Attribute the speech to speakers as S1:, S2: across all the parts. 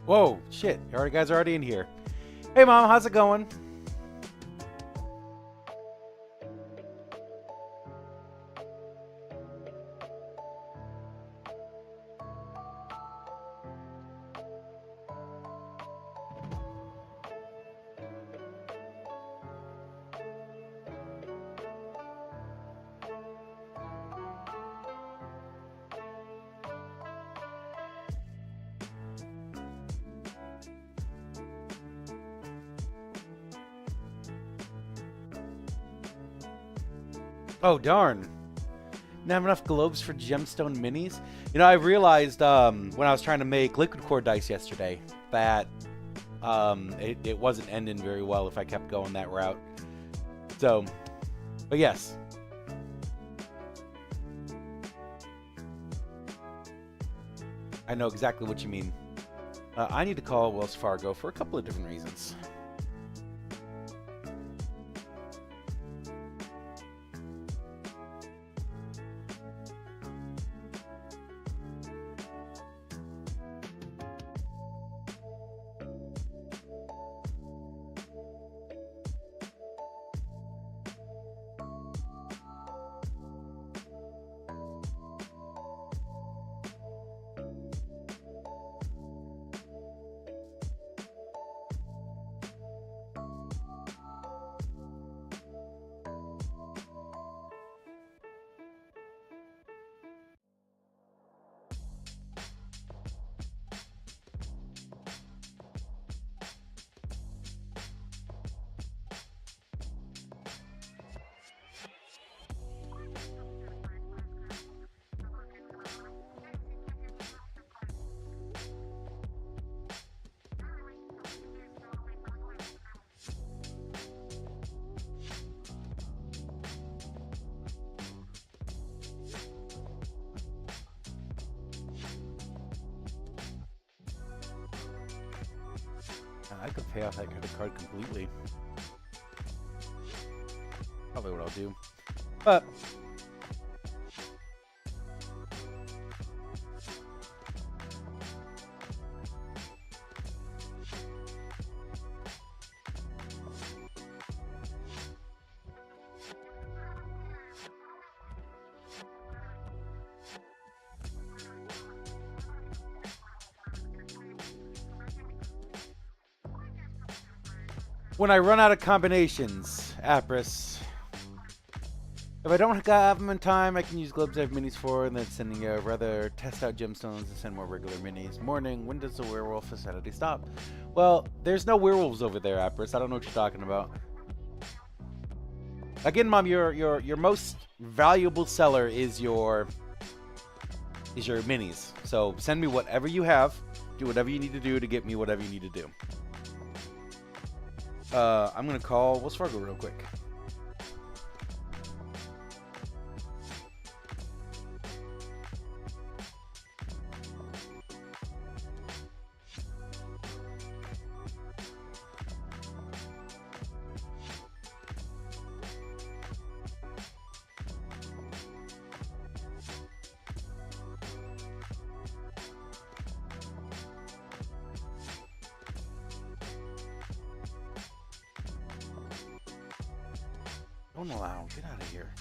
S1: Whoa, shit. You guys are already in here. Hey, Mom, how's it going? Oh, darn. Didn't have enough globes for gemstone minis. You know, I realized when I was trying to make liquid core dice yesterday that it wasn't ending very well if I kept going that route. So, but yes. I know exactly what you mean. I need to call Wells Fargo for a couple of different reasons. I could pay off that credit card completely. Probably what I'll do. But when I run out of combinations, Apris, if I don't have them in time, I can use globes I have minis for, and then sending rather test out gemstones and send more regular minis. Morning, when does the werewolf facility stop? Well, there's no werewolves over there, Apris. I don't know what you're talking about. Again, Mom, your most valuable seller is your minis. So send me whatever you have. Do whatever you need to do to get me whatever you need to do. I'm gonna call Wells Fargo real quick. Don't allow. Get out of here.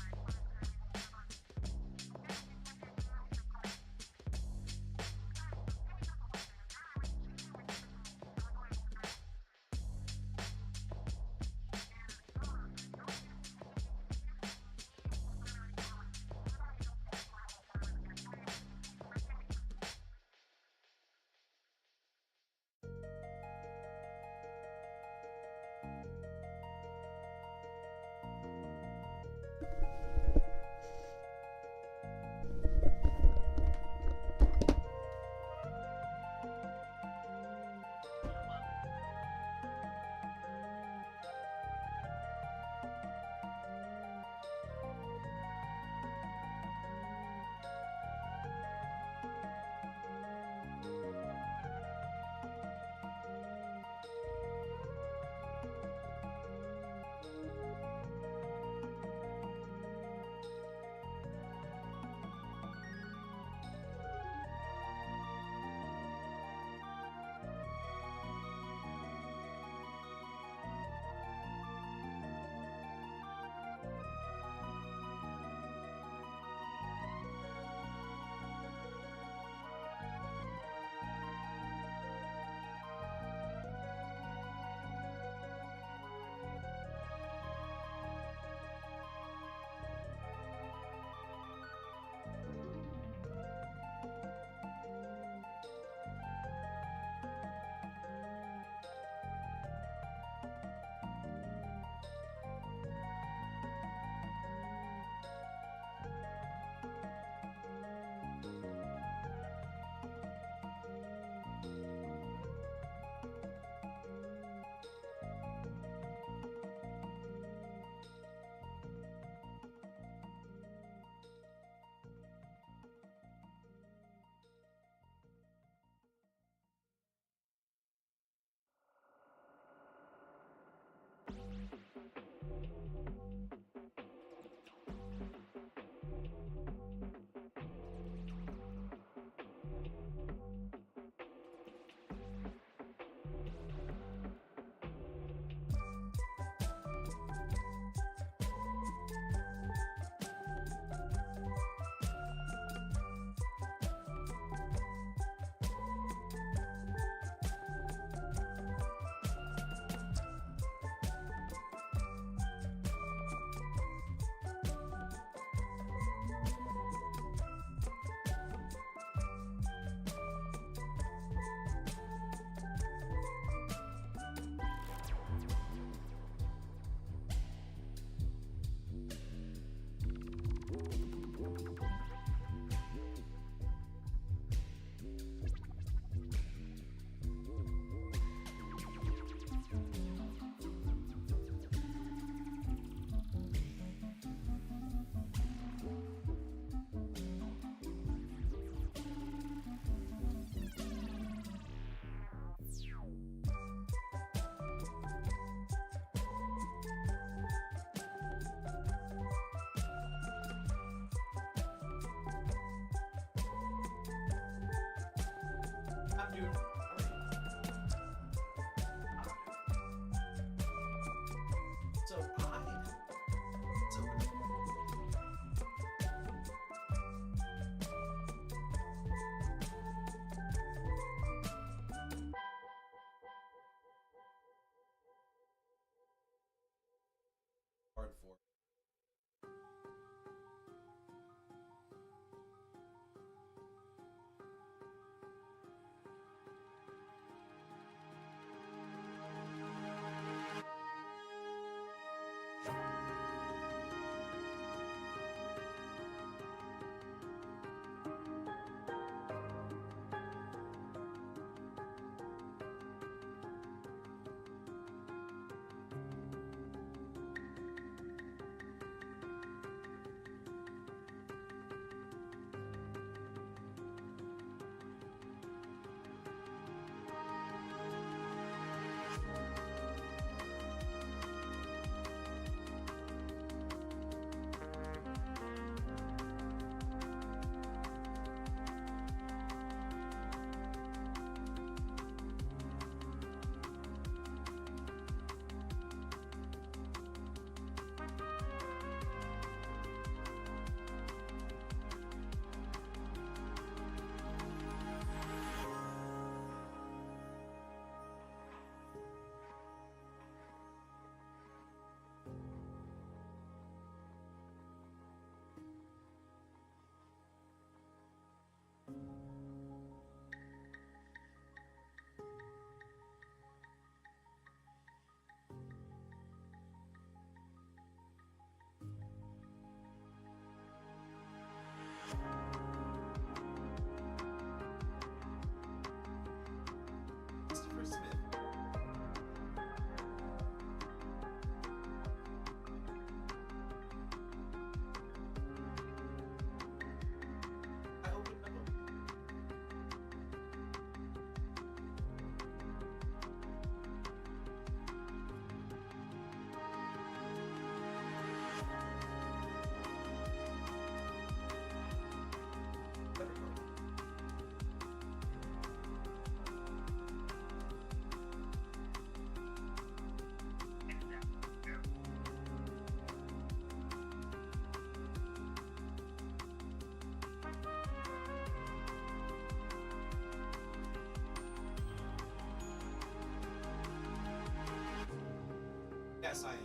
S1: Yes, I am.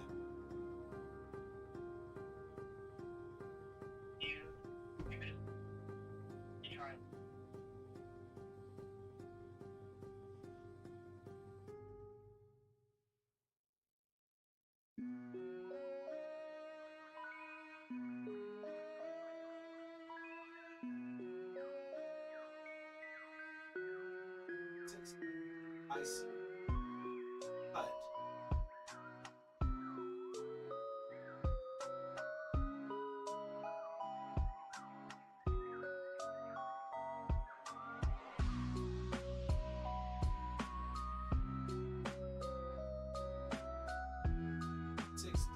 S1: Ice. Cut. Six.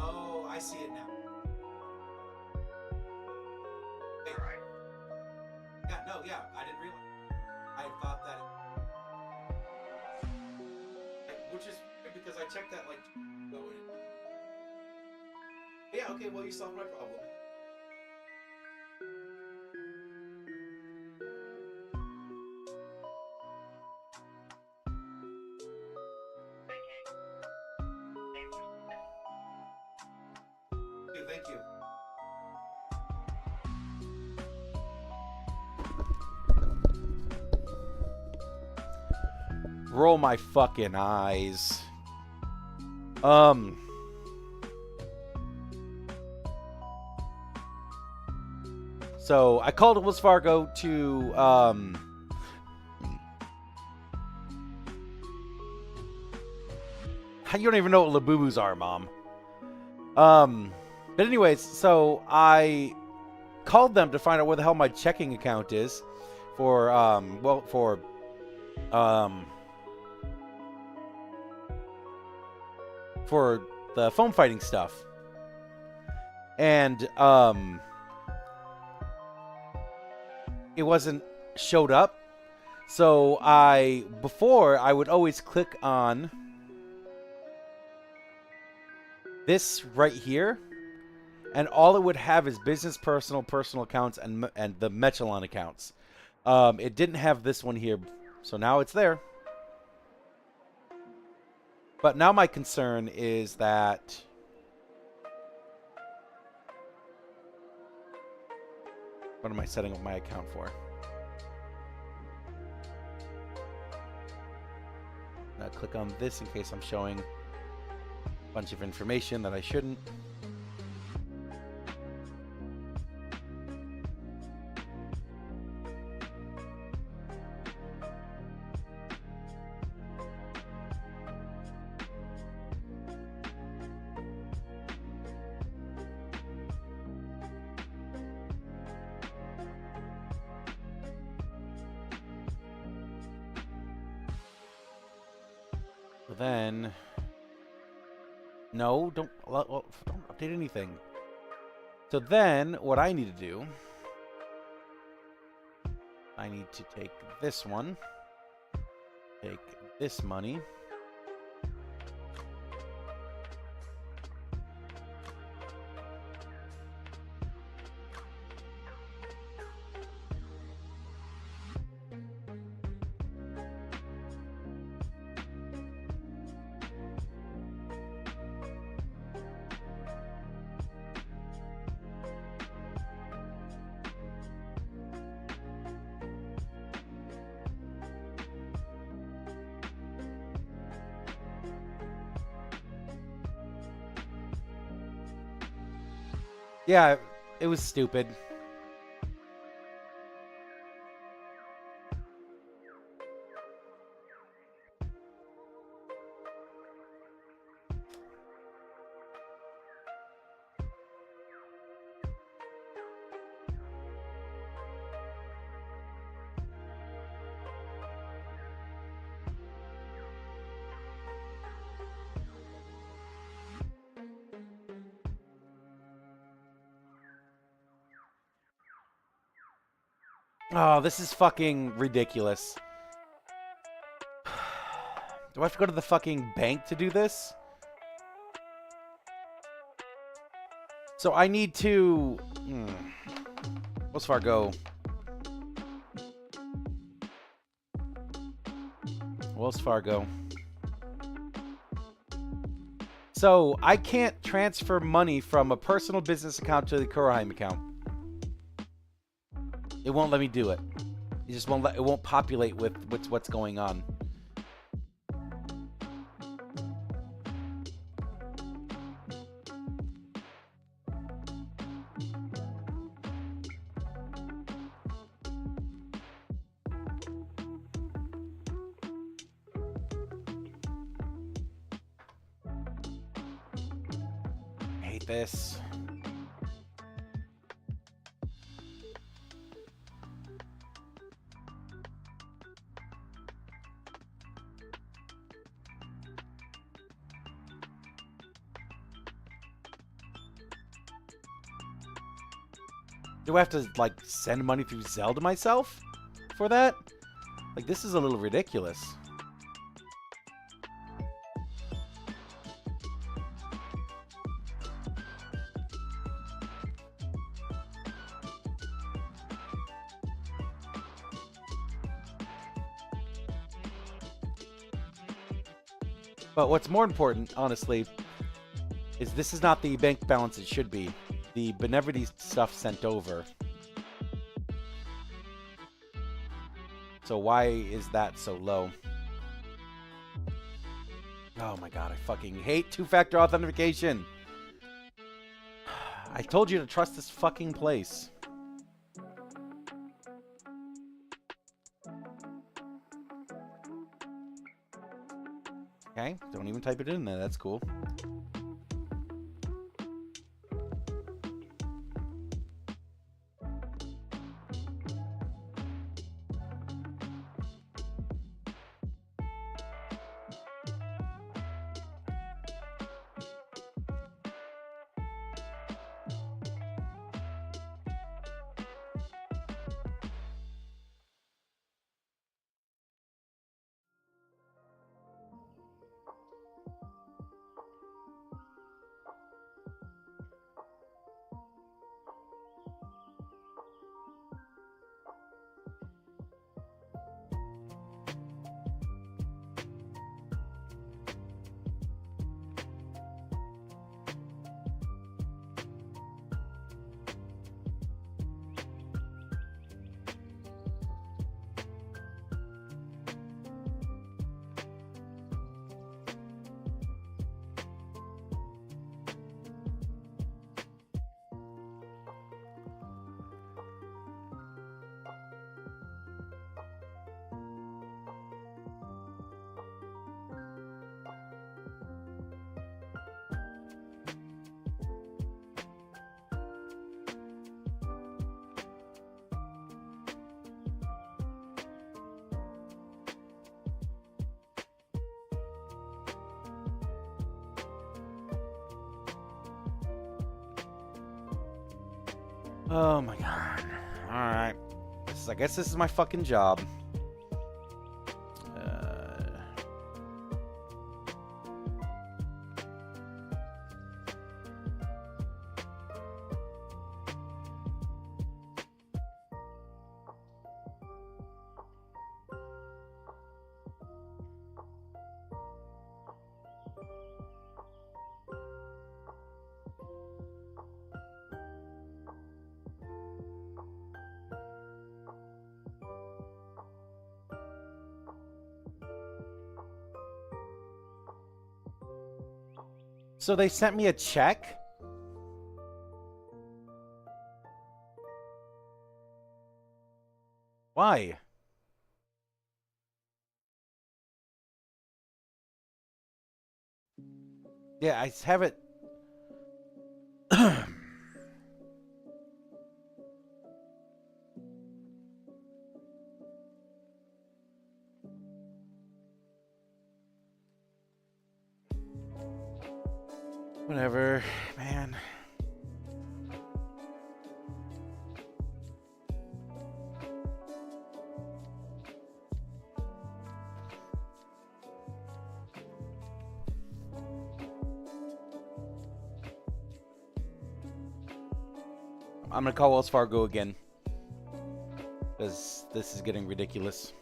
S1: Oh, I see it now. Wait. Yeah, no, yeah, I didn't realize. I thought that, which is weird because I checked that like. Yeah, okay, well you solved my problem. Okay, thank you. Roll my fucking eyes. So I called Wells Fargo to you don't even know what Labubus are, Mom. But anyways, so I called them to find out where the hell my checking account is for for the foam fighting stuff. And it wasn't showed up. So before I would always click on this right here, and all it would have is business, personal accounts, and the Mechalon accounts. It didn't have this one here, so now it's there. But now my concern is that what am I setting up my account for? Now click on this in case I'm showing a bunch of information that I shouldn't. Then, no, don't update anything. So then, what I need to do, I need to take this one, take this money, yeah, it was stupid. Oh, this is fucking ridiculous. Do I have to go to the fucking bank to do this? So I need to... Wells Fargo. Wells Fargo. So I can't transfer money from a personal business account to the Kuroheim account. It won't let me do it. It just won't it won't populate with what's going on. I hate this. Do I have to, like, send money through Zelle to myself for that? Like, this is a little ridiculous. But what's more important, honestly, is this is not the bank balance it should be. The Beneverity stuff sent over. So why is that so low? Oh my god, I fucking hate two-factor authentication. I told you to trust this fucking place. Okay, don't even type it in there, that's cool. Oh my god. Alright. I guess this is my fucking job. So they sent me a check? Why? Yeah, I have it. Whatever, man. I'm gonna call Wells Fargo again. Because this is getting ridiculous.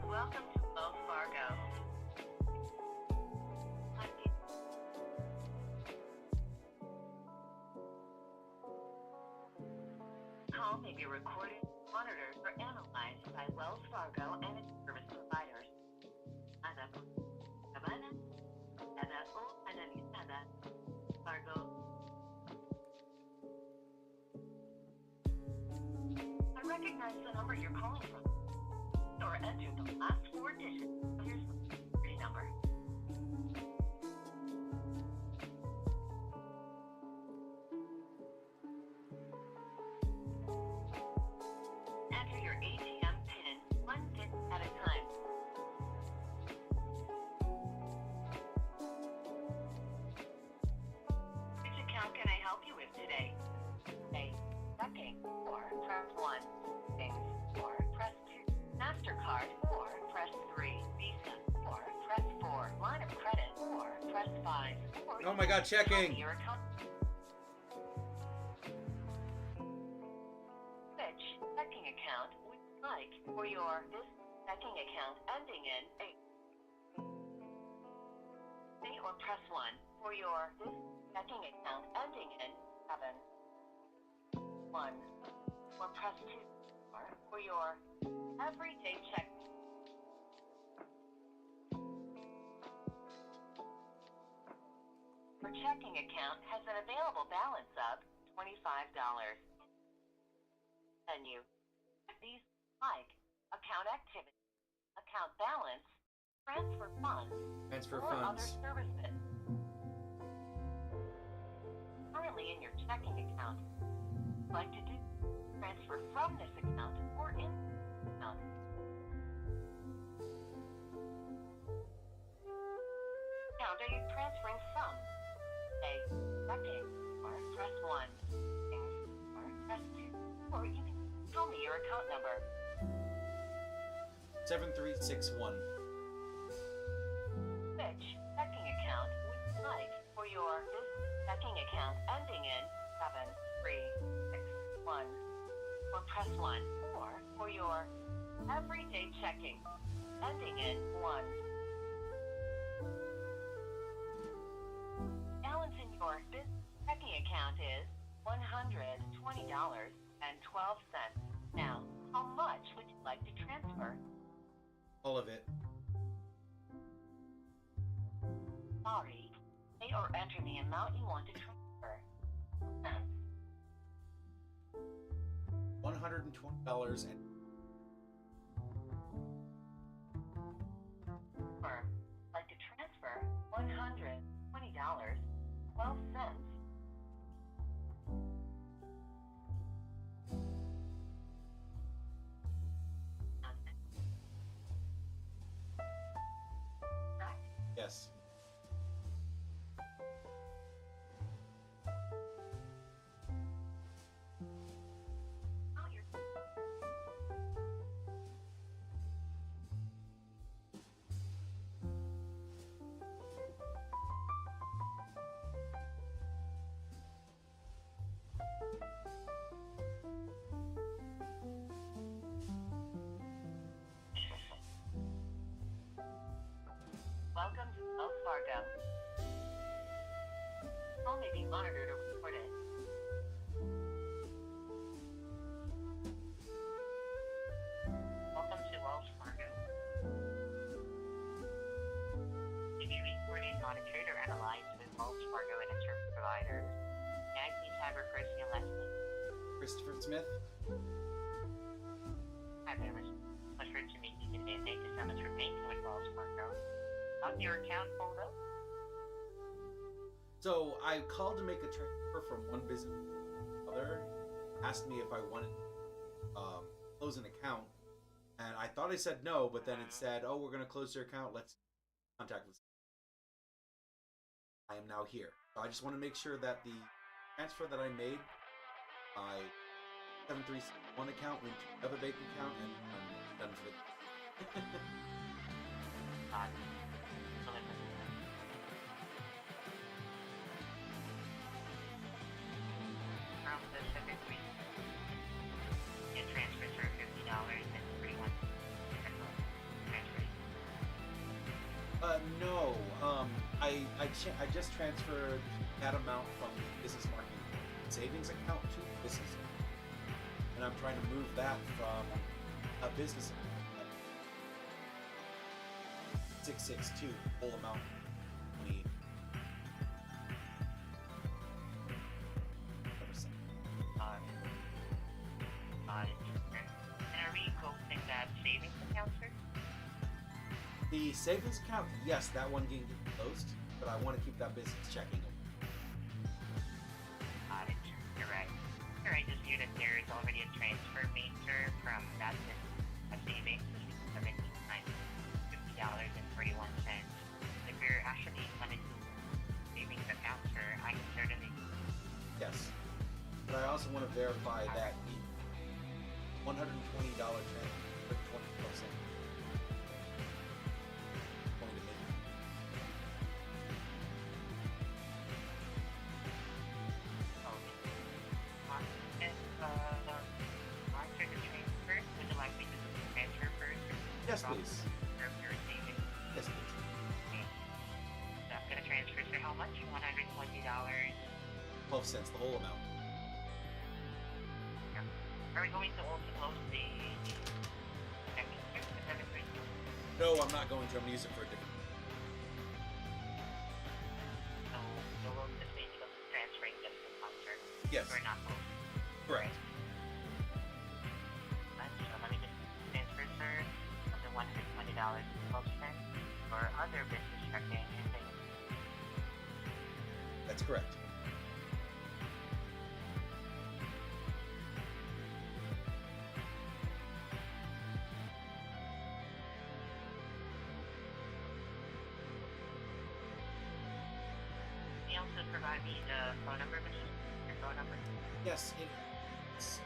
S2: Welcome to Wells Fargo. Call may be recorded, monitored, or analyzed by Wells Fargo and its service providers. Fargo. I recognize the number you're calling from, or enter the last 4 digits of your security number. Enter your ATM PIN 1 digit at a time. Which account can I help you with today? A. Checking, or press 1. Things, or press 2. MasterCard, or press 3. Visa, or press 4. Line of credit, or press 5. Or
S1: Oh my God, checking.
S2: your account. Which checking account would you like for your this checking account ending in 8? Say or press 1 for your this checking account ending in 7. 1. Or press 2 for your everyday check. Your checking account has an available balance of $25. Menu. These like account activity, account balance, transfer funds,
S1: Transfer
S2: or other
S1: funds.
S2: services. Currently in your checking account, you'd like to do transfer from this account or in this account. Account are you transferring from? Say, checking, or press 1, things, or press 2, or you can tell me your account number.
S1: 7361.
S2: Which checking account would you like for your this checking account ending in 7361? Or press 1, or for your everyday checking ending in 1. Balance in your business checking account is $120.12. Now, how much would you like to transfer?
S1: All of it.
S2: Sorry, say or enter the amount you want to transfer.
S1: $120 and
S2: Or like to transfer $120.12.
S1: yes.
S2: Welcome to Wells Fargo. Call may be monitored or recorded. Welcome to Wells Fargo. To be recorded, monitored, or analyzed with Wells Fargo and its service providers, may I please have your first and last name?
S1: Christopher Smith.
S2: Hi, members. Pleasure to meet you today, and thank you so much for banking with Wells Fargo. How's your account pulled up?
S1: So I called to make a transfer from one business to another. Asked me if I wanted to close an account, and I thought I said no, but then it said, "Oh, we're gonna close your account. Let's contactless. I am now here. So I just want to make sure that the transfer that I made, my 731 account went to another bank account, and I'm done for the.
S2: From the 7-3, it transfers for $50 and 41 transfers.
S1: No. I just transferred that amount from the business marketing savings account to business, and I'm trying to move that from a business account. 662 full amount. I mean,
S2: And are we closing that savings account, sir?
S1: the savings account, yes, that one can get closed, but I want to keep that business checking.
S2: Got it. You're right. Sir, I just viewed that there is already a transfer made, sir, from that savings, $17 times $50.41. If you're actually funded to savings account, sir, I can certainly.
S1: Yes, but I also want to verify that the $120 transfer for 20%. Going to make.
S2: After the transfer, would you like me to do the transfer first?
S1: Yes, please.
S2: From your savings?
S1: Yes, please.
S2: Okay. So I'm gonna transfer, sir, how much? $120.
S1: 12 cents, the whole amount.
S2: Are we going to also close the checking, sir? The 732?
S1: No, I'm not going to. I'm going to use it for a different.
S2: So we'll just be transferring just the fund, sir.
S1: Yes.
S2: We're not closing.
S1: Correct.
S2: So let me just transfer, sir, of the $120 for other business checking and things.
S1: That's correct.
S2: Can you also provide me the phone number, Mr. Your phone number?
S1: Yes, it is.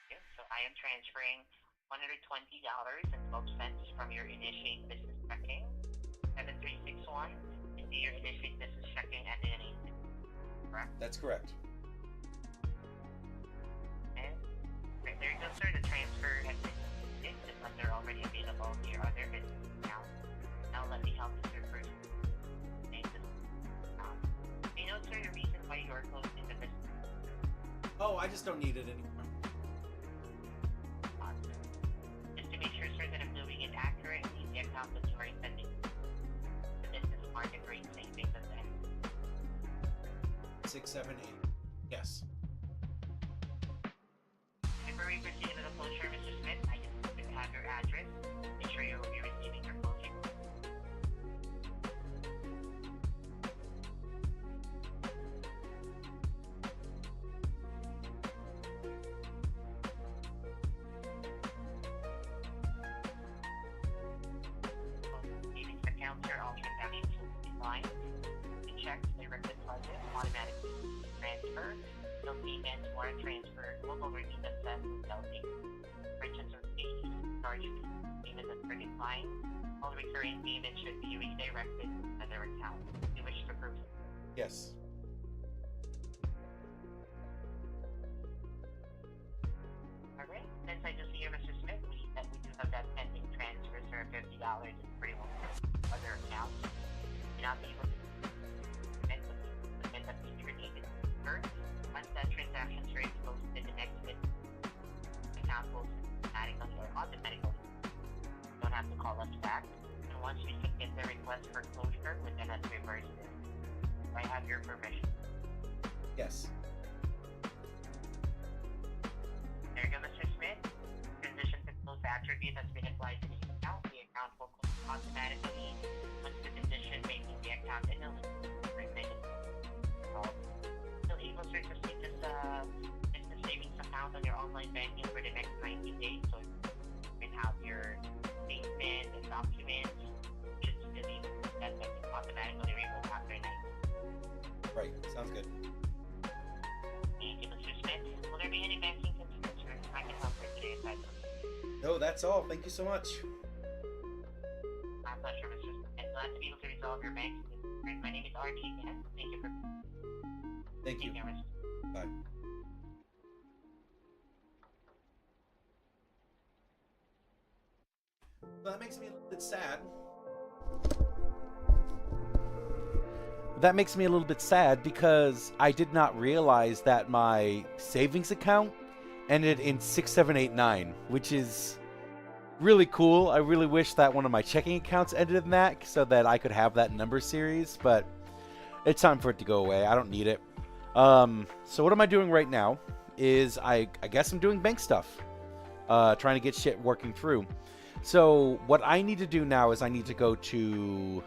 S2: Okay, so I am transferring $120.12 from your initiate business checking 7361 into your initiate business checking and then correct?
S1: That's correct.
S2: And right, there you go, sir. The transfer has been completed. The funds are already available to your other business account. Now let me help you, sir, first. Name this account. Do you know, sir, the reason why you are closing the business?
S1: Oh, I just don't need it anymore.
S2: Just to make sure, sir, that I'm doing it accurately, the account that you are intending the business market rate savings and then
S1: 678. Yes.
S2: before we proceed to the closure, Mr. Smith, I just need to have your address. Make sure you will be receiving your closing. Savings accounts are all transactions will be declined. The checks, direct deposit, automatic transfer, no payments, wire transfer, global remittance without merchants or fees, charge payments that are declined. All recurring payments should be redirected to another account. Do you wish to proceed?
S1: Yes.
S2: Alright, since I just see here, Mr. Smith, we do have that pending transfer, sir, $50 and 41 other accounts. You're not able to submit that feature needed first. Once that transaction is posted, the next account will automatically. You don't have to call us back. And once we submit the request for closure, we then have to reverse it. I have your permission.
S1: Yes.
S2: There you go, Mr. Smith. Transition to close attribute has been applied to the account. The account will close automatically once the condition making the account ineligible for remittance. Still able, sir, to see this business savings account online banking for the next 90 days, so you can have your statement and documents just delete that automatically remove after 90.
S1: Right. Sounds good.
S2: Thank you, Mr. Smith. Will there be any banking concerns or I can help for today aside from
S1: No, that's all. Thank you so much.
S2: my pleasure, Mr. Smith. I'm glad to be able to resolve your banking concerns. My name is Archie, and thank you for
S1: Thank you.
S2: taking care, Mr. Smith.
S1: Bye. Well, that makes me a little bit sad. That makes me a little bit sad because I did not realize that my savings account ended in 6789, which is really cool. I really wish that one of my checking accounts ended in that so that I could have that number series, but it's time for it to go away. I don't need it. So what am I doing right now is I guess I'm doing bank stuff, trying to get shit working through. So what I need to do now is I need to go to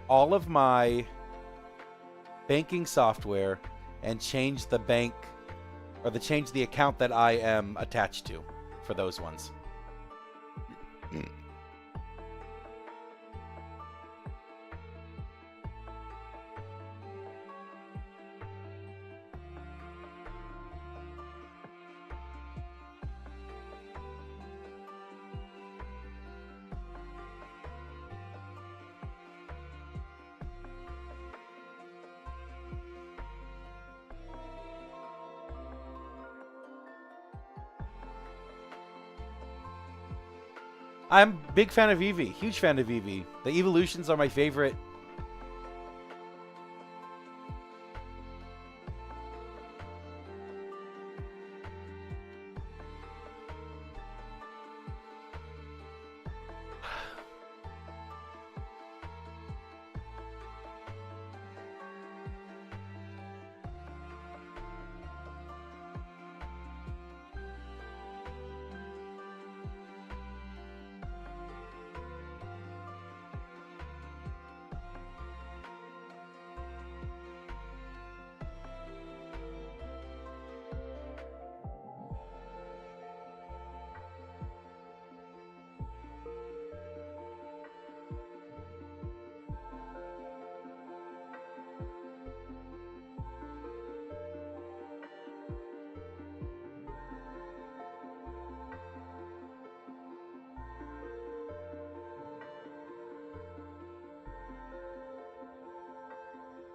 S1: all of my banking software and change the bank or change the account that I am attached to for those ones. I'm a big fan of Eevee. Huge fan of Eevee. The evolutions are my favorite.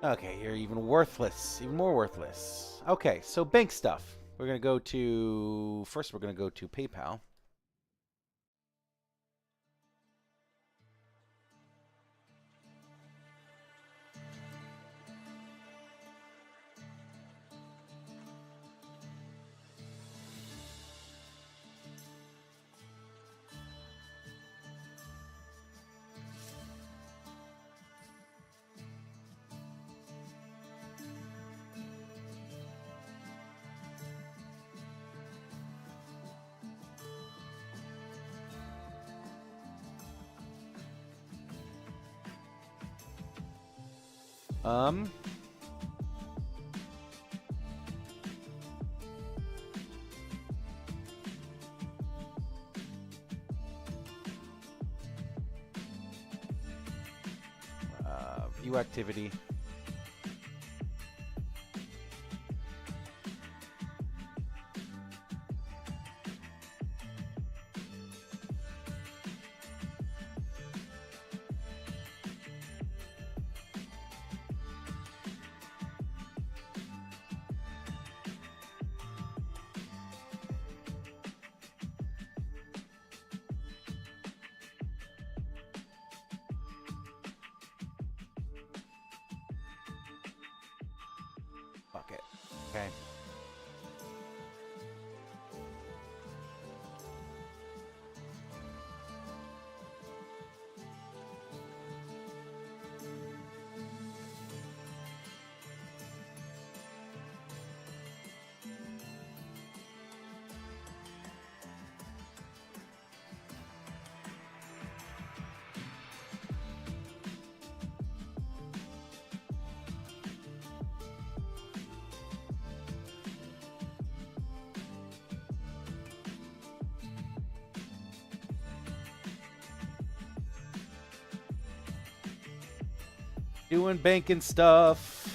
S1: Okay, you're even worthless. Even more worthless. Okay, so bank stuff. We're going to go to... First, we're going to go to PayPal. View activity. Fuck it. Okay. Doing banking stuff.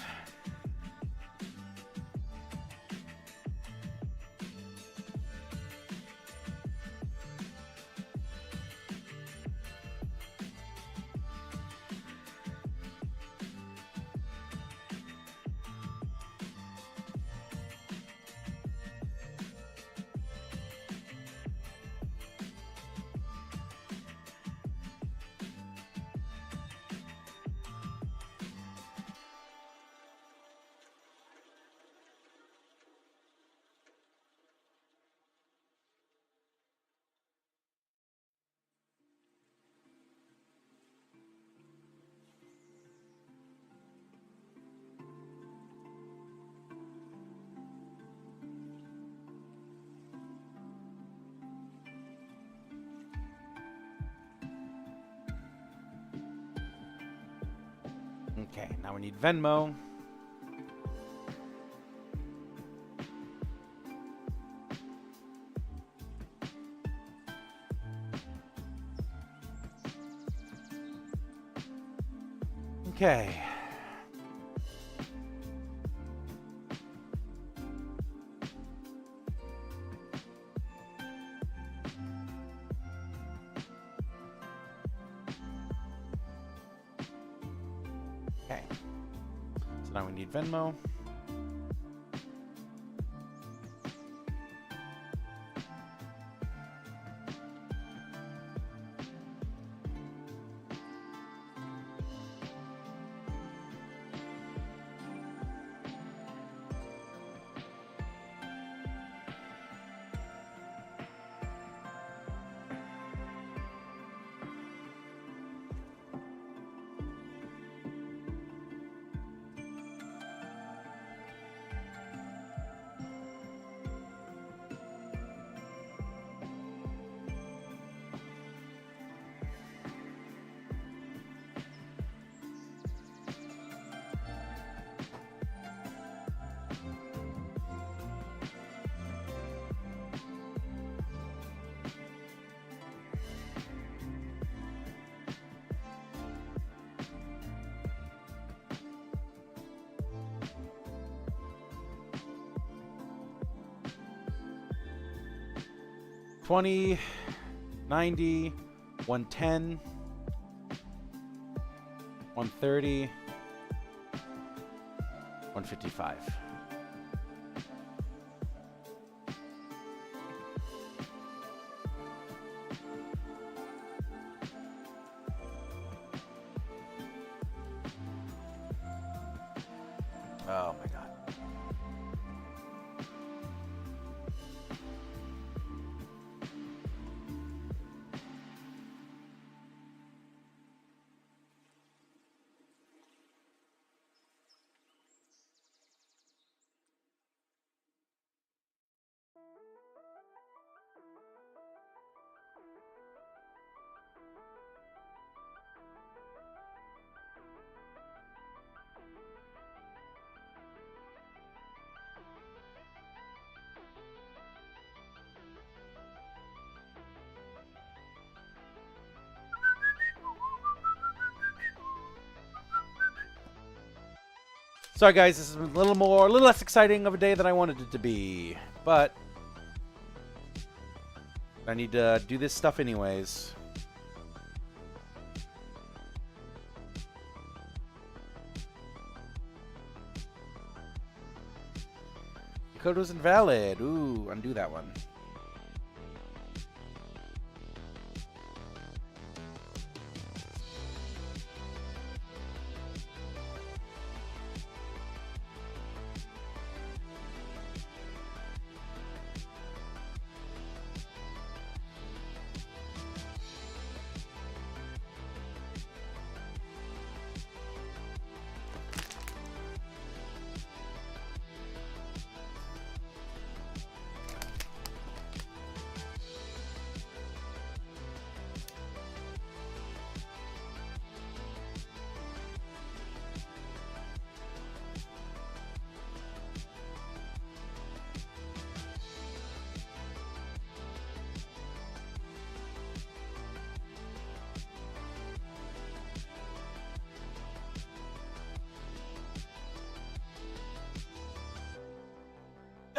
S1: Okay, now we need Venmo. Okay. Okay. So now we need Venmo. $20, $90, $110, $130, $155. Oh my God. Sorry guys, this is a little less exciting of a day than I wanted it to be, but I need to do this stuff anyways. The code was invalid. Ooh, undo that one.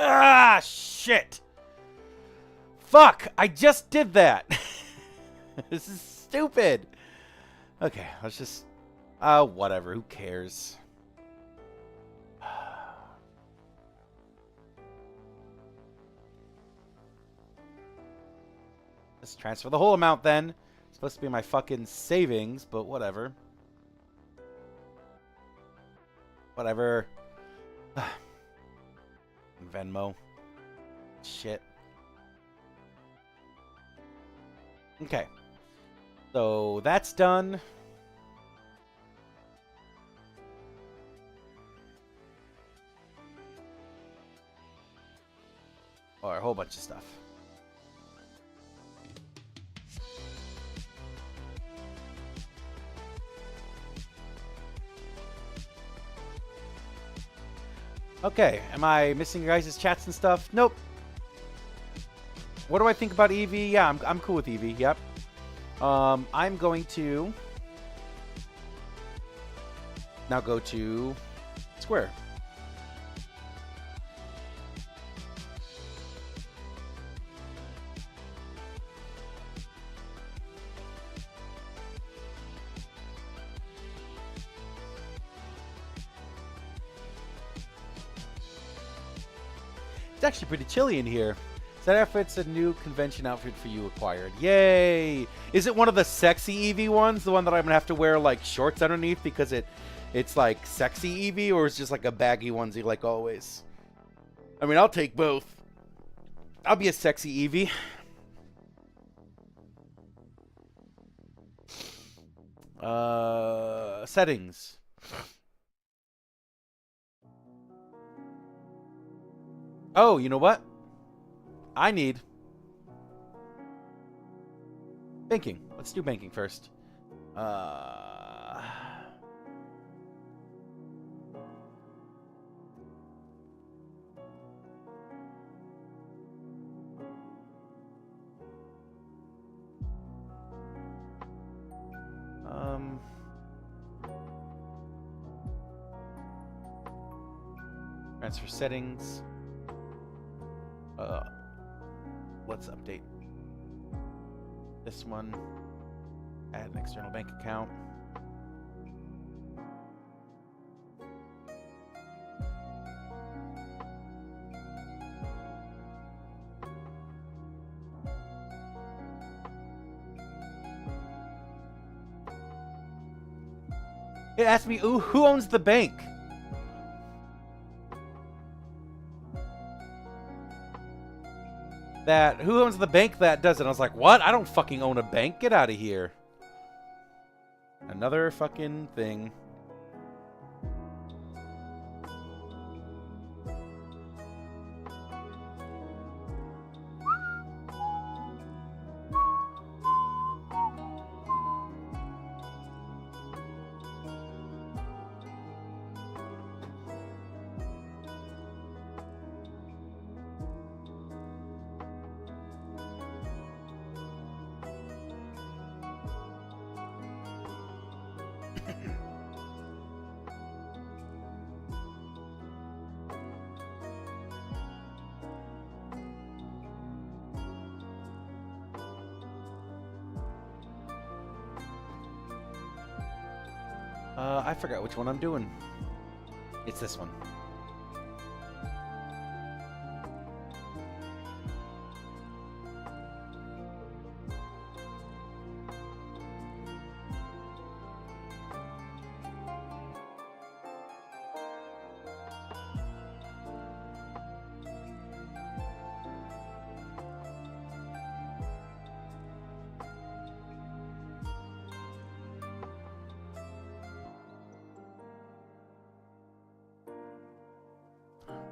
S1: Ah, shit. Fuck, I just did that. This is stupid. Okay, let's just... whatever, who cares? Let's transfer the whole amount then. It's supposed to be my fucking savings, but whatever. Whatever. Venmo. Shit. Okay. So that's done. Or a whole bunch of stuff. Okay, am I missing your guys' chats and stuff? Nope. What do I think about Eevee? Yeah, I'm cool with Eevee. Yep. I'm going to now go to Square. It's actually pretty chilly in here. That outfit's a new convention outfit for you acquired. Yay! Is it one of the sexy Eevee ones? The one that I'm gonna have to wear like shorts underneath because it's like sexy Eevee, or is it just like a baggy onesie like always? I mean, I'll take both. I'll be a sexy Eevee. Settings. Oh, you know what? I need banking. Let's do banking first. Transfer settings. Let's update this one. Add an external bank account. It asked me, ooh, who owns the bank? Who owns the bank that does it? I was like, what? I don't fucking own a bank. Get out of here. Another fucking thing. I forgot which one I'm doing. It's this one.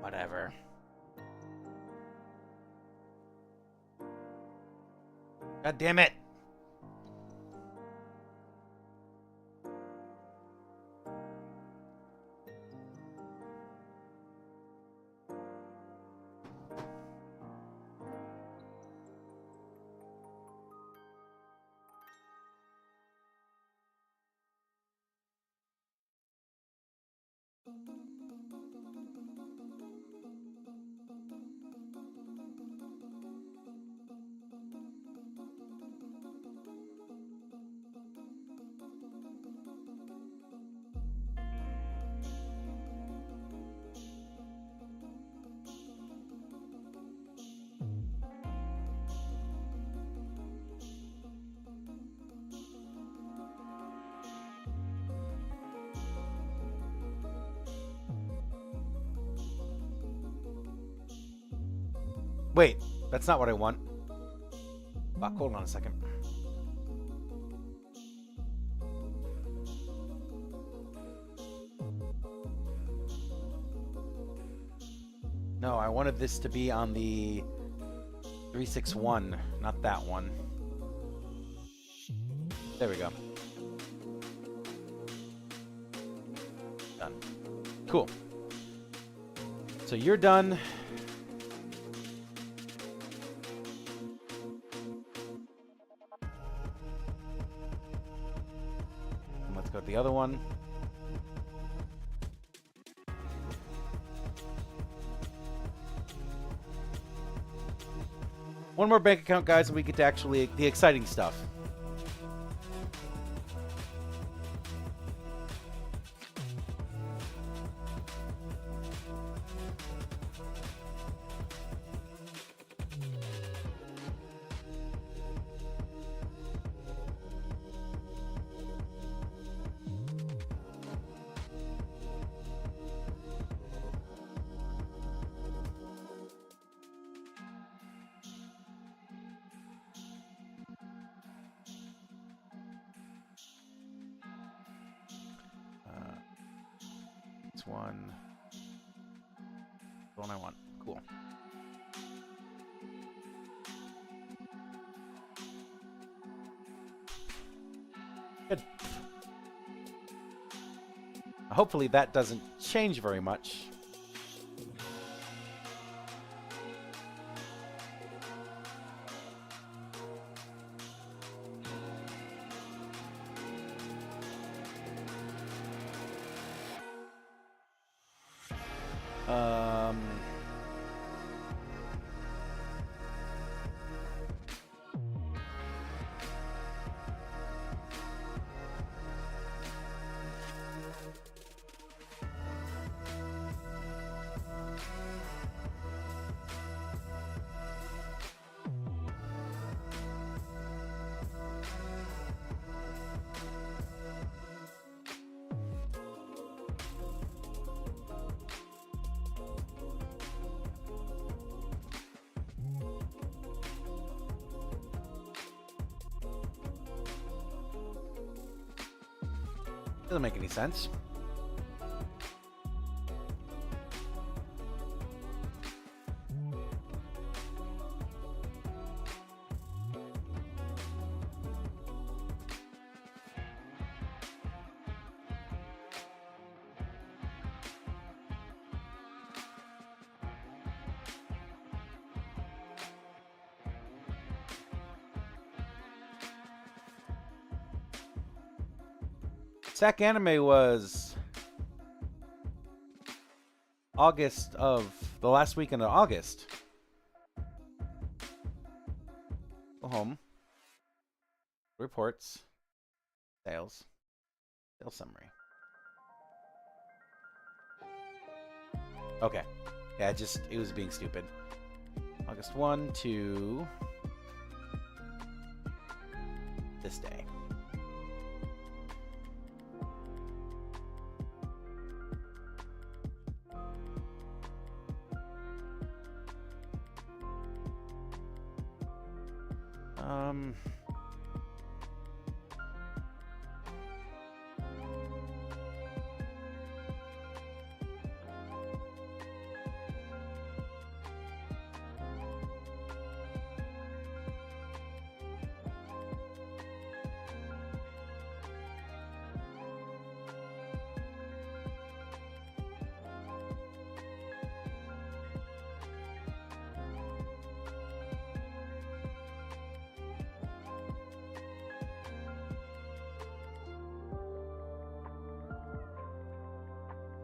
S1: Whatever. God damn it. Wait, that's not what I want. Fuck, hold on a second. No, I wanted this to be on the 361, not that one. There we go. Done. Cool. So you're done. And let's go with the other one. One more bank account, guys, and we get to actually the exciting stuff. One. The one I want. Cool. Good. Hopefully that doesn't change very much. Doesn't make any sense. SAC Anime was August of the last weekend of August. Go home. Reports. Sales. Sales summary. Okay. Yeah, it was being stupid. August 1 to this day.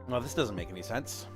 S1: Well, this doesn't make any sense.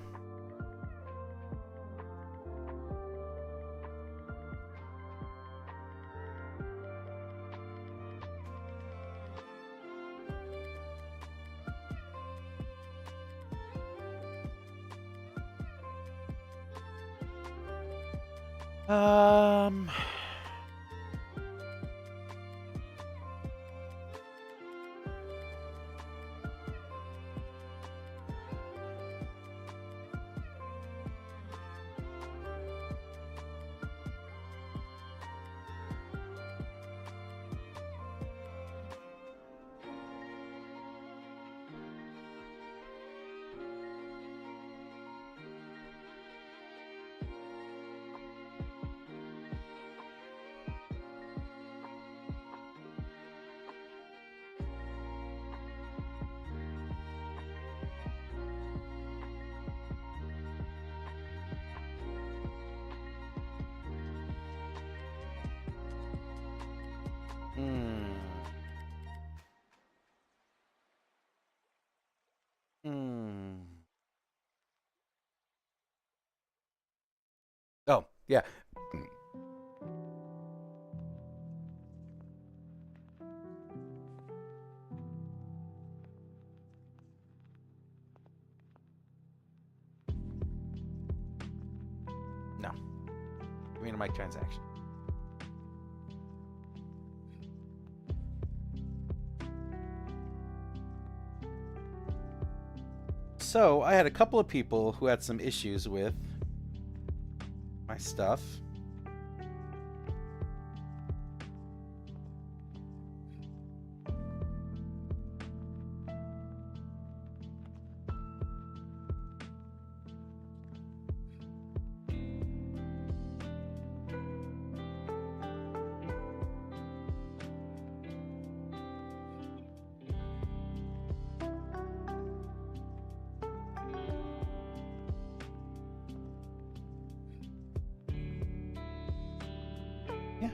S1: Hmm. Hmm. Oh, yeah. No. I mean, my transaction. So, I had a couple of people who had some issues with my stuff. Yeah.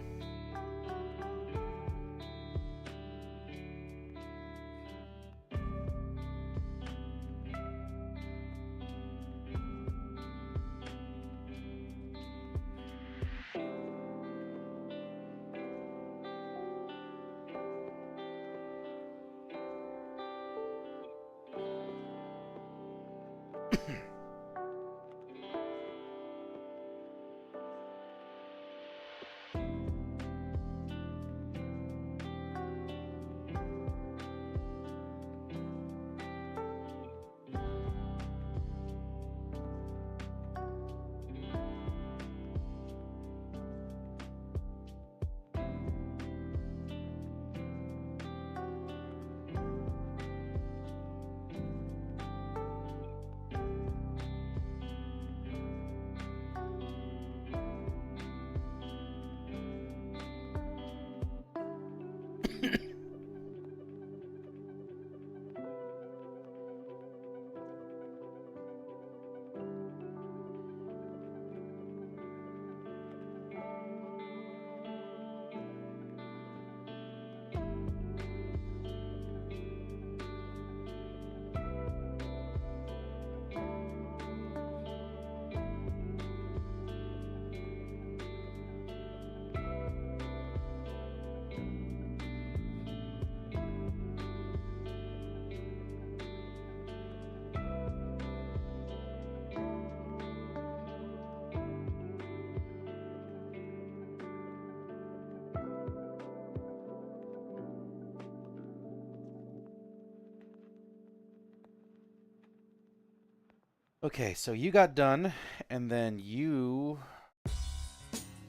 S1: Okay, so you got done, and then you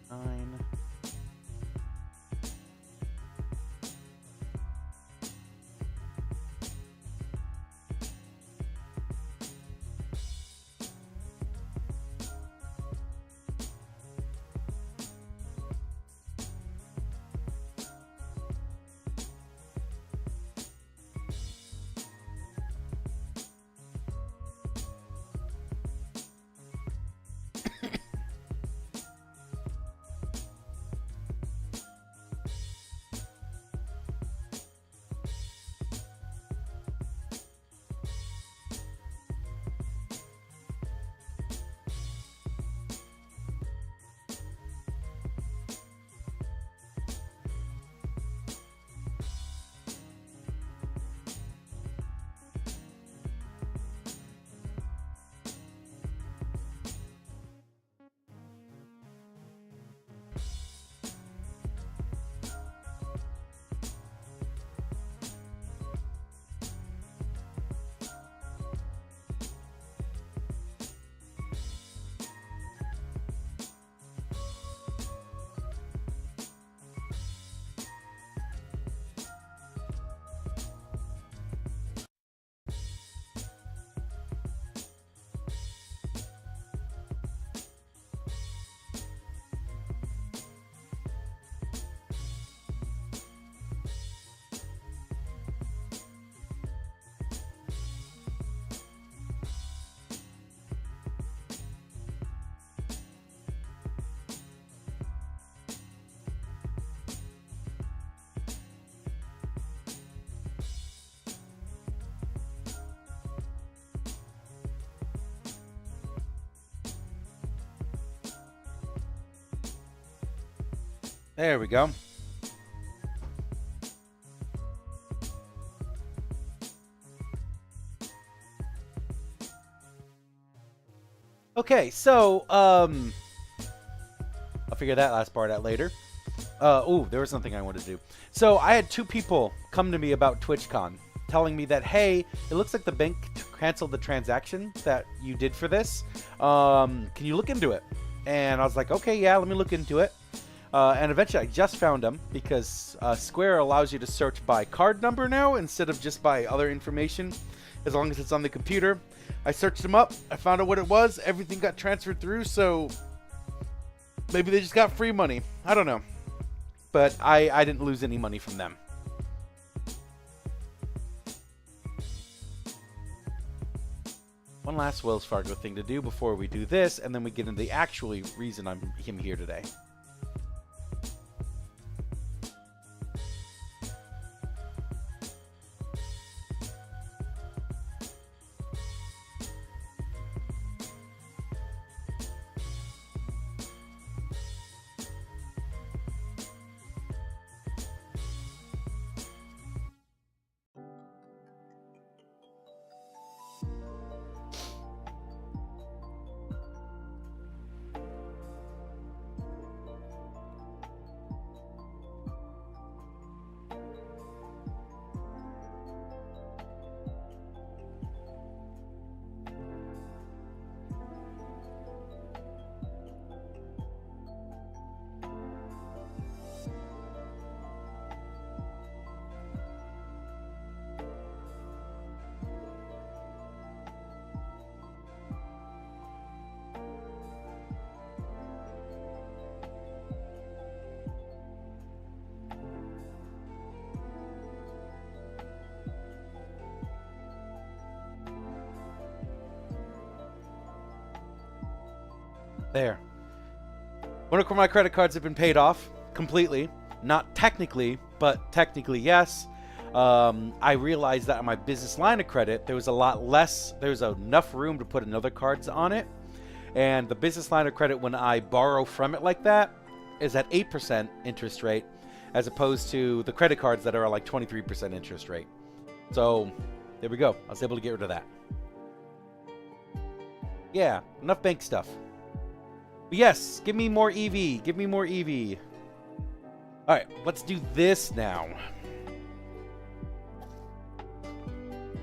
S1: 9. There we go. Okay, so I'll figure that last part out later. Oh, there was something I wanted to do. So I had 2 people come to me about TwitchCon, telling me that, hey, it looks like the bank canceled the transaction that you did for this. Can you look into it? And I was like, okay, yeah, let me look into it. And eventually I just found them because Square allows you to search by card number now instead of just by other information, as long as it's on the computer. I searched them up. I found out what it was. Everything got transferred through, so maybe they just got free money. I don't know. But I didn't lose any money from them. One last Wells Fargo thing to do before we do this, and then we get into the actual reason I'm here today. There. One of my credit cards have been paid off completely. Not technically, but technically yes. I realized that on my business line of credit, there was a lot less. There was enough room to put another cards on it. And the business line of credit, when I borrow from it like that, is at 8% interest rate, as opposed to the credit cards that are like 23% interest rate. So there we go. I was able to get rid of that. Yeah, enough bank stuff. But yes, give me more EV. Give me more EV. All right, let's do this now.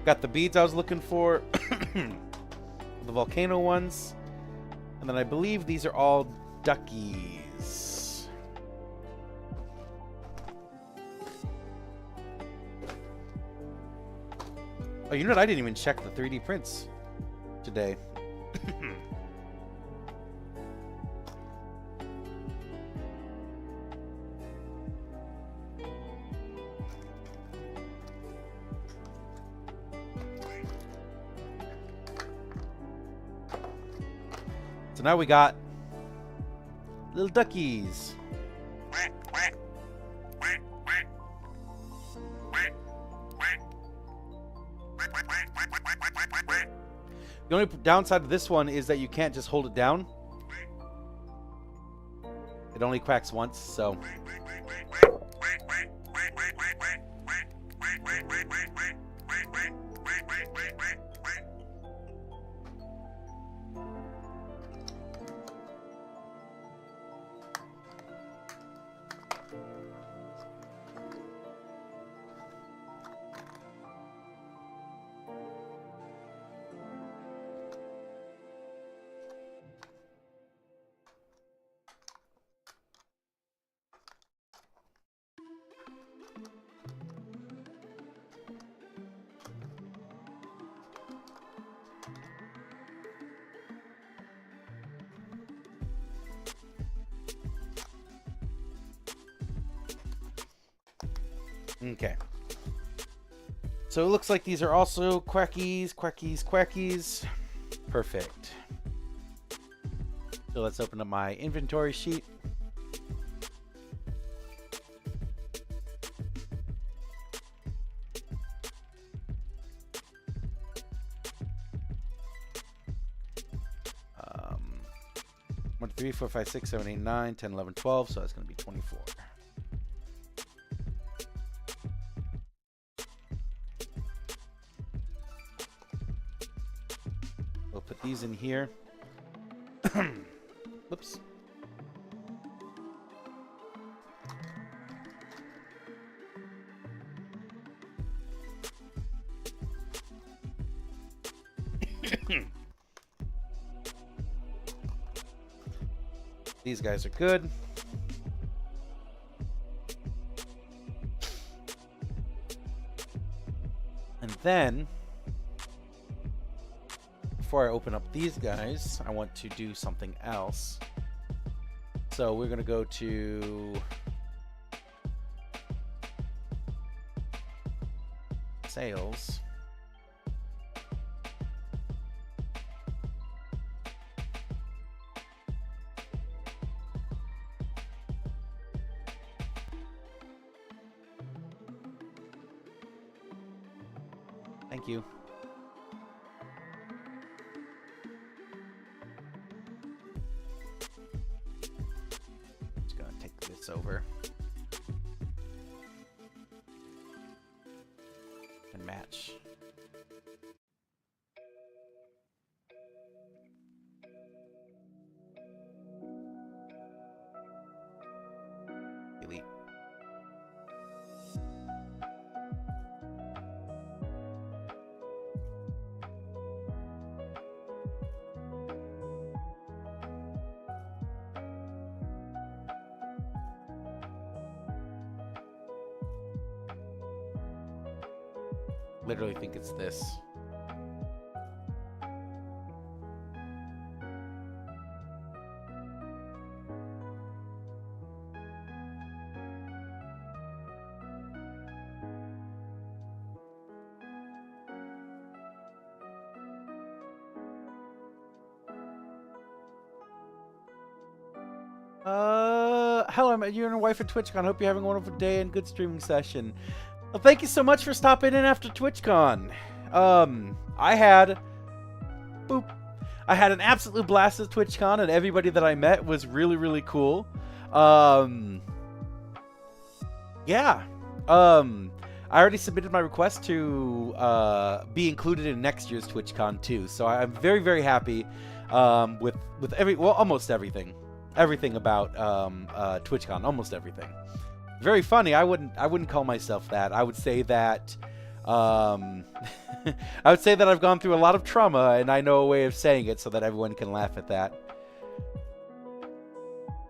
S1: Got the beads I was looking for. The volcano ones. And then I believe these are all duckies. Oh, you know what? I didn't even check the 3D prints today. So now we got little duckies. The only downside of this one is that you can't just hold it down. It only quacks once, so. Okay. So it looks like these are also quackies, quackies, quackies. Perfect. So let's open up my inventory sheet. Um, 1, 2, 3, 4, 5, 6, 7, 8, 9, 10, 11, 12. So that's going to be 24. these in here. Whoops. These guys are good. And then, before I open up these guys, I want to do something else. So we're going to go to sales. Thank you. Just gonna take this over and match. Delete. Literally think it's this. Hello, I'm you and your wife at TwitchCon. Hope you're having a wonderful day and good streaming session. Well, thank you so much for stopping in after TwitchCon. I had an absolute blast at TwitchCon, and everybody that I met was really, really cool. Yeah. I already submitted my request to be included in next year's TwitchCon too. So I'm very, very happy with almost everything. Everything about TwitchCon, almost everything. Very funny. I wouldn't call myself that. I would say that I would say that I've gone through a lot of trauma, and I know a way of saying it so that everyone can laugh at that.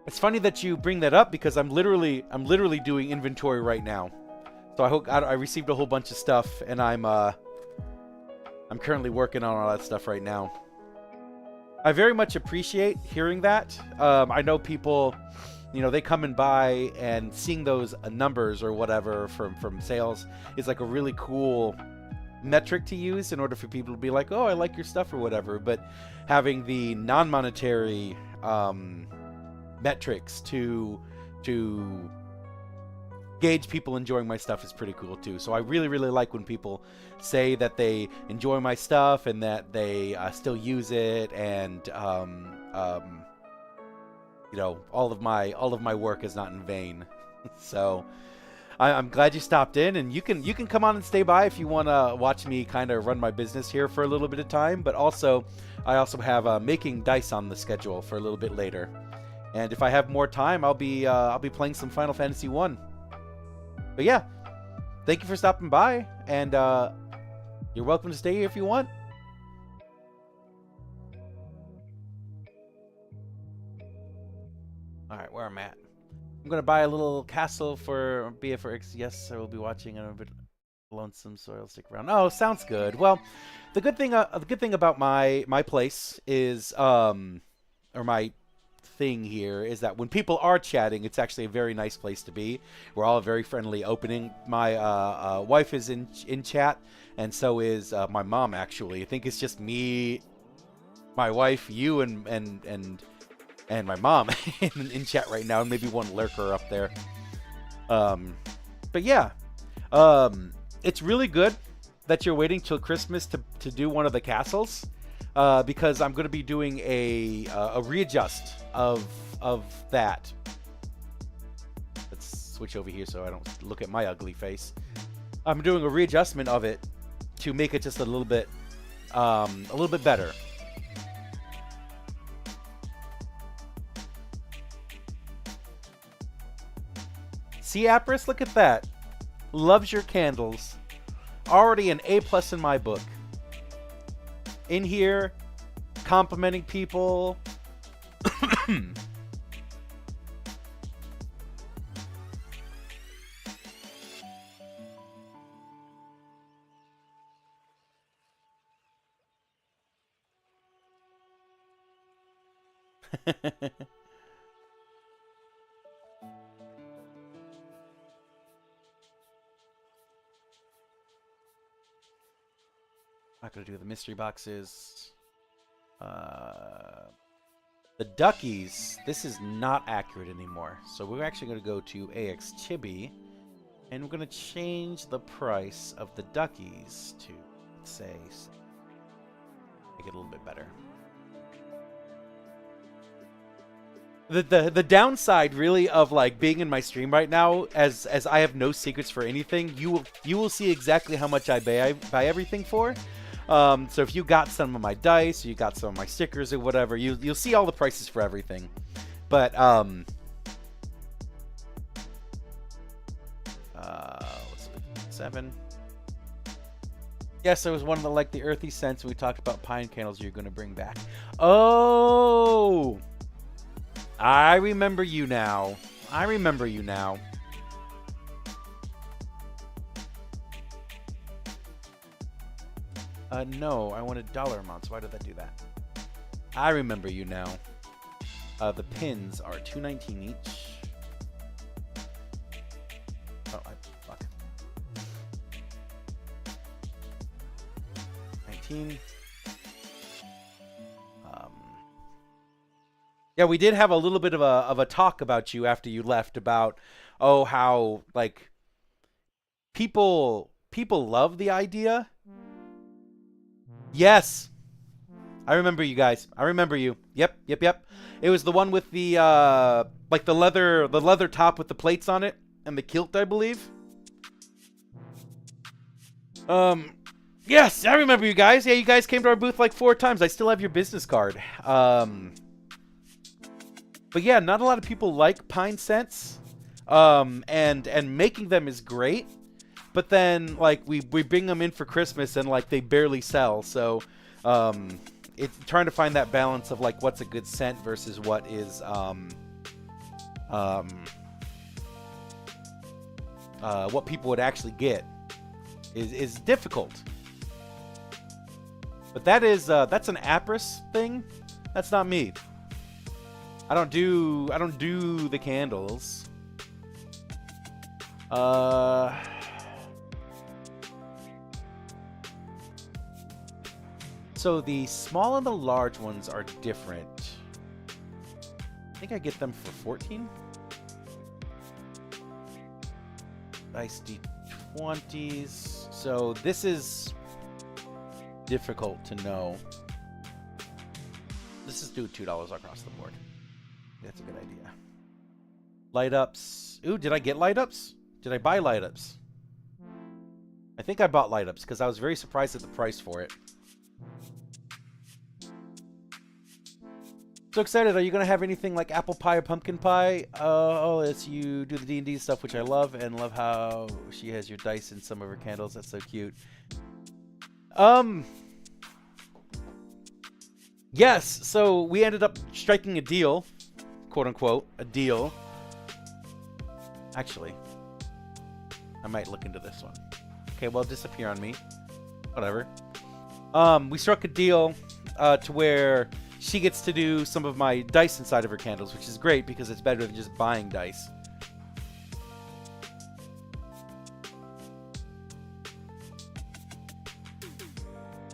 S1: It's funny that you bring that up because I'm literally doing inventory right now. So I received a whole bunch of stuff, and I'm currently working on all that stuff right now. I very much appreciate hearing that. I know people, you know, they come and buy, and seeing those numbers or whatever from sales is like a really cool metric to use in order for people to be like, oh, I like your stuff or whatever. But having the non-monetary metrics to gauge people enjoying my stuff is pretty cool too. So I really, really like when people say that they enjoy my stuff and that they still use it, and you know, all of my work is not in vain. So I'm glad you stopped in, and you can come on and stay by if you want to watch me kind of run my business here for a little bit of time. But also, I also have making dice on the schedule for a little bit later, and if I have more time, I'll be playing some Final Fantasy 1. But yeah, thank you for stopping by, and you're welcome to stay here if you want. Alright, where I'm at. I'm going to buy a little castle for BFRX. Yes, I will be watching, and I'm a bit lonesome, so I'll stick around. Oh, sounds good. Well, the good thing about my place is, or my thing here, is that when people are chatting, it's actually a very nice place to be. We're all very friendly, opening. My wife is in chat, and so is my mom, actually. I think it's just me, my wife, you, and my mom in chat right now, and maybe one lurker up there. But yeah, it's really good that you're waiting till Christmas to do one of the castles, because I'm going to be doing a readjust of that. Let's switch over here so I don't look at my ugly face. I'm doing a readjustment of it to make it just a little bit better. See, Apris, look at that. Loves your candles. Already an A+ in my book. In here, complimenting people. Not gonna do the mystery boxes. The duckies. This is not accurate anymore. So we're actually gonna go to AX Chibi, and we're gonna change the price of the duckies to, let's say, make it a little bit better. The downside really of like being in my stream right now, as I have no secrets for anything, you will see exactly how much I buy everything for. So if you got some of my dice, or you got some of my stickers or whatever, you'll see all the prices for everything. But let's see, 7. Yes, it was one of the earthy scents we talked about pine candles you're going to bring back. Oh, I remember you now. I remember you now. No, I wanted dollar amounts. Why did that do that? I remember you now. The pins are $2.19 each. Oh, fuck. 19. Yeah, we did have a little bit of a talk about you after you left about, oh, how like people love the idea. Yes, I remember you guys. I remember you. Yep. It was the one with the like the leather top with the plates on it and the kilt, I believe. Yes, I remember you guys. Yeah, you guys came to our booth like 4 times. I still have your business card. But yeah, not a lot of people like pine scents. And making them is great. But then like we bring them in for Christmas and like they barely sell. So it's trying to find that balance of like what's a good scent versus what is what people would actually get is difficult. But that's an Apris thing. That's not me. I don't do the candles. So the small and the large ones are different. I think I get them for 14. Nice D20s. So this is difficult to know. Let's just do $2 across the board. That's a good idea. Light ups. Ooh, did I get light ups? Did I buy light ups? I think I bought light ups because I was very surprised at the price for it. So excited. Are you going to have anything like apple pie or pumpkin pie? Oh, it's you do the D&D stuff, which I love, and love how she has your dice in some of her candles. That's so cute. Yes, so we ended up striking a deal, quote unquote, a deal. Actually, I might look into this one. Okay, well, disappear on me. Whatever. We struck a deal to where she gets to do some of my dice inside of her candles, which is great because it's better than just buying dice.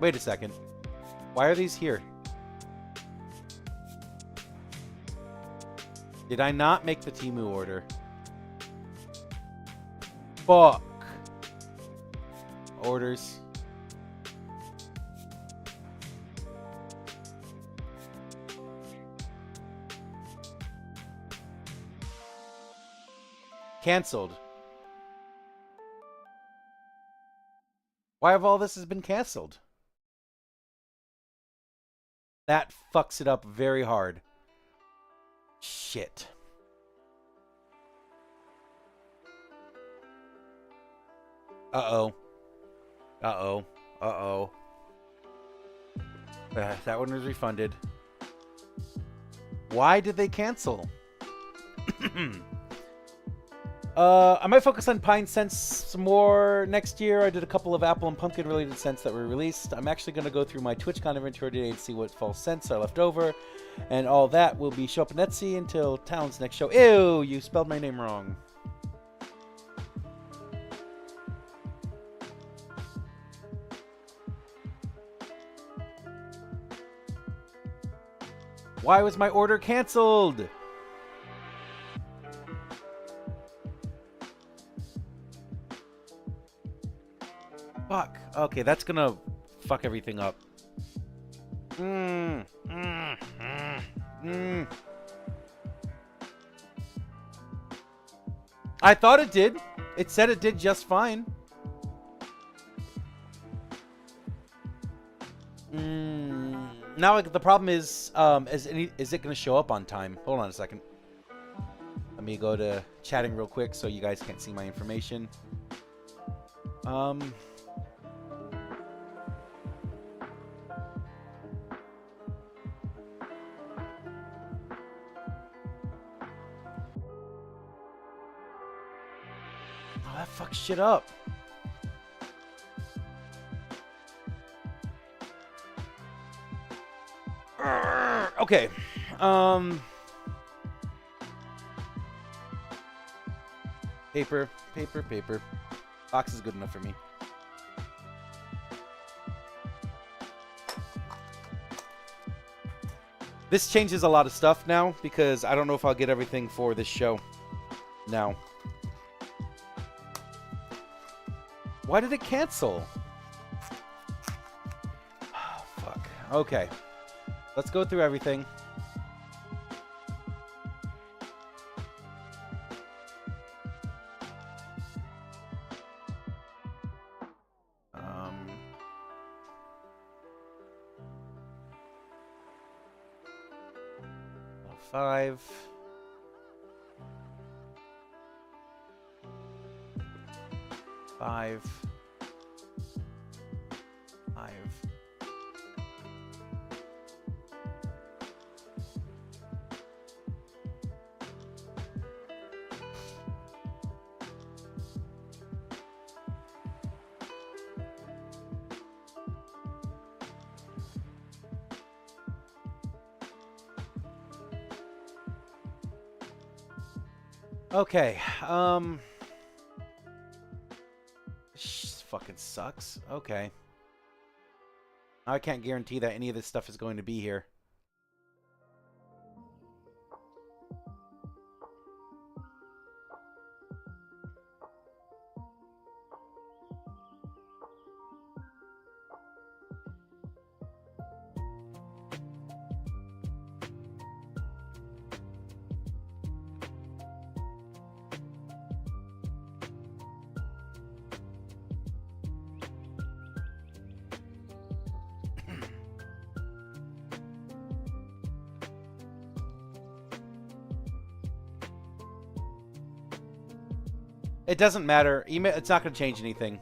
S1: Wait a second. Why are these here? Did I not make the Temu order? Fuck. Orders. Cancelled. Why have all this has been cancelled? That fucks it up very hard. Shit. Uh-oh. Uh-oh. Uh-oh. That one was refunded. Why did they cancel? I might focus on pine scents some more next year. I did a couple of apple and pumpkin related scents that were released. I'm actually going to go through my TwitchCon inventory today and see what false scents are left over. And all that will be show up in Etsy until Talon's next show. Ew, you spelled my name wrong. Why was my order canceled? Fuck. Okay, that's gonna fuck everything up. I thought it did. It said it did just fine. Now the problem is it going to show up on time? Hold on a second. Let me go to chatting real quick so you guys can't see my information. Oh, that fucks shit up. Okay. Paper. Box is good enough for me. This changes a lot of stuff now because I don't know if I'll get everything for this show now. Why did it cancel? Oh, fuck. Okay. Let's go through everything. Five. Okay, fucking sucks. Okay. I can't guarantee that any of this stuff is going to be here. It doesn't matter. Email. It's not going to change anything.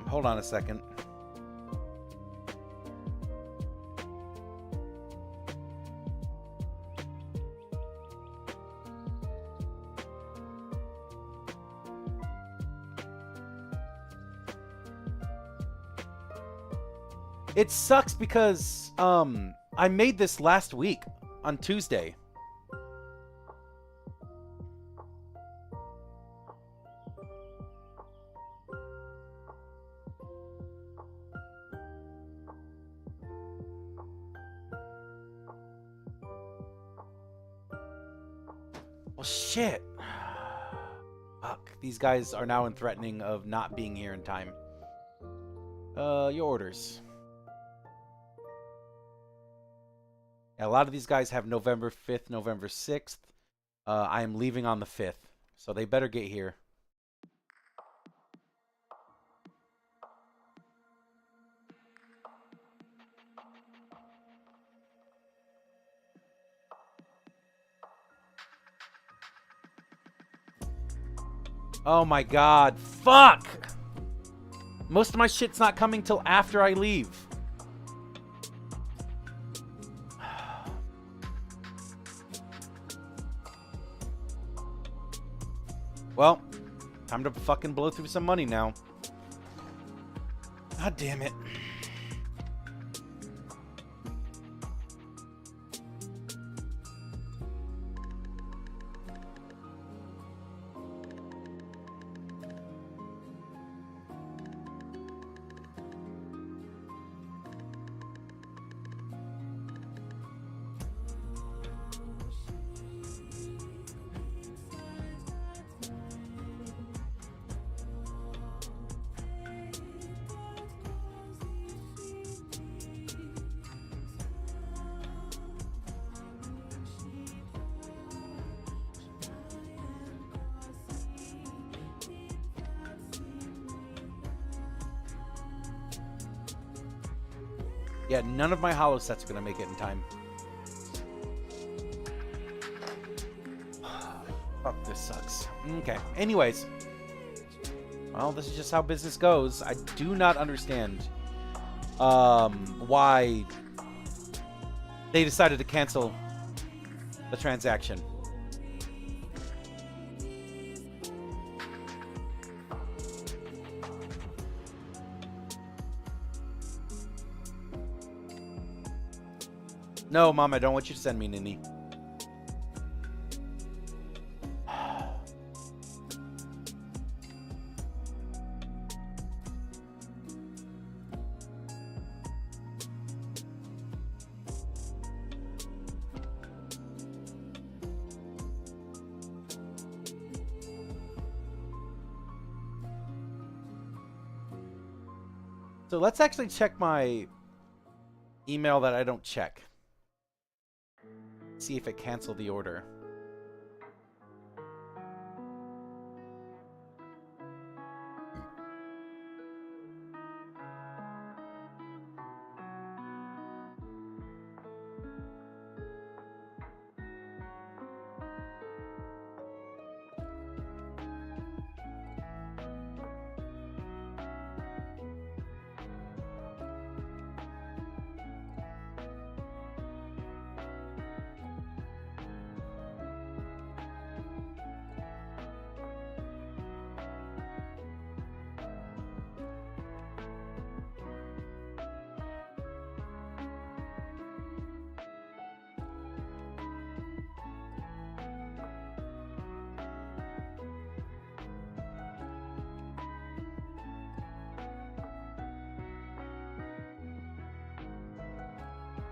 S1: Hold on a second. It sucks because I made this last week on Tuesday. Well, shit. Fuck. These guys are now in threatening of not being here in time. Your orders. A lot of these guys have November 5th, November 6th. I am leaving on the 5th, so they better get here. Oh my god. Fuck! Most of my shit's not coming till after I leave. Well, time to fucking blow through some money now. God damn it. Yeah, none of my hollow sets are going to make it in time. Fuck, this sucks. Okay, anyways. Well, this is just how business goes. I do not understand why they decided to cancel the transaction. No, Mom, I don't want you to send me Nini. So let's actually check my email that I don't check. See if it canceled the order.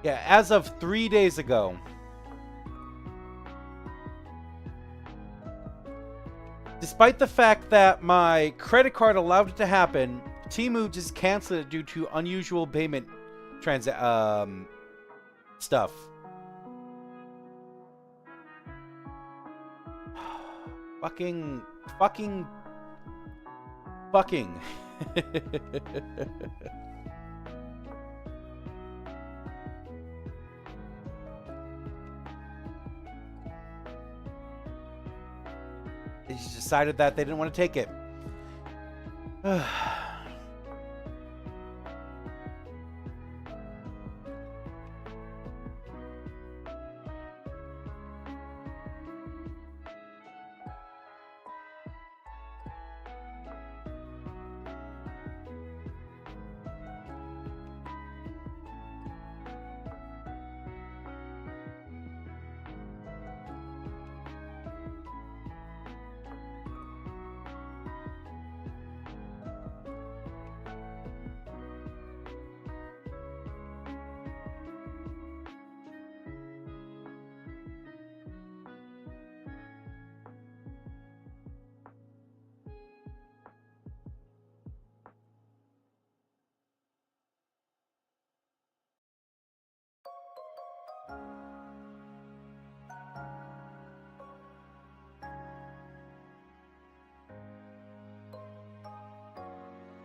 S1: Yeah, as of 3 days ago. Despite the fact that my credit card allowed it to happen, Temu just canceled it due to unusual payment stuff. Fucking. They just decided that they didn't want to take it.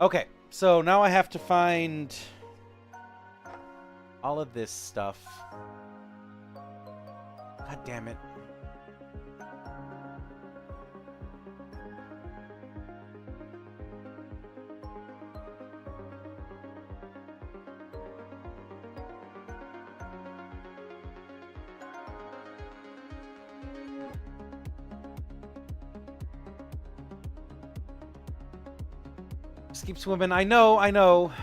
S1: Okay, so now I have to find all of this stuff. God damn it. Just keep swimming. I know, I know.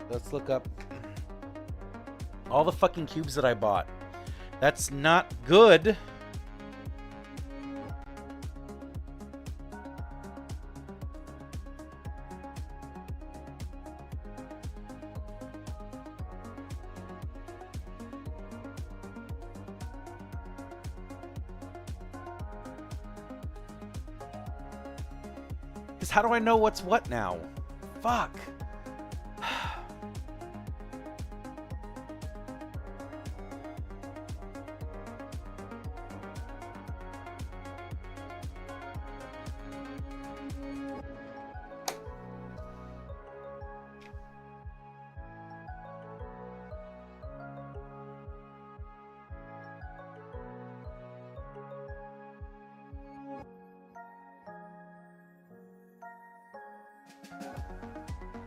S1: Let's look up all the fucking cubes that I bought. That's not good. Because how do I know what's what now? Fuck.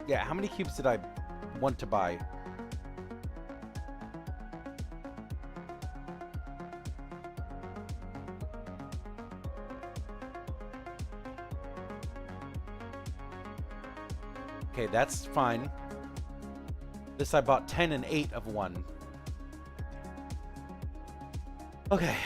S1: Yeah, how many cubes did I want to buy? Okay, that's fine. This I bought 10 and 8 of one. Okay.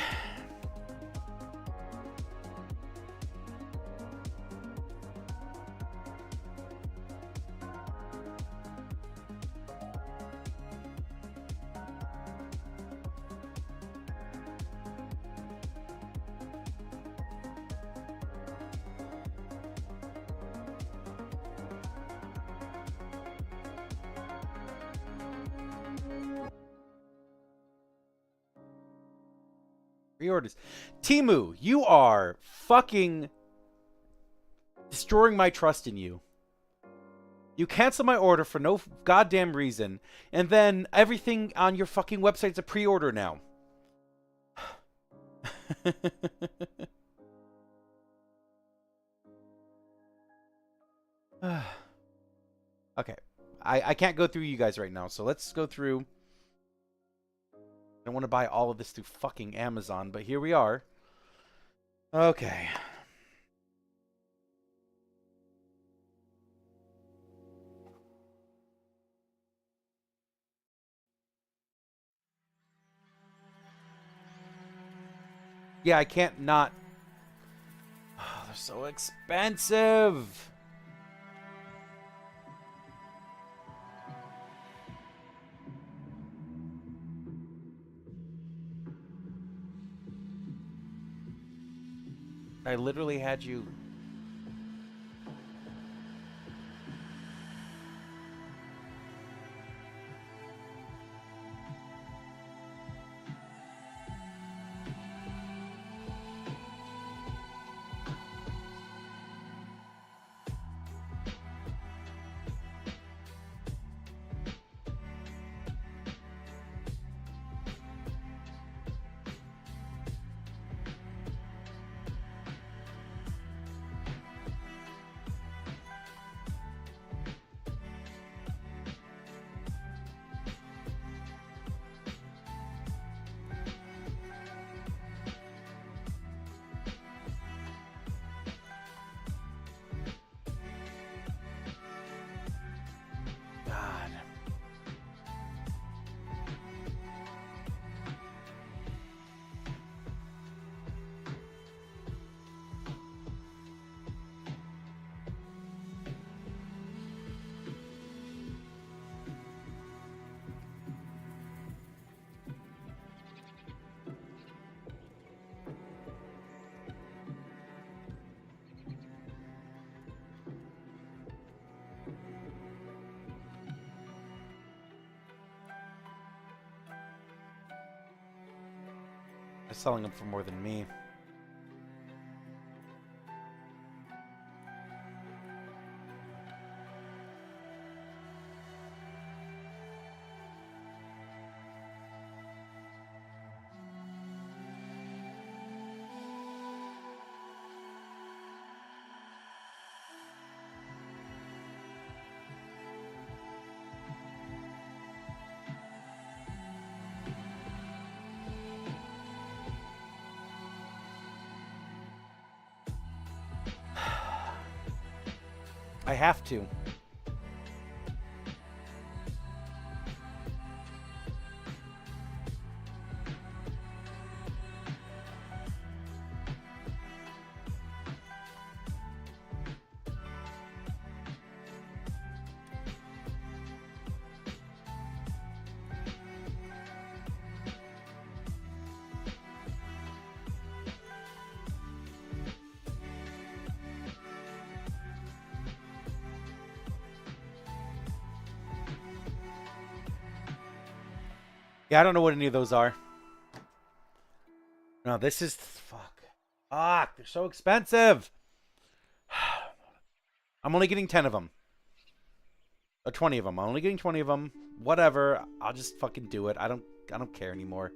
S1: Reorders. Timu, you are fucking destroying my trust in you. You cancel my order for no goddamn reason, and then everything on your fucking website's a pre-order now. Okay. I can't go through you guys right now, so let's go through. I don't want to buy all of this through fucking Amazon, but here we are. Okay. Yeah, I can't not. Oh, they're so expensive. I literally had you. They're selling them for more than me. I have to. Yeah, I don't know what any of those are. No, this is... Fuck. Fuck, they're so expensive. I'm only getting 10 of them. Or 20 of them. I'm only getting 20 of them. Whatever. I'll just fucking do it. I don't care anymore.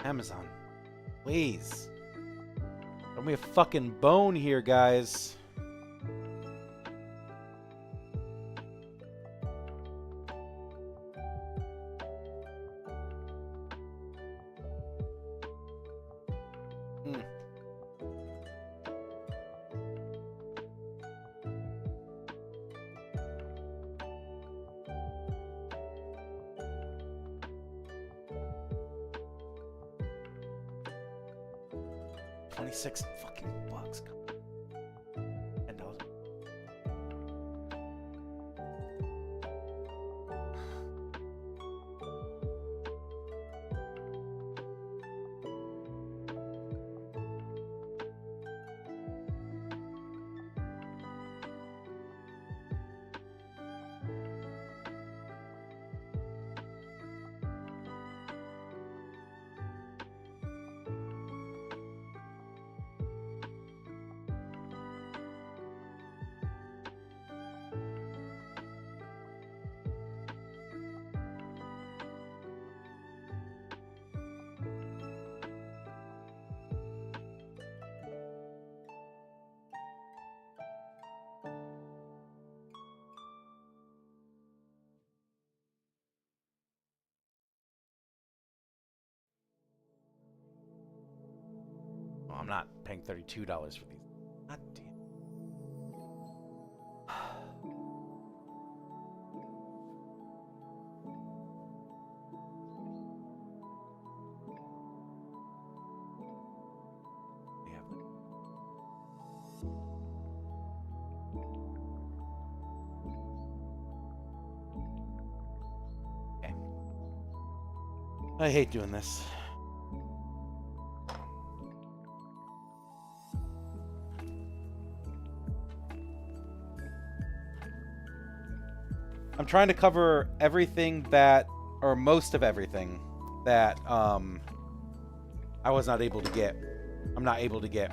S1: Amazon. Please. Throw me a fucking bone here, guys. Hmm. $26 fucking bucks. $10. Oh, I'm not paying $32 for these. God damn. Yeah. Okay. I hate doing this. I'm trying to cover everything that, or most of everything that I was not able to get. I'm not able to get.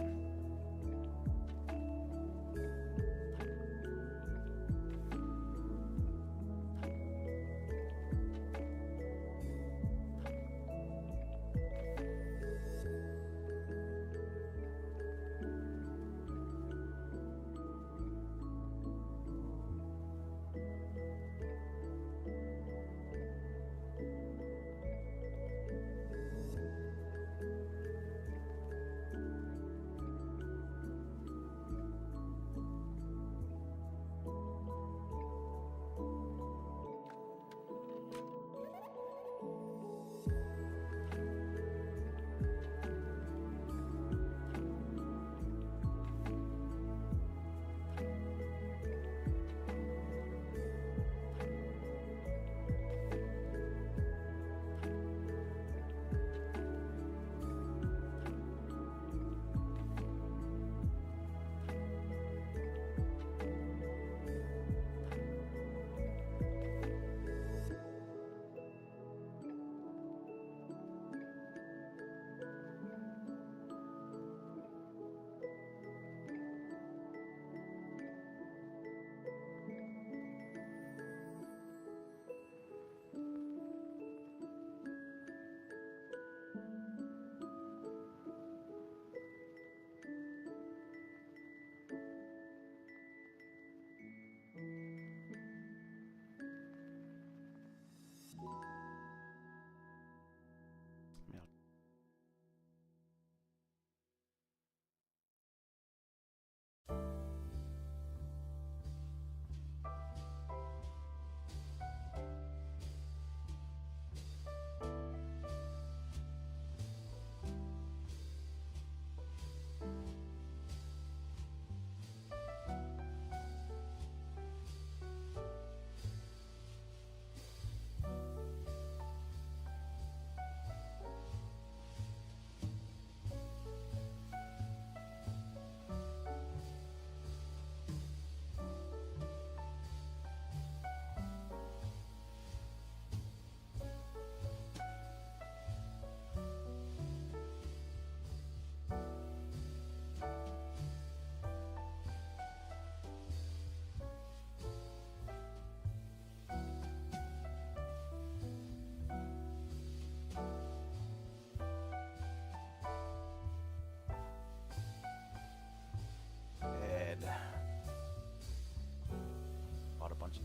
S1: bunch.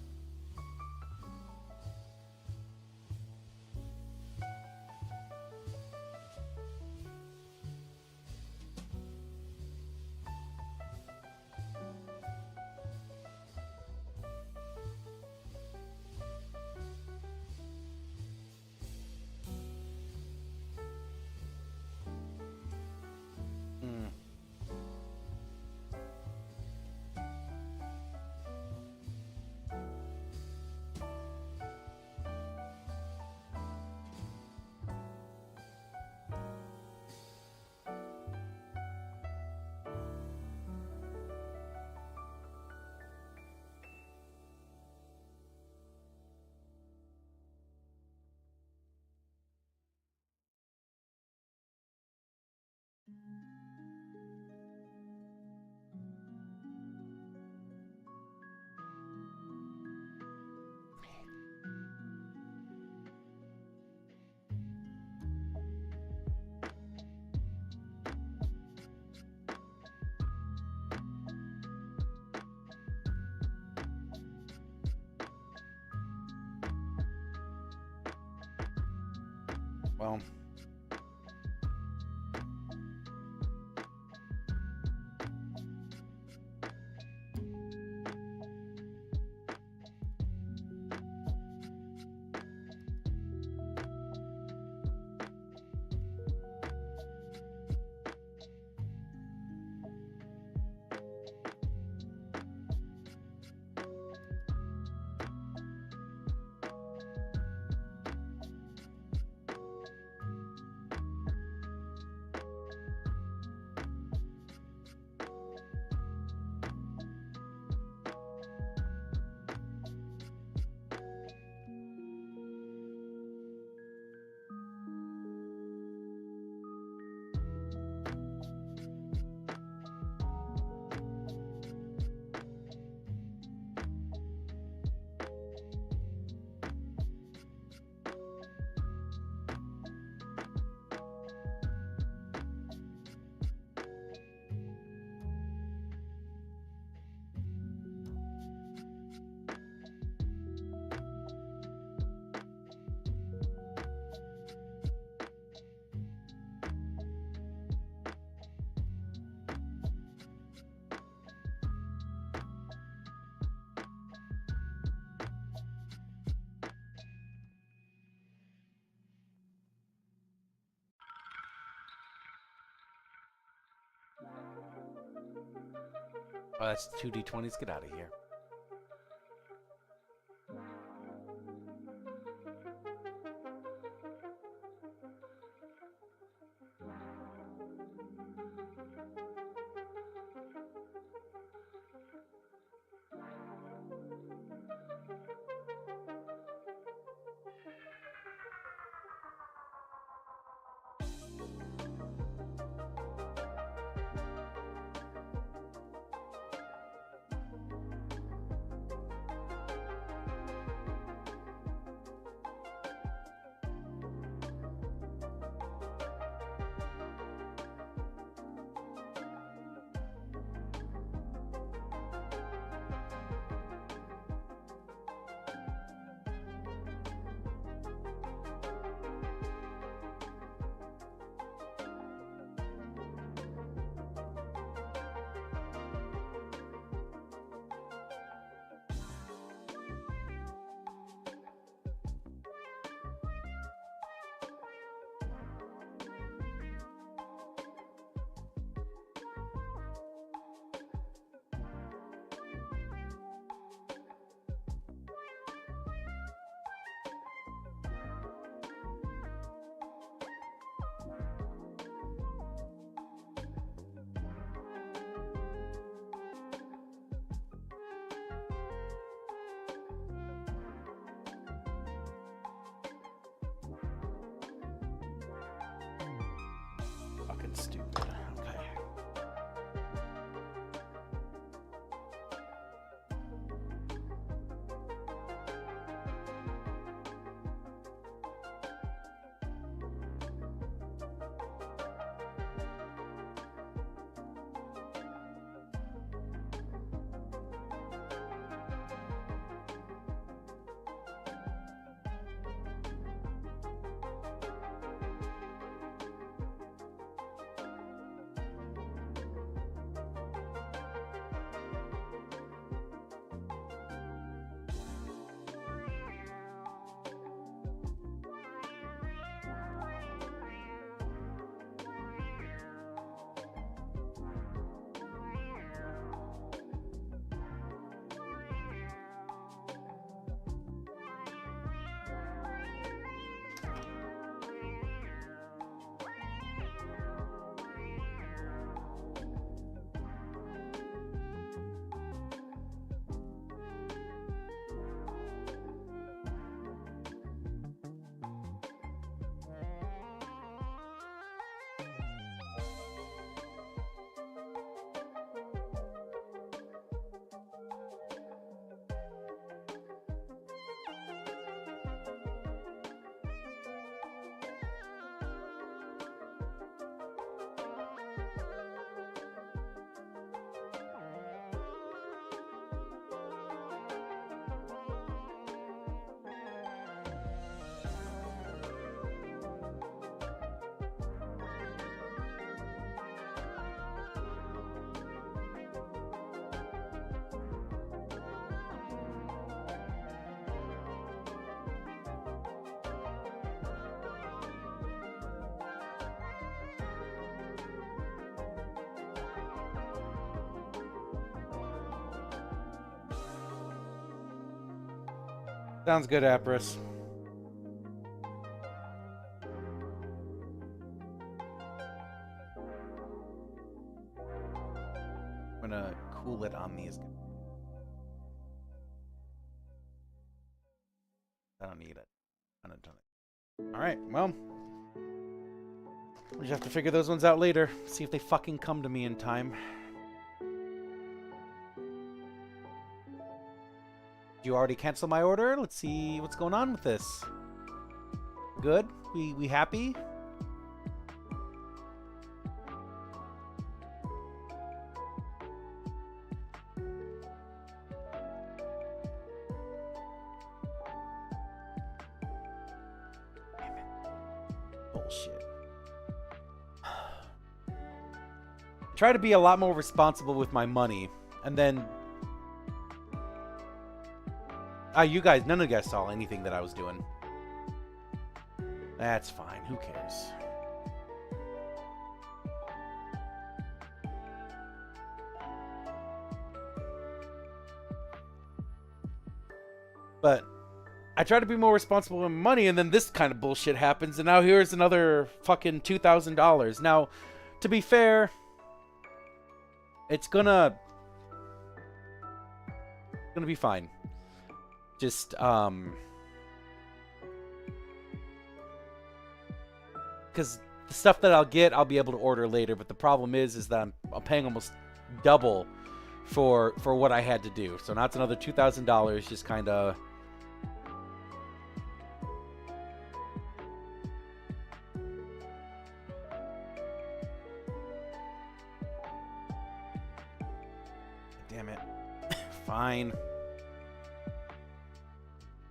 S1: Well, oh, that's 2d20s. Get out of here. Fucking stupid. Okay. Sounds good, Apris. I'm gonna cool it on these. I don't need it. I don't need it. Alright, well. We just have to figure those ones out later. See if they fucking come to me in time. You already cancel my order? Let's see what's going on with this. Good? We happy? Damn it. Bullshit. Try to be a lot more responsible with my money, and then you guys, none of you guys saw anything that I was doing. That's fine. Who cares? But I try to be more responsible with money, and then this kind of bullshit happens, and now here's another fucking $2,000. Now, to be fair, it's gonna be fine. Just because the stuff that I'll get, I'll be able to order later. But the problem is that I'm paying almost double for what I had to do. So now it's another $2,000. Just kind of. Damn it. Fine.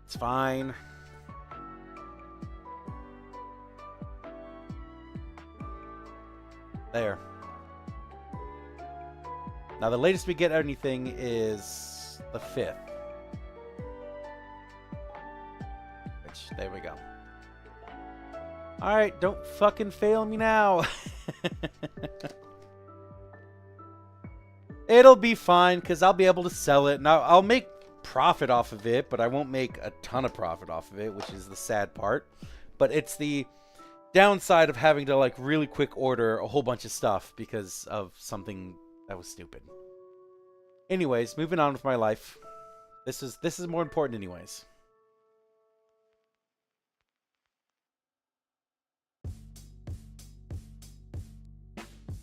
S1: It's fine. There. Now the latest we get anything is the 5th. Which, there we go. Alright, don't fucking fail me now. It'll be fine, because I'll be able to sell it. Now, I'll make profit off of it, but I won't make a ton of profit off of it, which is the sad part. But it's the downside of having to like really quick order a whole bunch of stuff because of something that was stupid. Anyways, moving on with my life. This is more important anyways.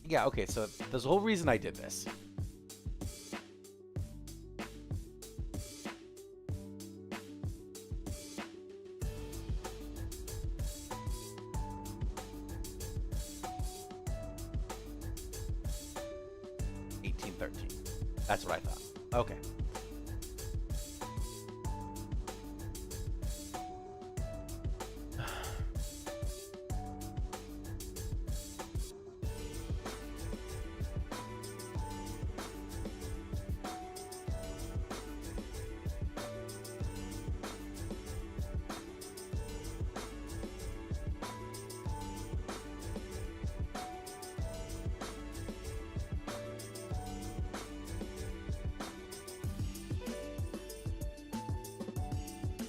S1: Yeah, okay, so there's a whole reason I did this. That's what I thought. Okay.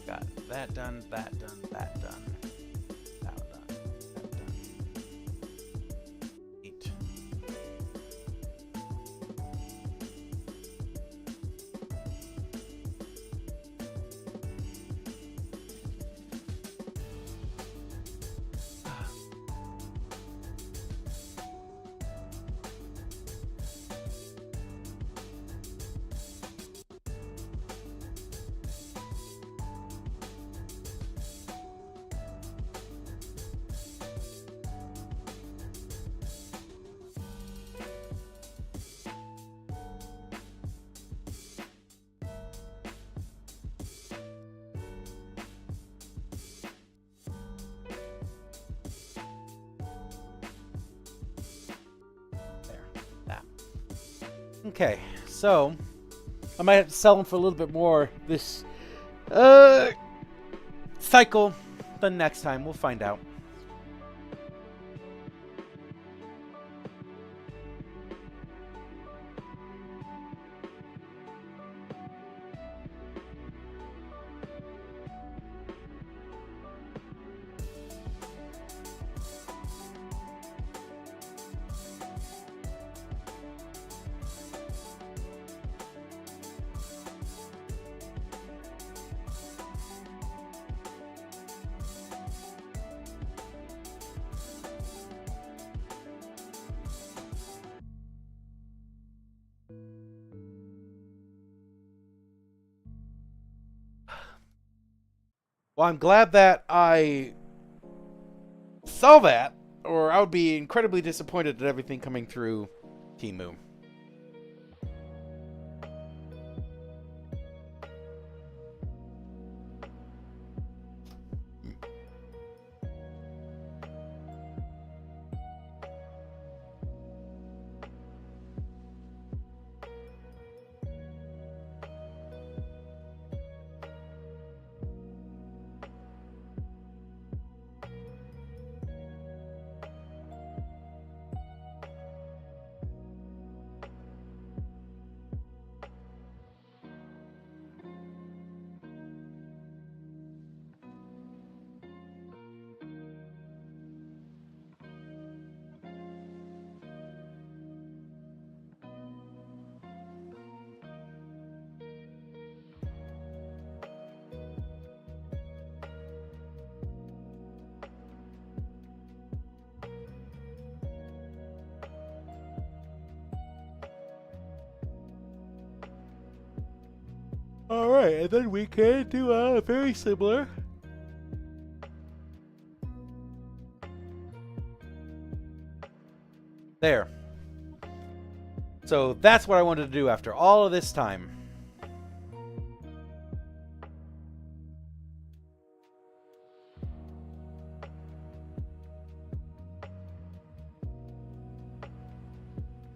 S1: Got that done, that done, that done. That done, that done. 8. Okay, so I might have to sell them for a little bit more this cycle than next time. We'll find out. Well, I'm glad that I saw that, or I would be incredibly disappointed at everything coming through Temu. Alright, and then we can do very similar. There. So that's what I wanted to do after all of this time.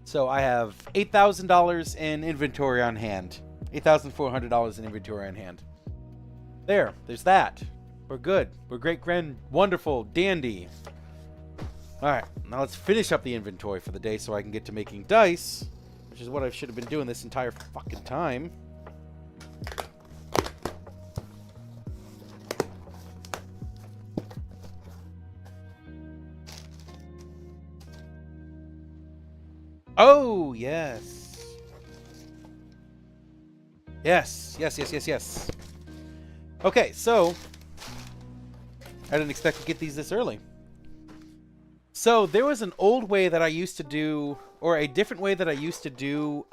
S1: So I have $8,000 in inventory on hand. $8,400 in inventory on hand. There's that. We're good. We're great, grand, wonderful, dandy. Alright, now let's finish up the inventory for the day so I can get to making dice, which is what I should have been doing this entire fucking time. Oh, yes. Yes. Okay, so I didn't expect to get these this early. So there was an old way that I used to do, or a different way that I used to do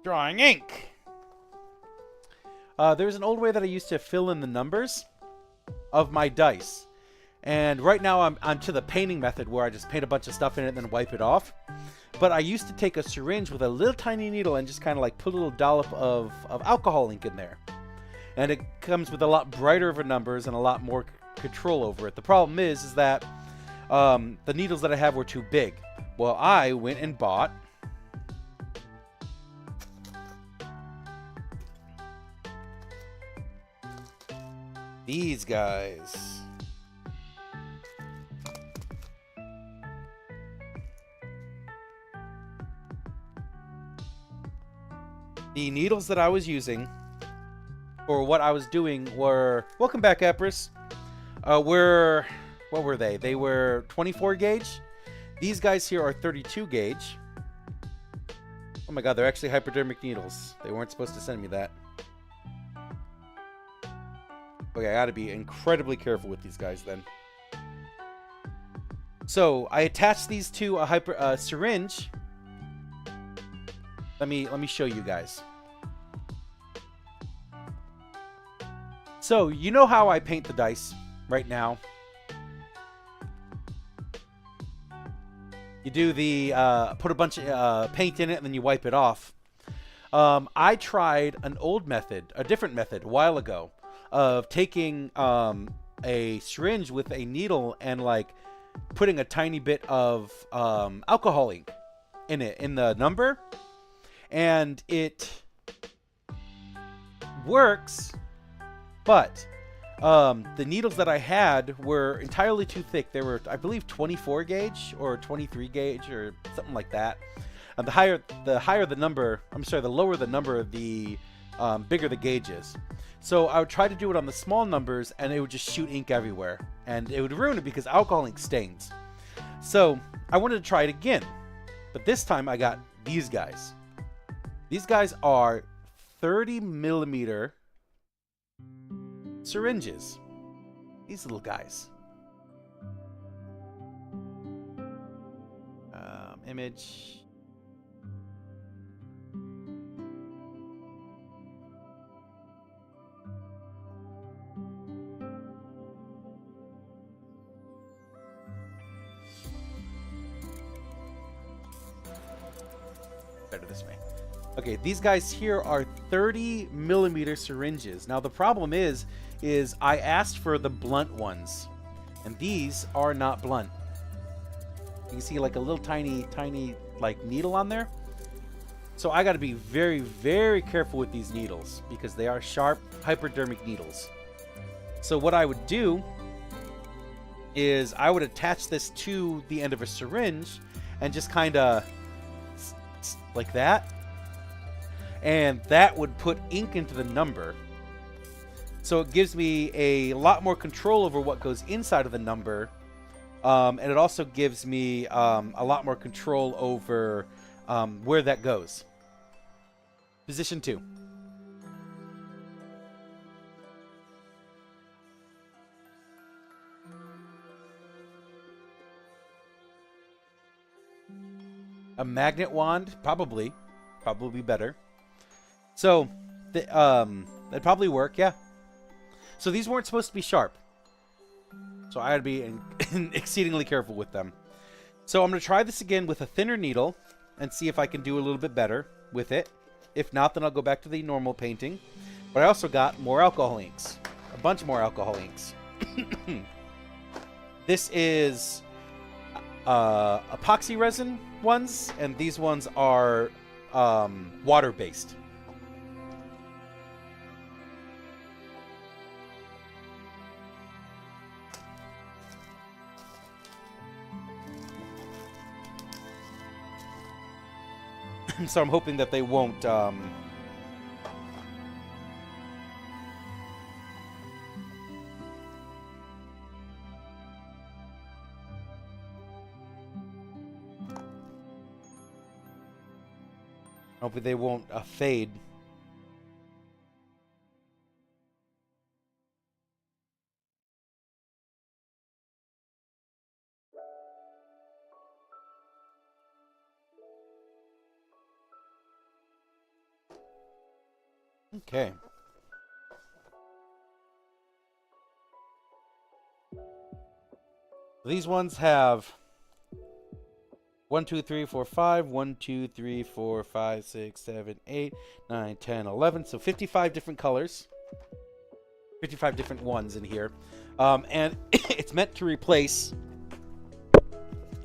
S1: drawing ink. There was an old way that I used to fill in the numbers of my dice. And right now I'm to the painting method where I just paint a bunch of stuff in it and then wipe it off. But I used to take a syringe with a little tiny needle and just kind of like put a little dollop of alcohol ink in there. And it comes with a lot brighter of a numbers and a lot more control over it. The problem is that the needles that I have were too big. Well, I went and bought these guys. The needles that I was using, or what I was doing, were... Welcome back, Empress. What were they? They were 24 gauge. These guys here are 32 gauge. Oh my god, they're actually hypodermic needles. They weren't supposed to send me that. Okay, I gotta be incredibly careful with these guys then. So, I attached these to a syringe. Let me show you guys. So, you know how I paint the dice right now? You do the, put a bunch of paint in it and then you wipe it off. I tried an old method, a different method, a while ago, of taking a syringe with a needle and like putting a tiny bit of alcohol ink in it, in the number. And it works, but the needles that I had were entirely too thick. They were, I believe, 24 gauge or 23 gauge or something like that. And the lower the number, the bigger the gauge is. So I would try to do it on the small numbers, and it would just shoot ink everywhere, and it would ruin it because alcohol ink stains. So I wanted to try it again, but this time I got these guys. These guys are 30 millimeter syringes. These little guys. Image. better this way. Okay, these guys here are 30 millimeter syringes. Now the problem is I asked for the blunt ones, and these are not blunt. You can see like a little tiny like needle on there. So I got to be very, very careful with these needles because they are sharp hypodermic needles. So what I would do is I would attach this to the end of a syringe and just kind of like that. And that would put ink into the number. So it gives me a lot more control over what goes inside of the number. And it also gives me a lot more control over where that goes. Position 2. A magnet wand, probably better. So that'd probably work, yeah. So these weren't supposed to be sharp, so I had to be exceedingly careful with them. So I'm going to try this again with a thinner needle and see if I can do a little bit better with it. If not, then I'll go back to the normal painting. But I also got more alcohol inks, a bunch more alcohol inks. This is epoxy resin ones, and these ones are water-based. So I'm hoping that they won't fade. Okay. These ones have 1, 2, 3, 4, 5, 1, 2, 3, 4, 5, 6, 7, 8, 9, 10, 11. So 55 different colors. 55 different ones in here. And it's meant to replace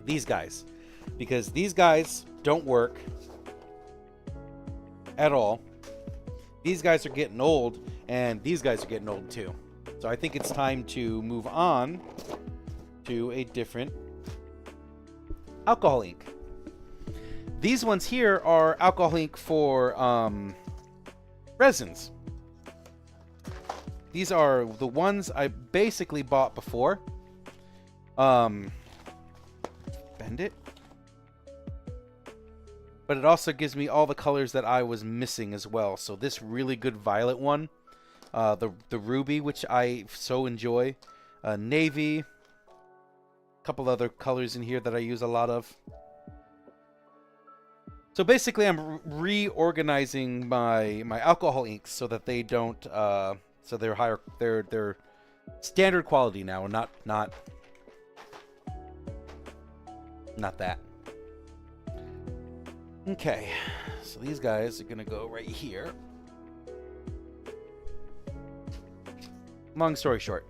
S1: these guys, because these guys don't work at all. These guys are getting old, and these guys are getting old too. So I think it's time to move on to a different alcohol ink. These ones here are alcohol ink for resins. These are the ones I basically bought before. Bend it. But it also gives me all the colors that I was missing as well. So this really good violet one, the ruby, which I so enjoy, navy, a couple other colors in here that I use a lot of. So basically, I'm reorganizing my alcohol inks so that they don't, so they're higher, they're standard quality now, and not that. Okay, so these guys are gonna go right here. Long story short,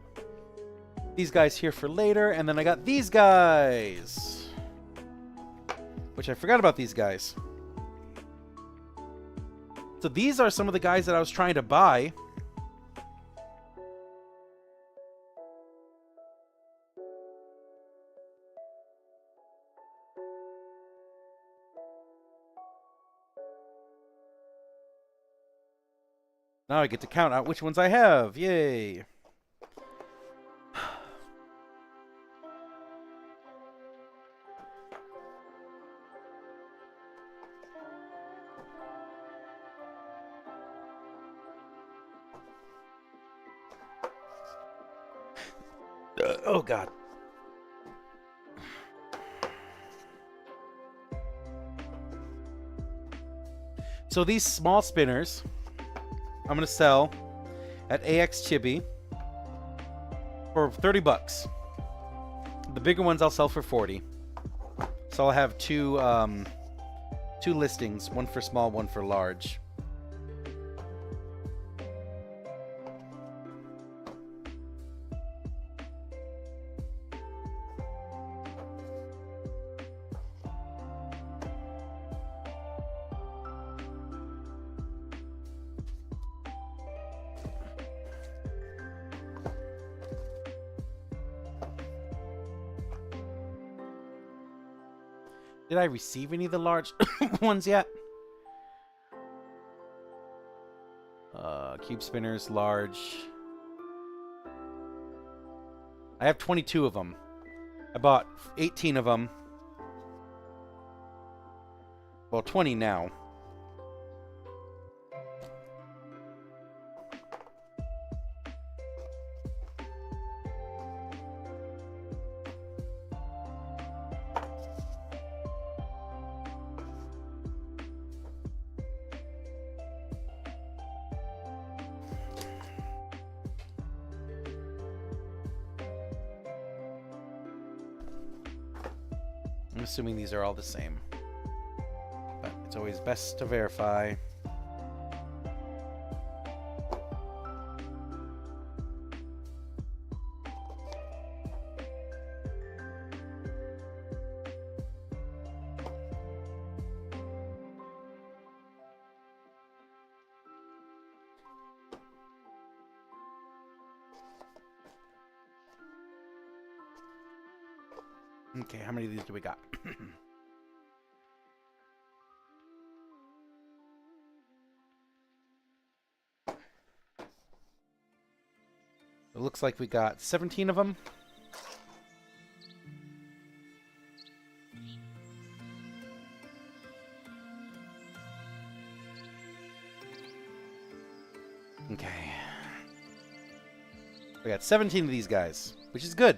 S1: these guys here for later, and then I got these guys, which I forgot about these guys. So these are some of the guys that I was trying to buy. Now I get to count out which ones I have. Yay. Oh, God. So these small spinners, I'm going to sell at AX Chibi for 30 bucks. The bigger ones I'll sell for 40. So I'll have two 2 listings, one for small, one for large. Did I receive any of the large ones yet? Cube spinners, large. I have 22 of them. I bought 18 of them. Well, 20 now. I'm assuming these are all the same, but it's always best to verify. Okay, how many of these do we got? It looks like we got 17 of them. Okay. We got 17 of these guys, which is good.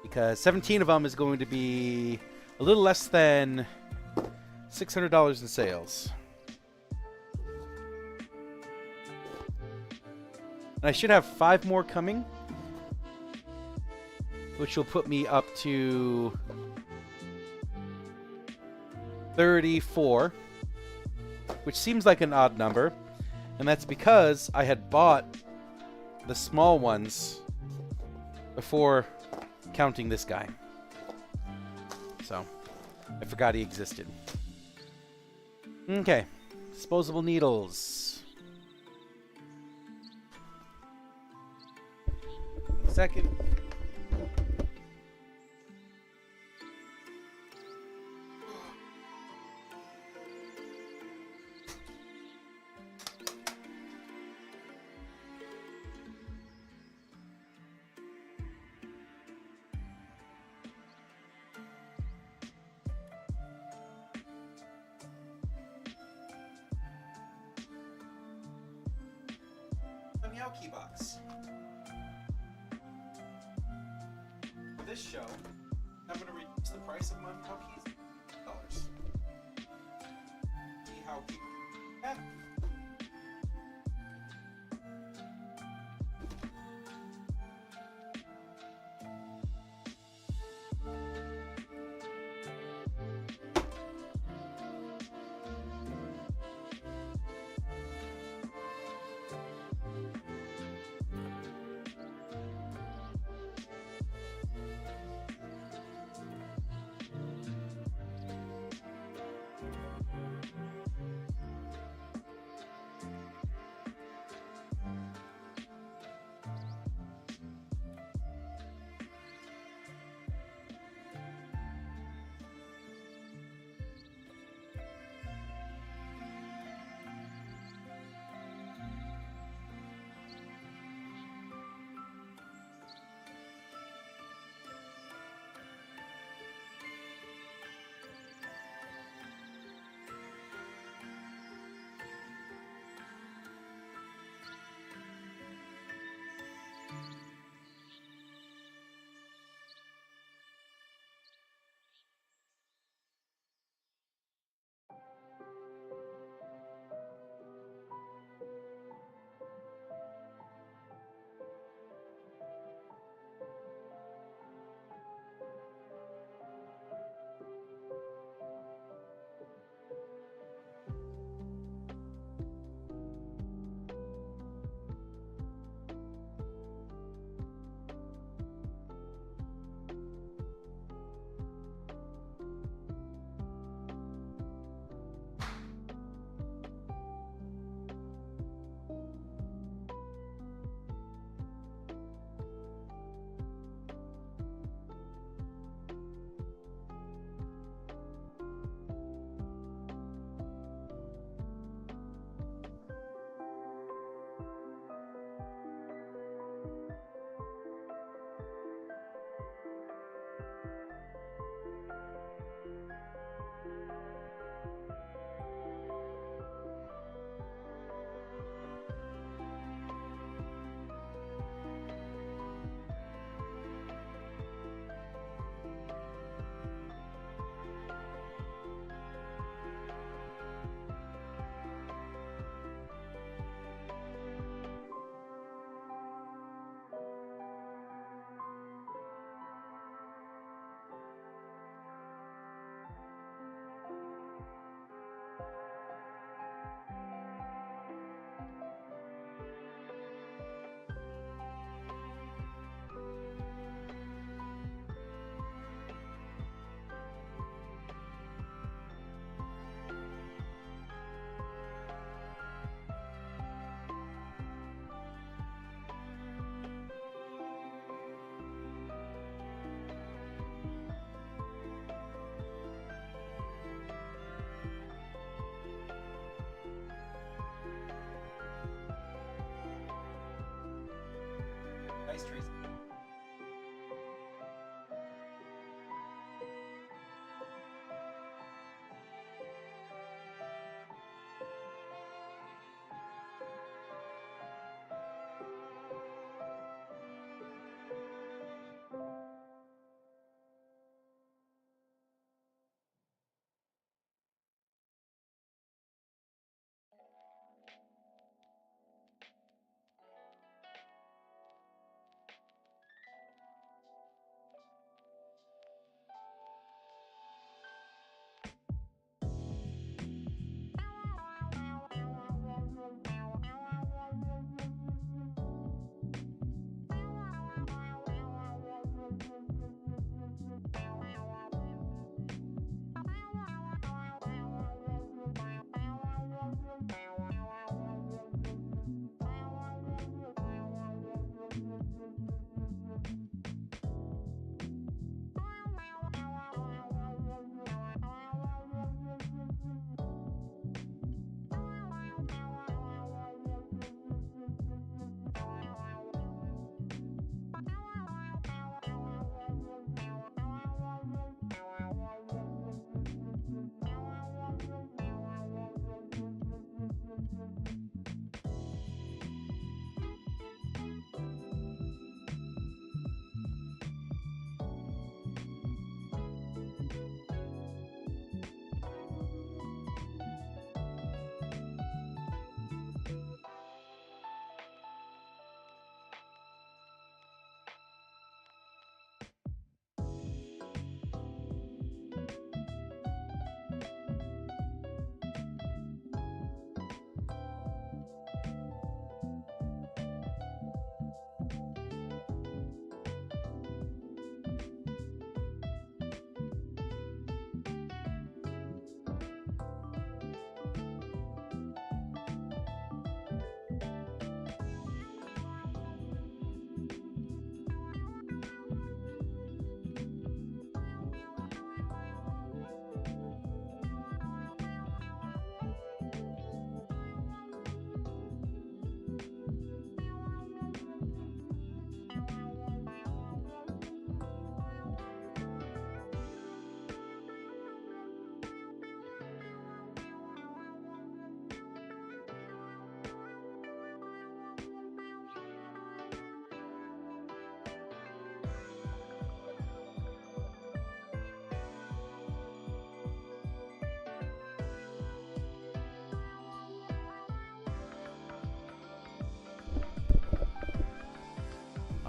S1: Because 17 of them is going to be a little less than $600 in sales. And I should have 5 more coming, which will put me up to 34, which seems like an odd number. And that's because I had bought the small ones before counting this guy. So, I forgot he existed. Okay. Disposable needles. Second. Key box. For this show, I'm going to reduce the price of my keys $. See how people. Yeah.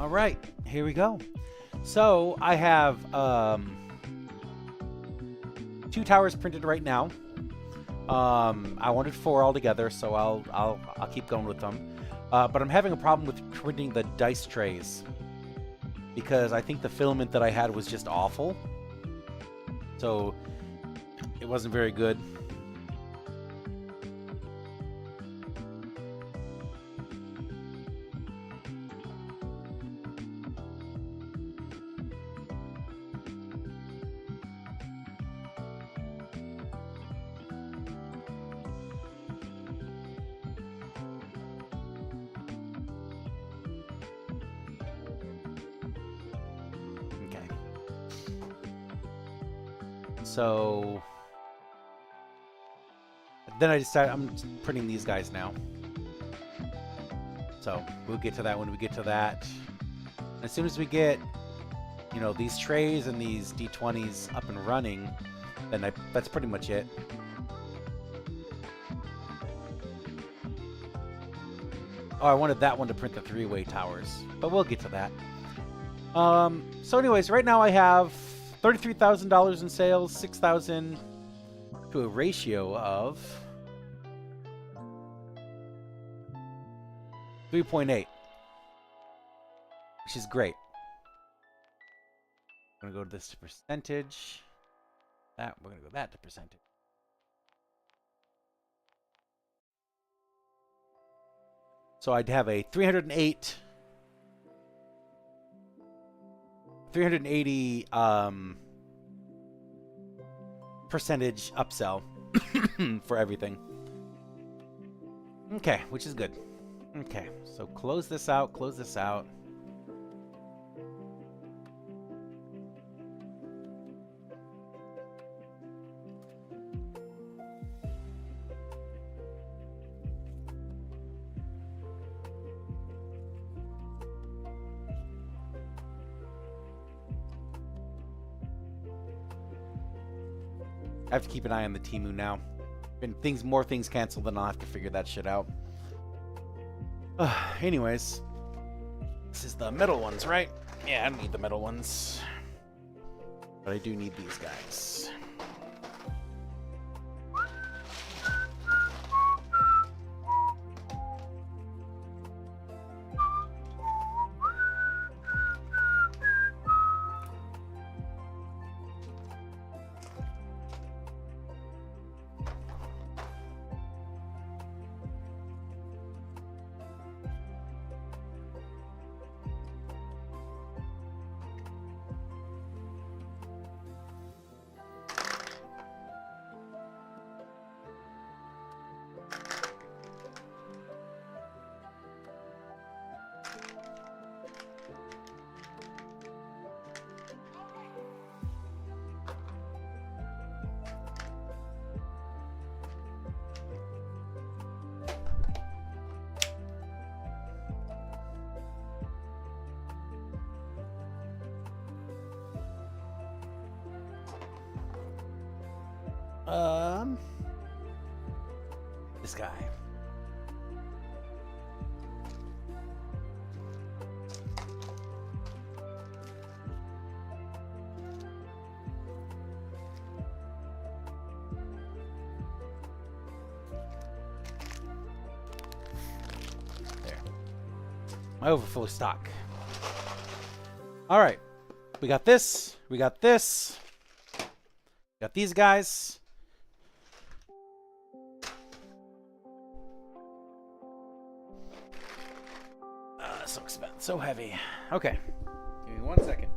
S1: All right, here we go. So I have 2 towers printed right now. I wanted 4 altogether, so I'll keep going with them. But I'm having a problem with printing the dice trays because I think the filament that I had was just awful. So it wasn't very good. Okay. So then I decided I'm printing these guys now. So we'll get to that when we get to that. As soon as we get, you know, these trays and these D20s up and running, then that's pretty much it. Oh, I wanted that one to print the 3-way towers, but we'll get to that. So anyways, right now I have $33,000 in sales, 6,000 to a ratio of 3.8, which is great. I'm gonna go to this to percentage. We're gonna go that to percentage. So I'd have a 380 percentage upsell for everything. Okay, which is good. Okay, so close this out, close this out. I have to keep an eye on the Temu now. More things canceled, then I'll have to figure that shit out. Anyways, this is the middle ones, right? Yeah, I don't need the middle ones, but I do need these guys. This guy. There. My overflow stock. All right. We got this. We got this. Got these guys. So expensive, so heavy. Okay, give me 1 second.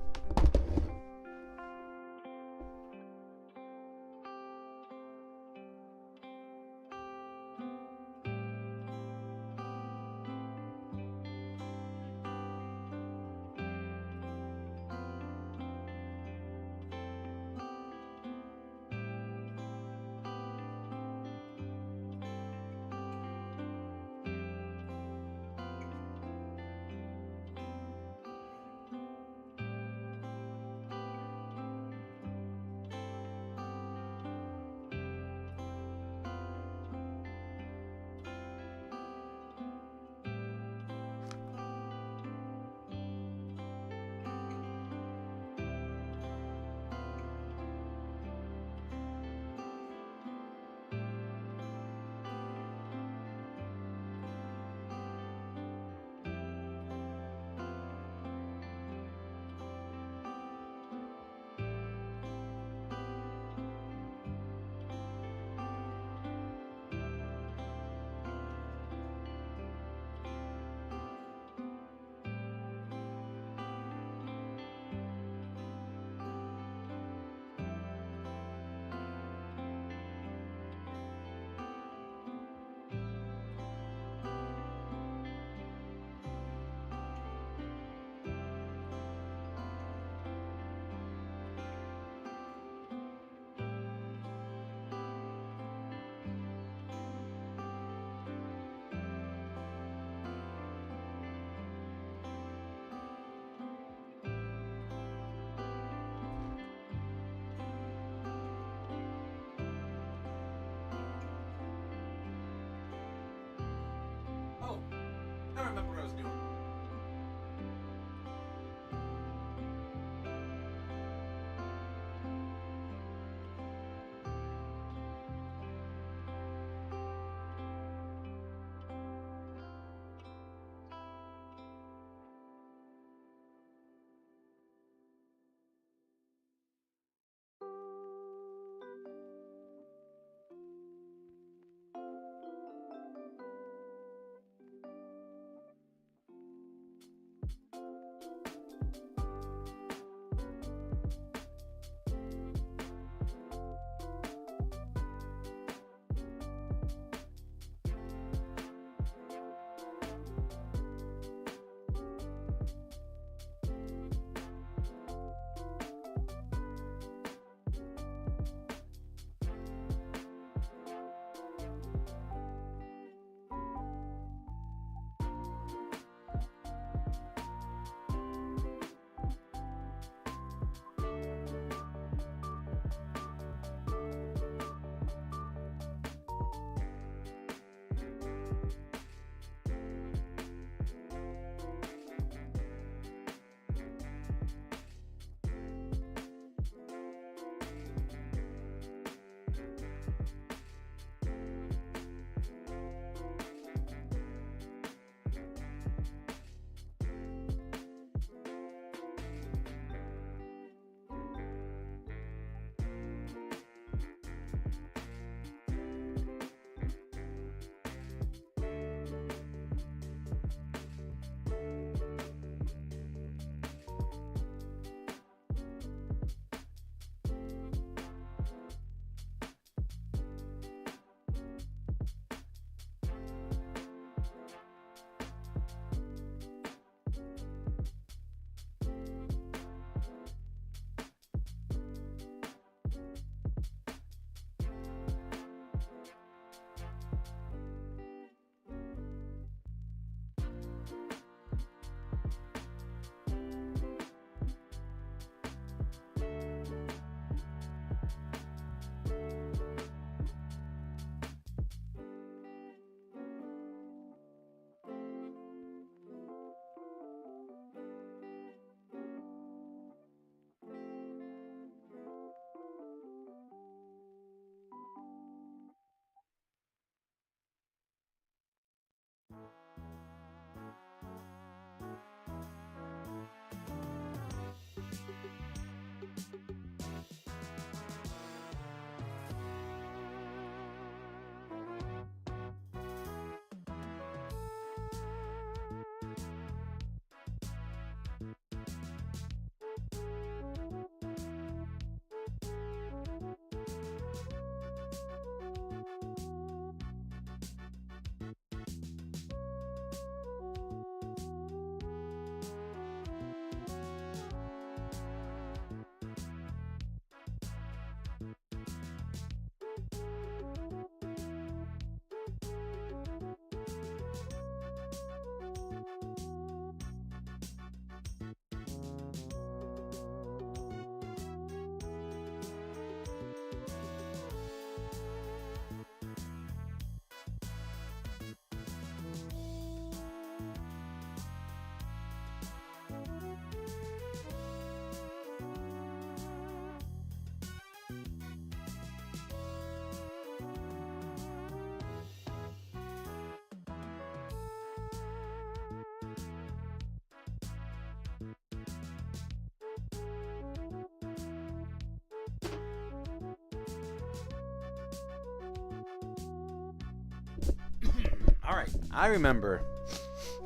S1: I remember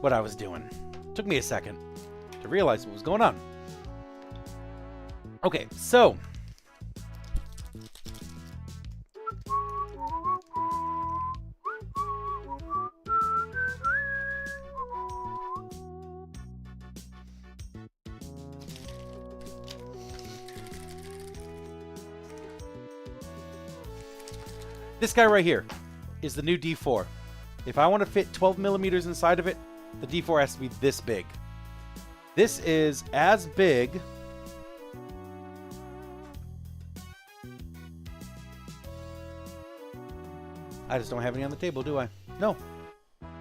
S1: what I was doing. Took me a second to realize what was going on. Okay, so this guy right here is the new D4. If I want to fit 12 millimeters inside of it, the D4 has to be this big. This is as big I just don't have any on the table, do I? No.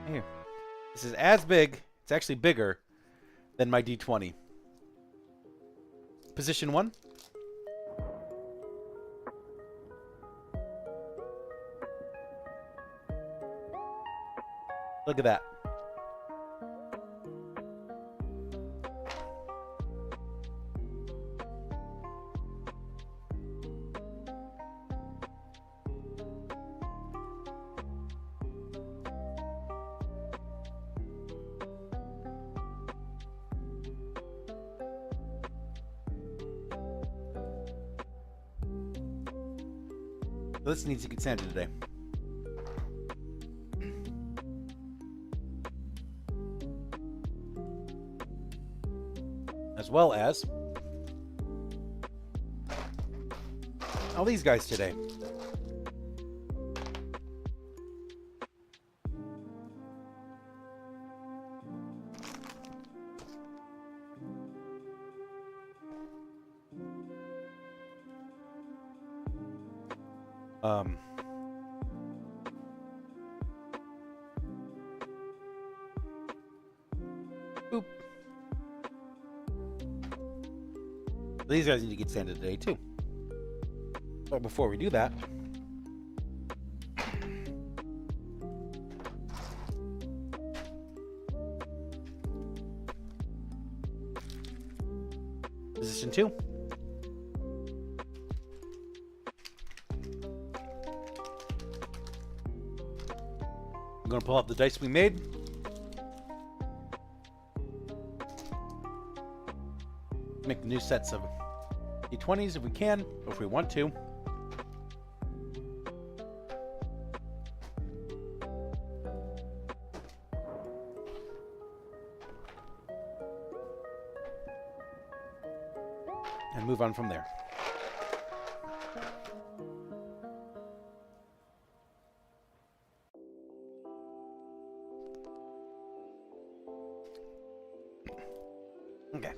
S1: Here. This is as big, it's actually bigger than my D20. Position 1. Look at that. This needs to get sanded today. As well as all these guys today. Boop. These guys need to get sanded today too. But before we do that, position 2. I'm going to pull out the dice we made. Make new sets of D20s if we can, or if we want to. And move on from there. Okay.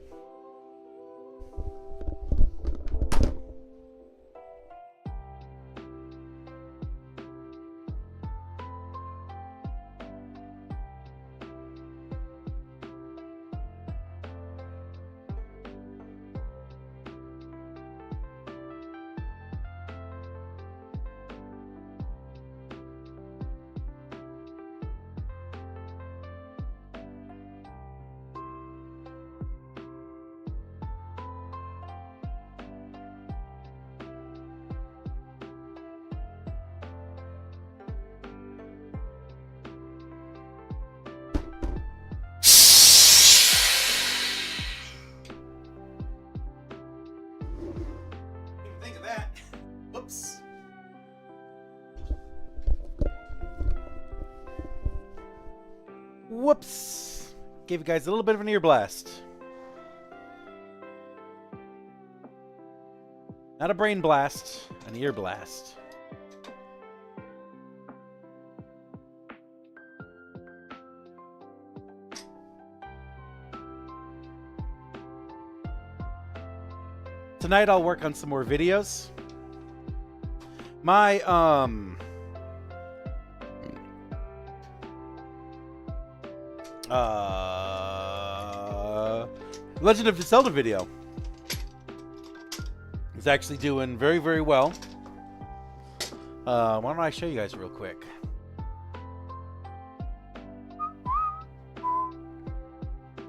S1: Think of that. Whoops. Whoops. Gave you guys a little bit of an ear blast. Not a brain blast, an ear blast. Tonight I'll work on some more videos. My Legend of Zelda video is actually doing very, very well. Why don't I show you guys real quick?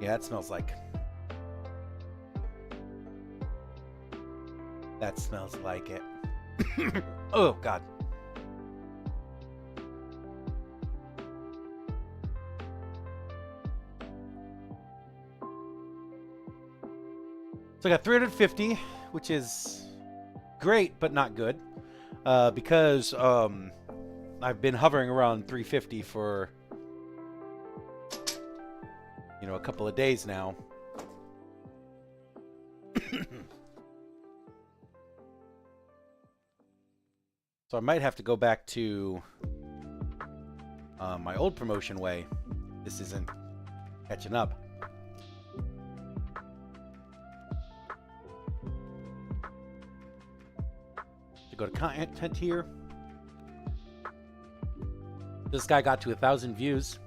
S1: Yeah, it smells like. That smells like it. Oh, God. So I got 350, which is great, but not good. Because I've been hovering around 350 for, you know, a couple of days now. So I might have to go back to my old promotion way. This isn't catching up. To go to content here. This guy got to 1,000 views.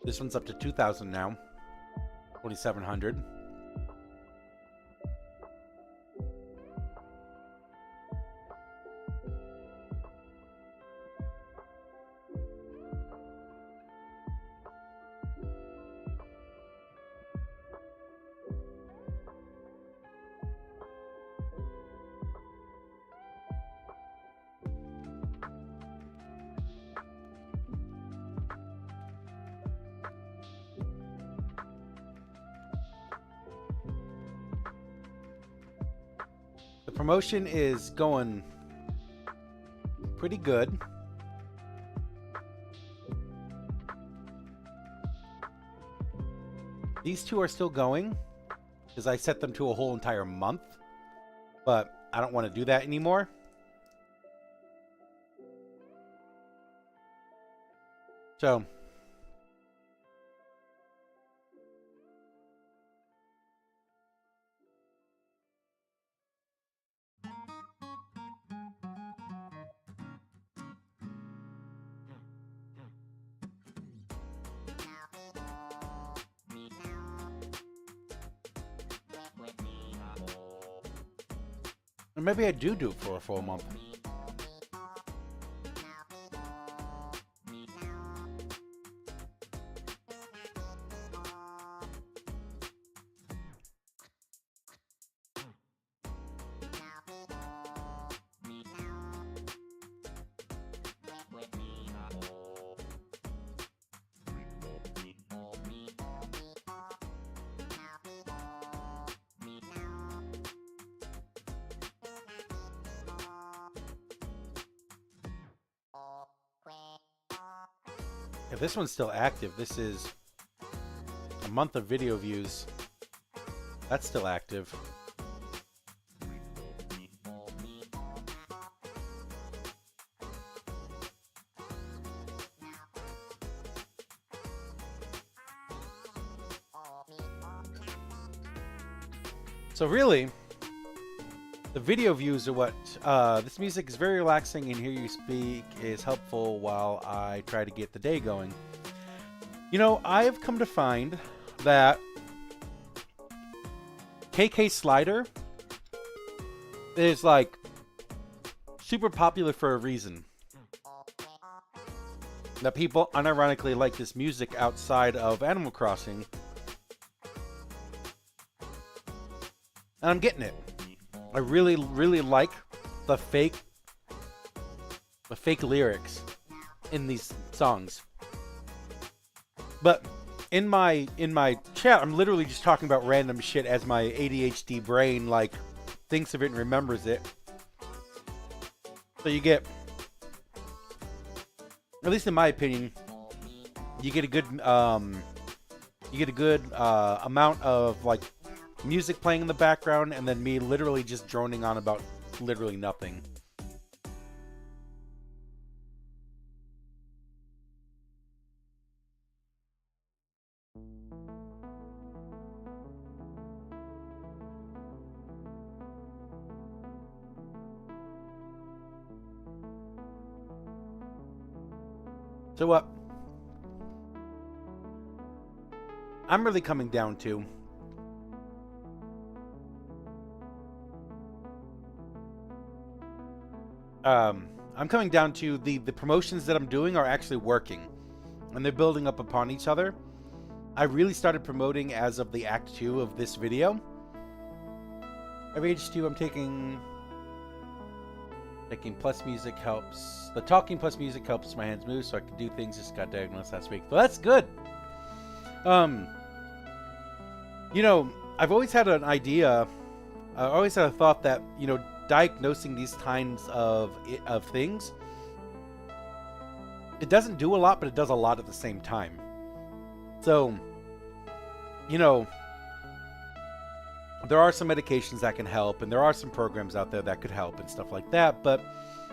S1: This one's up to 2,000 now. 2,700. Promotion is going pretty good. These two are still going because I set them to a whole entire month, but I don't want to do that anymore. So or maybe I do it for a full month. If this one's still active, this is a month of video views. That's still active. So really, the video views are what, this music is very relaxing and Hear You Speak is helpful while I try to get the day going. You know, I have come to find that KK Slider is like super popular for a reason. That people unironically like this music outside of Animal Crossing. And I'm getting it. I really, really like the fake lyrics in these songs. But in my chat, I'm literally just talking about random shit as my ADHD brain like thinks of it and remembers it. So you get, at least in my opinion, you get a good amount of like music playing in the background, and then me literally just droning on about literally nothing. So what I'm really coming down to the promotions that I'm doing are actually working, and they're building up upon each other. I really started promoting as of the Act 2 of this video. Every H2 I'm taking Taking plus music helps. The talking plus music helps my hands move so I can do things. Just got diagnosed last week. Well, that's good. You know, I've always had an idea. I always had a thought that, you know, diagnosing these kinds of things, it doesn't do a lot, but it does a lot at the same time. So, you know, there are some medications that can help, and there are some programs out there that could help and stuff like that. But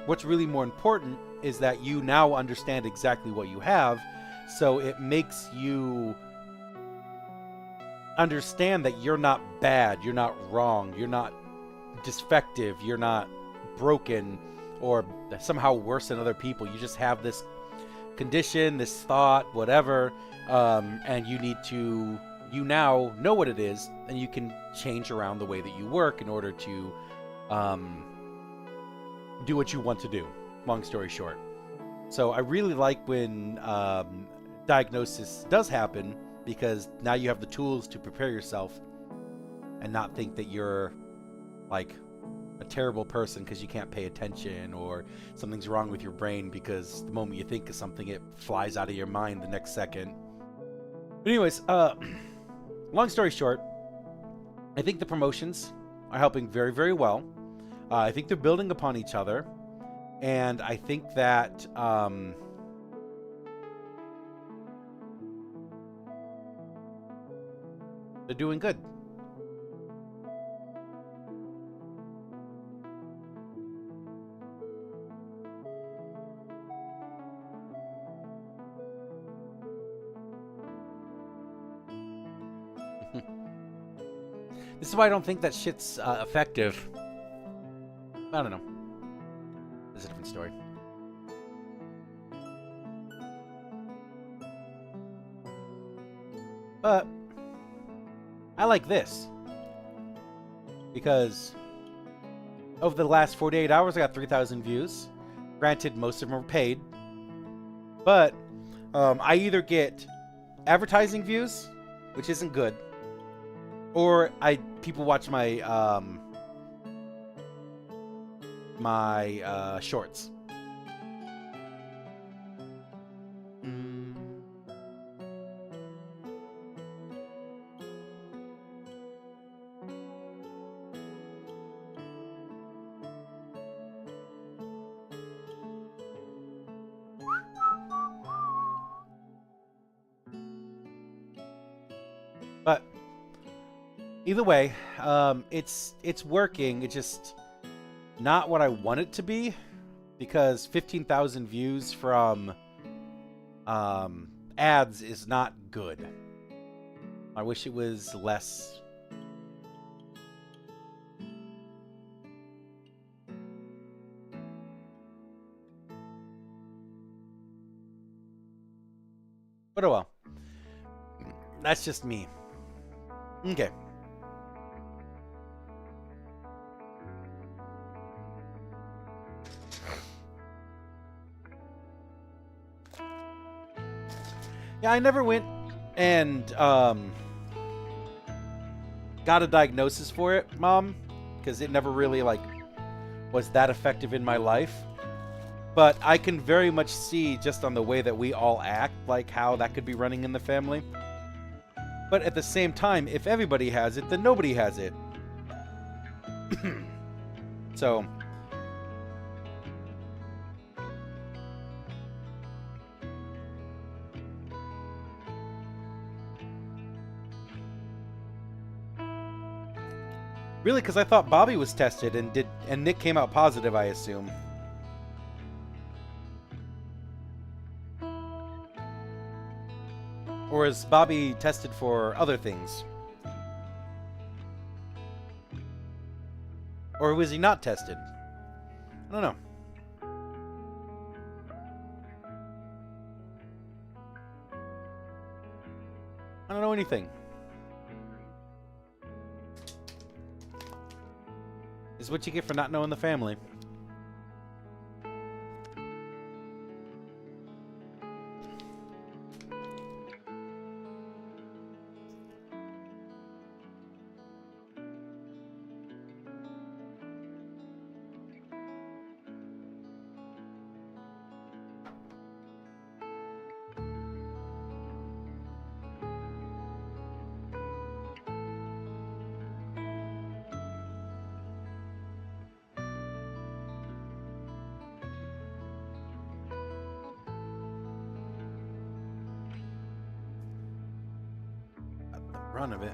S1: what's really more important is that you now understand exactly what you have, so it makes you understand that you're not bad, you're not wrong, you're not defective, you're not broken or somehow worse than other people. You just have this condition, this thought, whatever, and you now know what it is, and you can change around the way that you work in order to do what you want to do, long story short. So I really like when diagnosis does happen, because now you have the tools to prepare yourself and not think that you're like a terrible person because you can't pay attention, or something's wrong with your brain because the moment you think of something, it flies out of your mind the next second. But anyways, long story short, I think the promotions are helping very, very well. I think they're building upon each other, and I think that they're doing good. This is why I don't think that shit's effective. I don't know. It's a different story. But I like this, because over the last 48 hours, I got 3,000 views. Granted, most of them are paid, but I either get advertising views, which isn't good, or people watch my shorts. But either way, it's working. It's just not what I want it to be, because 15,000 views from ads is not good. I wish it was less. But oh well. That's just me. Okay. Yeah, I never went and got a diagnosis for it, Mom, because it never really was that effective in my life. But I can very much see, just on the way that we all act, how that could be running in the family. But at the same time, if everybody has it, then nobody has it. So really, because I thought Bobby was tested and Nick came out positive, I assume. Or is Bobby tested for other things? Or was he not tested? I don't know. I don't know anything. This is what you get for not knowing the family. run of it.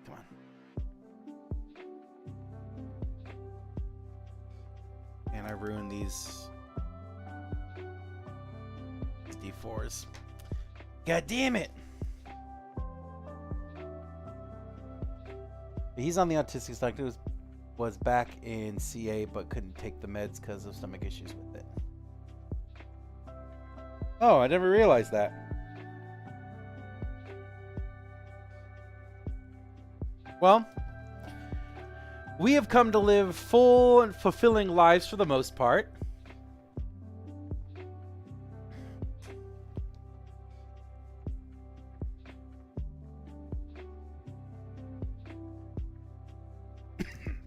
S1: Come on. And I ruined these D4s. God damn it! He's on the autistic spectrum. Was back in CA but couldn't take the meds because of stomach issues with it. Oh, I never realized that. Well, we have come to live full and fulfilling lives for the most part.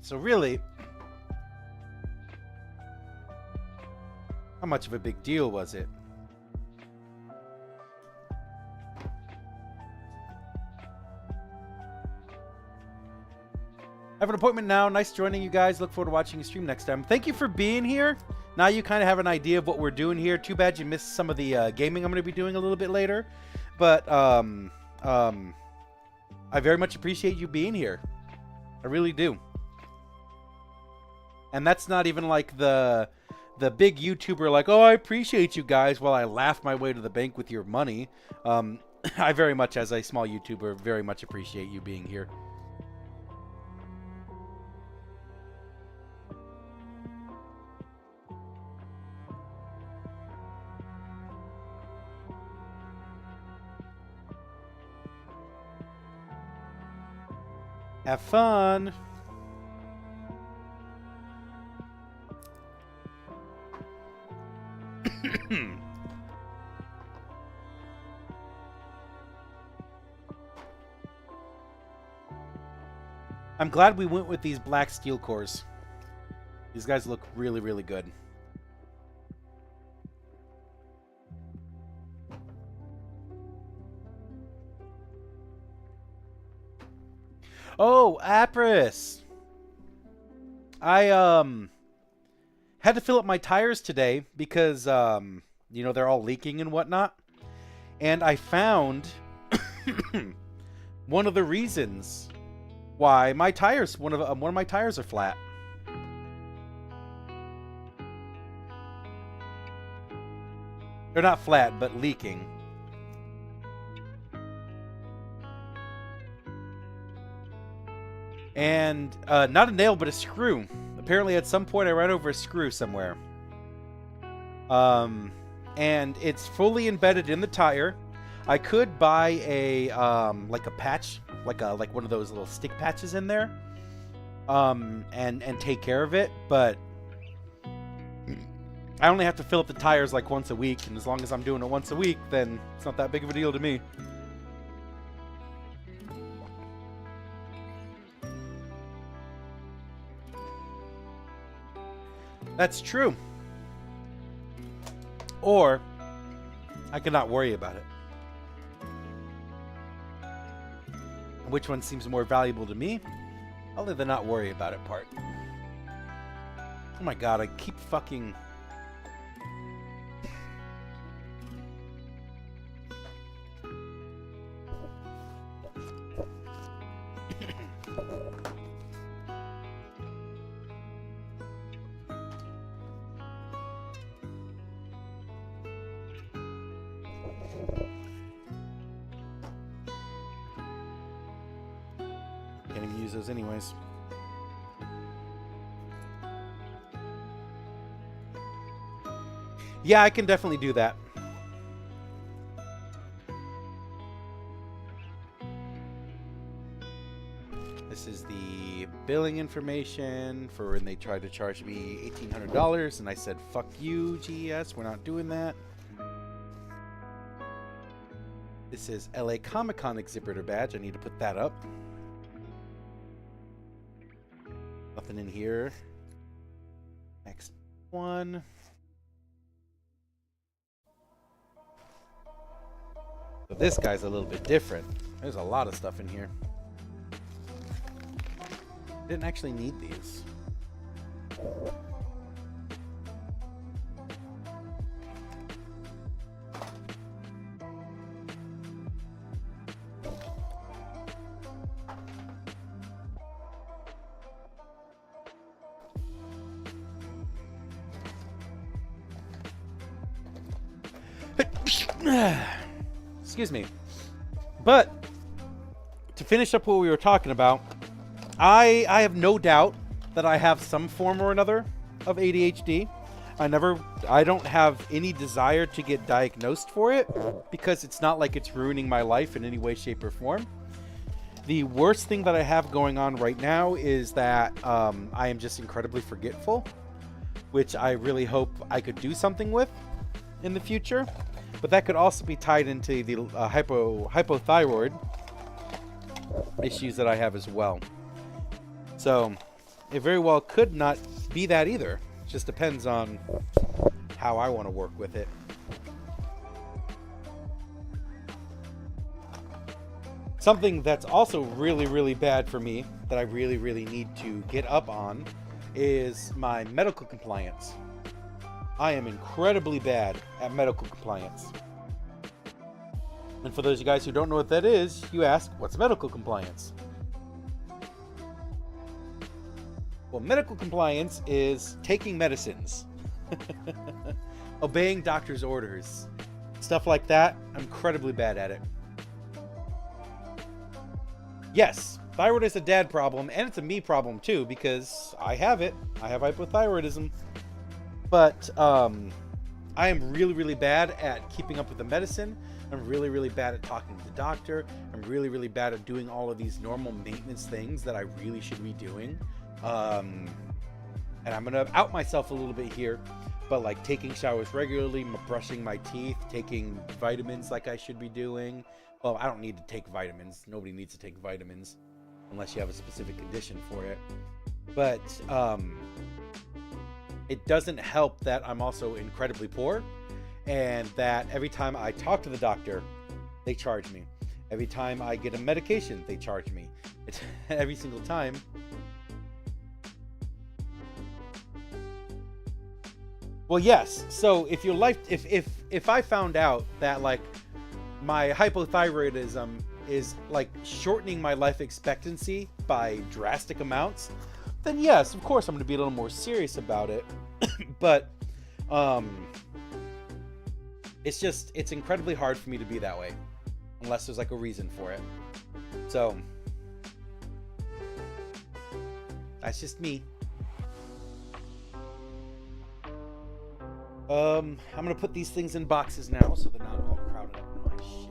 S1: So really, how much of a big deal was it? I have an appointment now. Nice joining you guys. Look forward to watching you stream next time. Thank you for being here. Now you kind of have an idea of what we're doing here. Too bad you missed some of the gaming I'm going to be doing a little bit later. But I very much appreciate you being here. I really do. And that's not even like the big YouTuber like, oh, I appreciate you guys while I laugh my way to the bank with your money. I very much, as a small YouTuber, very much appreciate you being here. Have fun. I'm glad we went with these black steel cores. These guys look really, really good. Oh, Apris! I had to fill up my tires today because you know, they're all leaking and whatnot. And I found one of the reasons why my tires, one of my tires are flat. They're not flat, but leaking. And not a nail, but a screw. Apparently, at some point, I ran over a screw somewhere. And it's fully embedded in the tire. I could buy a like a patch, like one of those little stick patches in there, and take care of it. But I only have to fill up the tires like once a week, and as long as I'm doing it once a week, then it's not that big of a deal to me. That's true. Or I could not worry about it. Which one seems more valuable to me? Probably the not worry about it part. Oh my god, I keep fucking... Can't even use those anyways. Yeah, I can definitely do that. This is the billing information for when they tried to charge me $1,800, and I said, fuck you, GES, we're not doing that. This is LA Comic-Con exhibitor badge. I need to put that up. Nothing in here. Next one. So this guy's a little bit different. There's a lot of stuff in here. Didn't actually need these. Excuse me. But to finish up what we were talking about, I have no doubt that I have some form or another of ADHD. I don't have any desire to get diagnosed for it because it's not like it's ruining my life in any way, shape, or form. The worst thing that I have going on right now is that I am just incredibly forgetful, which I really hope I could do something with in the future. But that could also be tied into the hypothyroid issues that I have as well. So it very well could not be that either. It just depends on how I want to work with it. Something that's also really, really bad for me that I really, really need to get up on is my medical compliance. I am incredibly bad at medical compliance. And for those of you guys who don't know what that is, you ask, what's medical compliance? Well, medical compliance is taking medicines, obeying doctor's orders, stuff like that. I'm incredibly bad at it. Yes, thyroid is a dad problem, and it's a me problem too, because I have it. I have hypothyroidism. But I am really, really bad at keeping up with the medicine. I'm really, really bad at talking to the doctor. I'm really, really bad at doing all of these normal maintenance things that I really should be doing. And I'm going to out myself a little bit here. But like taking showers regularly, brushing my teeth, taking vitamins like I should be doing. Well, I don't need to take vitamins. Nobody needs to take vitamins unless you have a specific condition for it. But it doesn't help that I'm also incredibly poor, and that every time I talk to the doctor, they charge me. Every time I get a medication, they charge me. It's every single time. Well, yes. So if your life, if I found out that like my hypothyroidism is like shortening my life expectancy by drastic amounts, then yes, of course I'm going to be a little more serious about it. But it's incredibly hard for me to be that way unless there's like a reason for it. So that's just me. I'm going to put these things in boxes now so they're not all crowded up in my shit.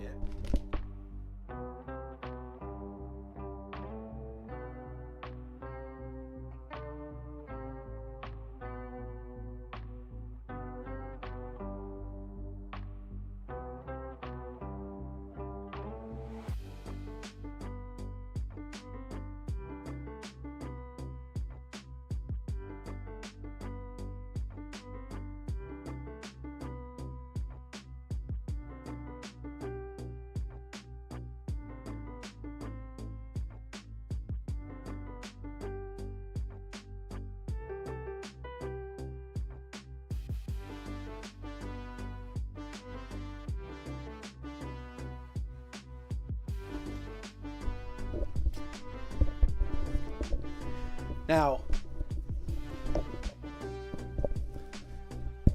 S1: Now,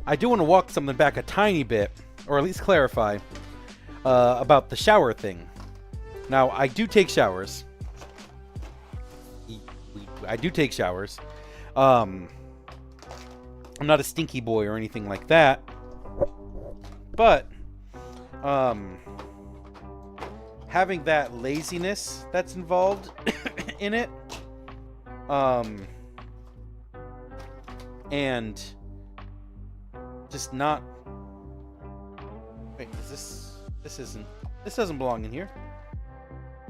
S1: I do want to walk something back a tiny bit, or at least clarify, about the shower thing. Now, I do take showers. I do take showers. I'm not a stinky boy or anything like that. But, having that laziness that's involved in it. And just not. Wait, this doesn't belong in here.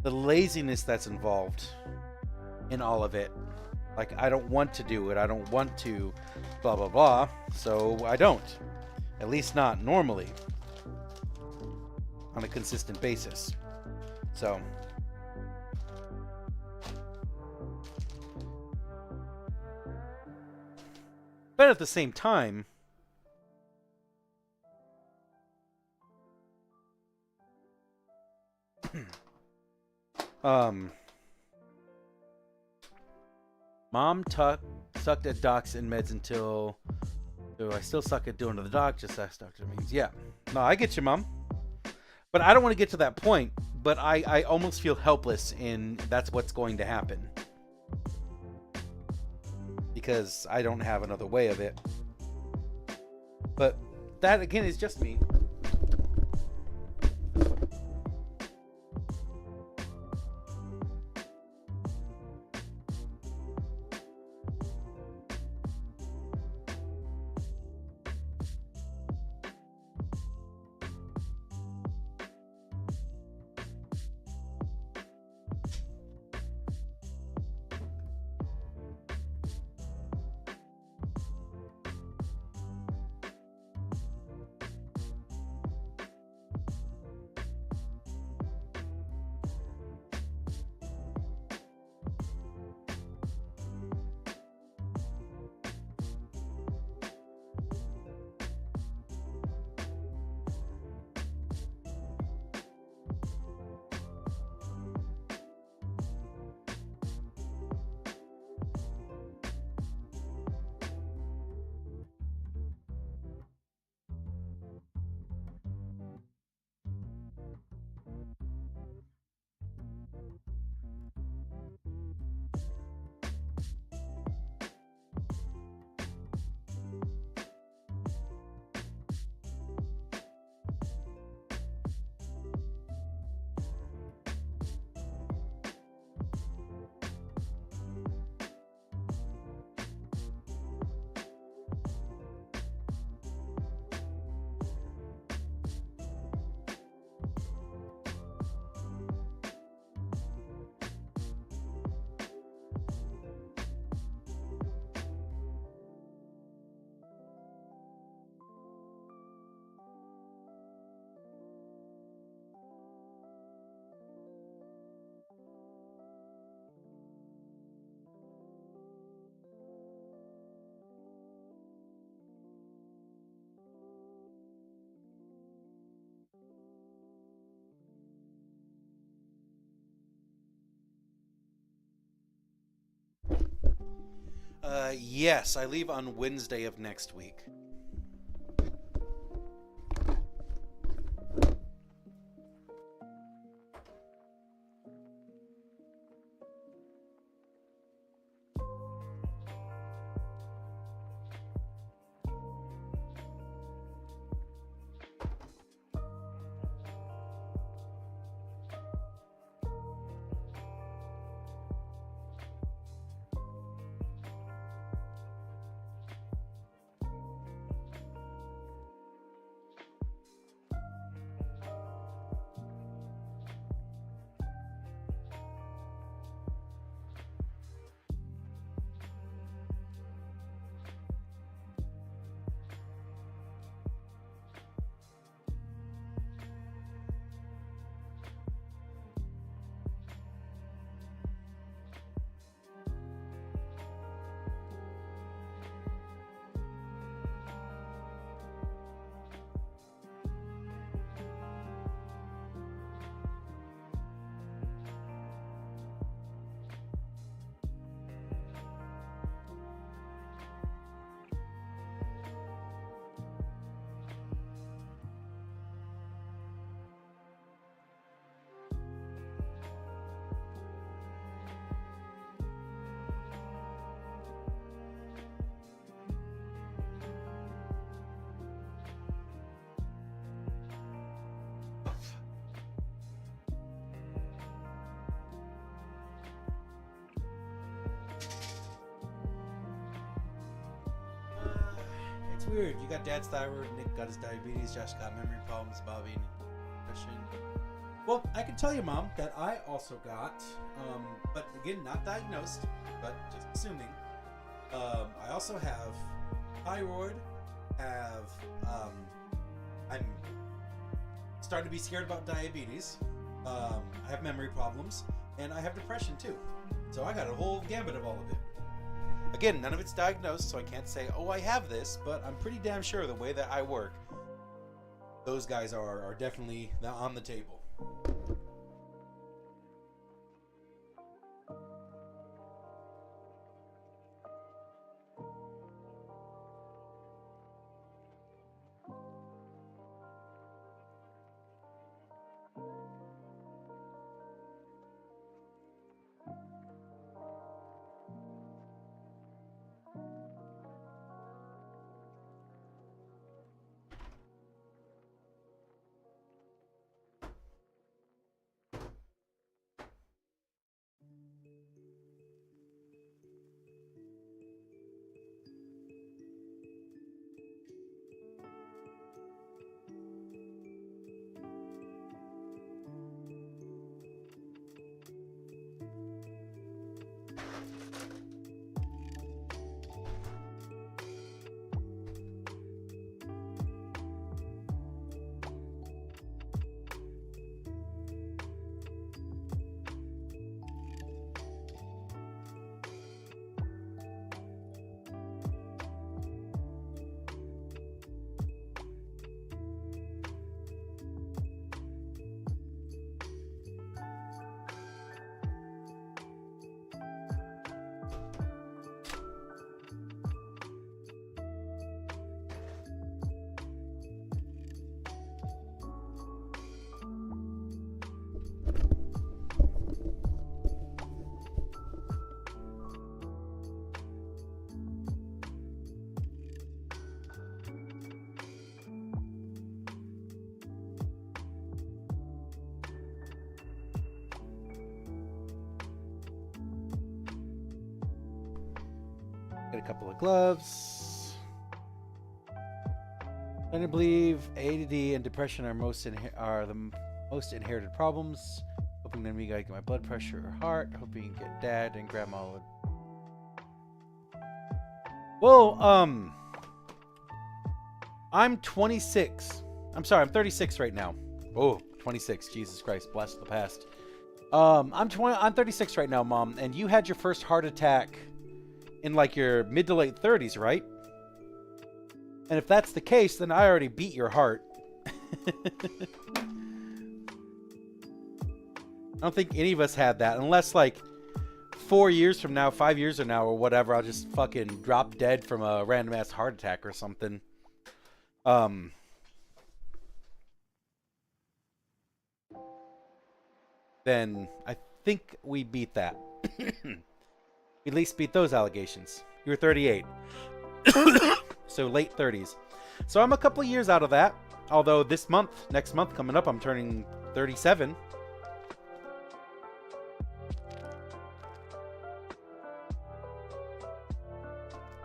S1: The laziness that's involved in all of it. Like, I don't want to do it. I don't want to blah, blah, blah. So I don't. At least not normally. On a consistent basis. So. But at the same time, Mom sucked at docs and meds until. Do I still suck at doing to the doc? Just ask Dr. Means. Yeah. No, I get you, Mom. But I don't want to get to that point. But I almost feel helpless in that's what's going to happen. Because I don't have another way of it. But that, again, is just me. Yes, I leave on Wednesday of next week. weird. You got dad's thyroid, Nick got his diabetes, Josh got memory problems, Bobby and depression. Well, I can tell you, Mom, that I also got, but again, not diagnosed, but just assuming. I also have thyroid, I'm starting to be scared about diabetes. I have memory problems, and I have depression too. So I got a whole gambit of all of it. Again, none of it's diagnosed, so I can't say, oh, I have this, but I'm pretty damn sure the way that I work, those guys are definitely on the table. Get a couple of gloves. I believe ADD and depression are the most inherited problems. Hoping that me gotta get my blood pressure or heart. Hoping you can get dad and grandma would. Well, I'm 26. I'm sorry, I'm 36 right now. Oh, 26. Jesus Christ, bless the past. I'm 36 right now, Mom, and you had your first heart attack in like your mid to late 30s, right? And if that's the case, then I already beat your heart. I don't think any of us had that, unless like 4 years from now, 5 years from now, or whatever, I'll just fucking drop dead from a random ass heart attack or something. Then I think we beat that. At least beat those allegations. You were 38. So late 30s. So I'm a couple of years out of that. Although next month coming up, I'm turning 37.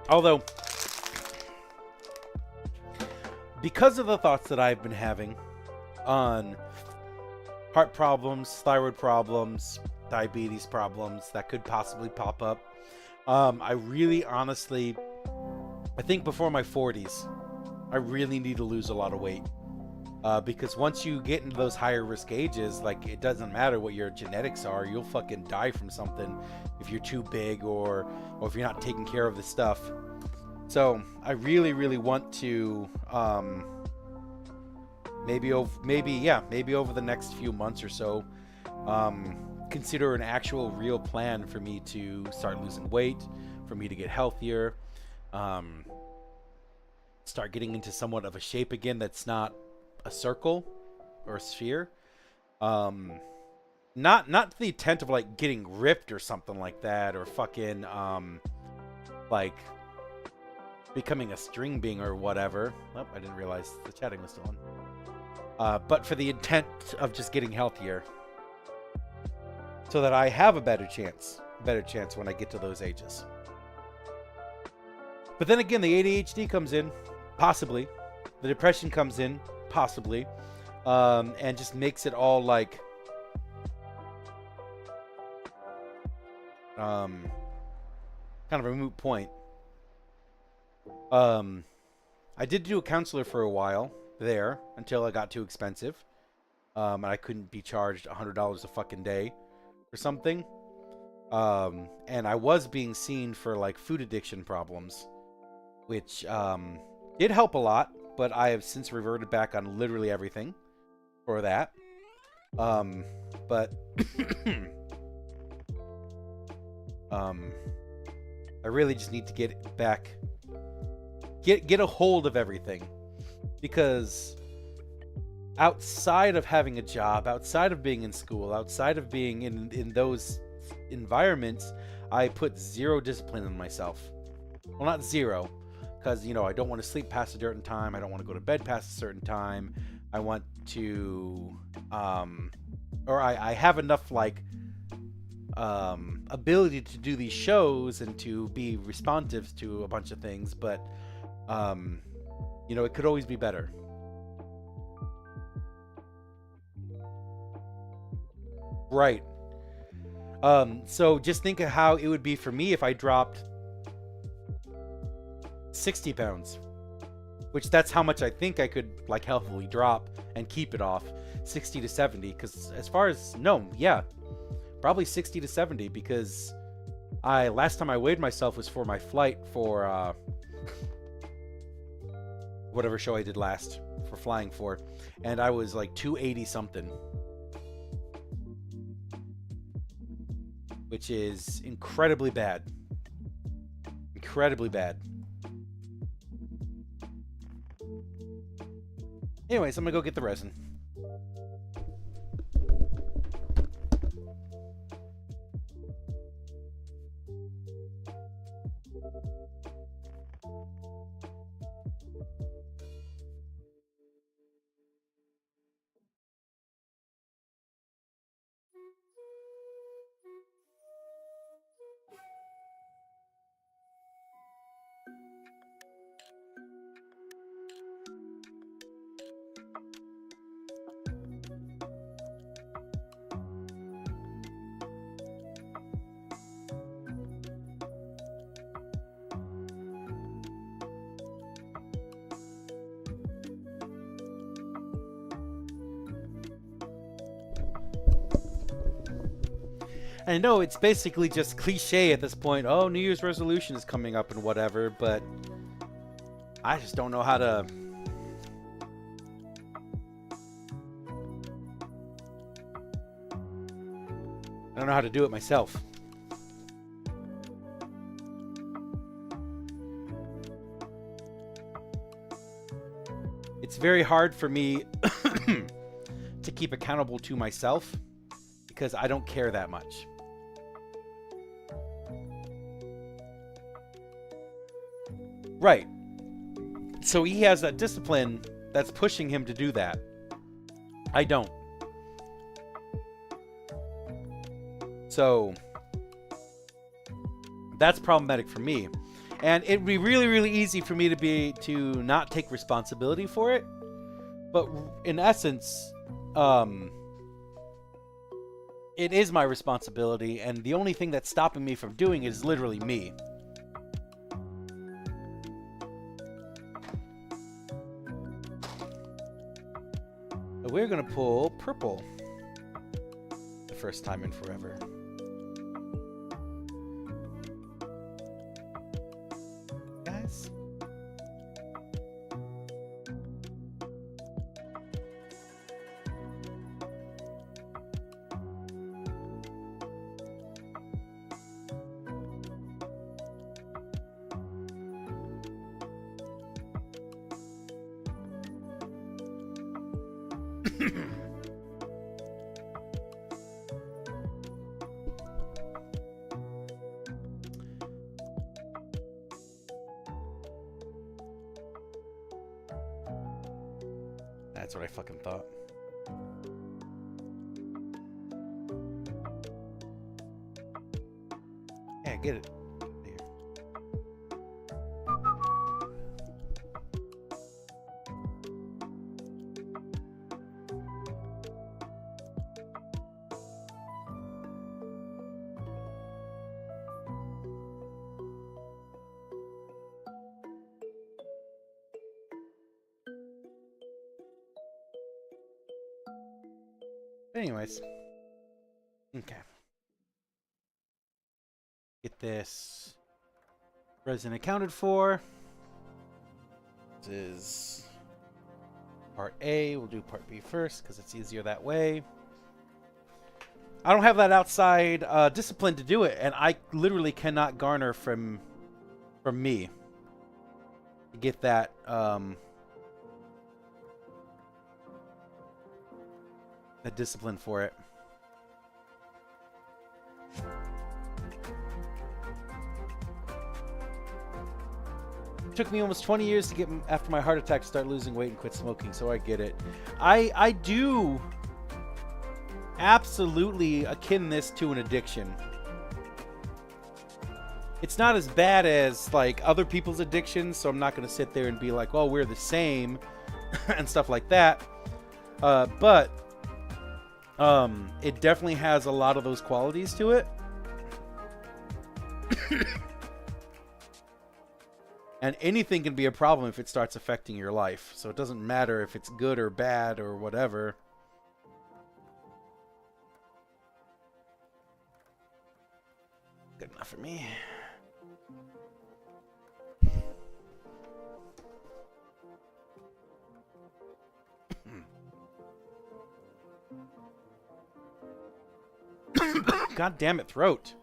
S1: Although, because of the thoughts that I've been having on heart problems, thyroid problems, diabetes problems that could possibly pop up, I really honestly, I think before my 40s, I really need to lose a lot of weight. Because once you get into those higher risk ages, like, it doesn't matter what your genetics are, you'll fucking die from something if you're too big or if you're not taking care of the stuff. So I really, really want to, maybe over the next few months or so, consider an actual real plan for me to start losing weight, for me to get healthier, start getting into somewhat of a shape again that's not a circle or a sphere. Not to the intent of like getting ripped or something like that, or fucking like becoming a string being or whatever. Oh, I didn't realize the chatting was still on. But for the intent of just getting healthier, so that I have a better chance when I get to those ages. But then again, the ADHD comes in, Possibly. The depression comes in, possibly, and just makes it all like kind of a moot point. I did do a counselor for a while there until it got too expensive, and I couldn't be charged $100 a fucking day or something. And I was being seen for like food addiction problems, which did help a lot, but I have since reverted back on literally everything for that. But I really just need to get back, get a hold of everything, because outside of having a job, outside of being in school, outside of being in those environments, I put zero discipline in myself. Well, not zero, because, you know, I don't want to sleep past a certain time. I don't want to go to bed past a certain time. I want to, or I have enough, like, ability to do these shows and to be responsive to a bunch of things, but, you know, it could always be better. Right. So just think of how it would be for me if I dropped 60 pounds, which that's how much I think I could like healthily drop and keep it off, 60 to 70. Because as far as, no, yeah, probably 60 to 70, because last time I weighed myself was for my flight for whatever show I did last for flying for, and I was like 280 something, which is incredibly bad. Incredibly bad. Anyways, I'm gonna go get the resin. I know it's basically just cliche at this point. Oh, New Year's resolution is coming up and whatever, but I just don't know how to. I don't know how to do it myself. It's very hard for me to keep accountable to myself because I don't care that much. Right. So he has that discipline that's pushing him to do that. I don't. So that's problematic for me. And it'd be really, really easy for me to not take responsibility for it. But in essence, it is my responsibility, and the only thing that's stopping me from doing it is literally me. We're gonna pull purple. The first time in forever. Guys. That's what I fucking thought. Yeah, get it. Here. Anyways. Okay. Get this resident accounted for. This is part A. We'll do part B first because it's easier that way. I don't have that outside discipline to do it, and I literally cannot garner from me to get that that discipline for it. It took me almost 20 years to get after my heart attack to start losing weight and quit smoking, so I get it. I do absolutely akin this to an addiction. It's not as bad as like other people's addictions, so I'm not going to sit there and be like, oh, we're the same and stuff like that. But it definitely has a lot of those qualities to it. And anything can be a problem if it starts affecting your life. So it doesn't matter if it's good or bad or whatever. Good enough for me. God damn it, throat.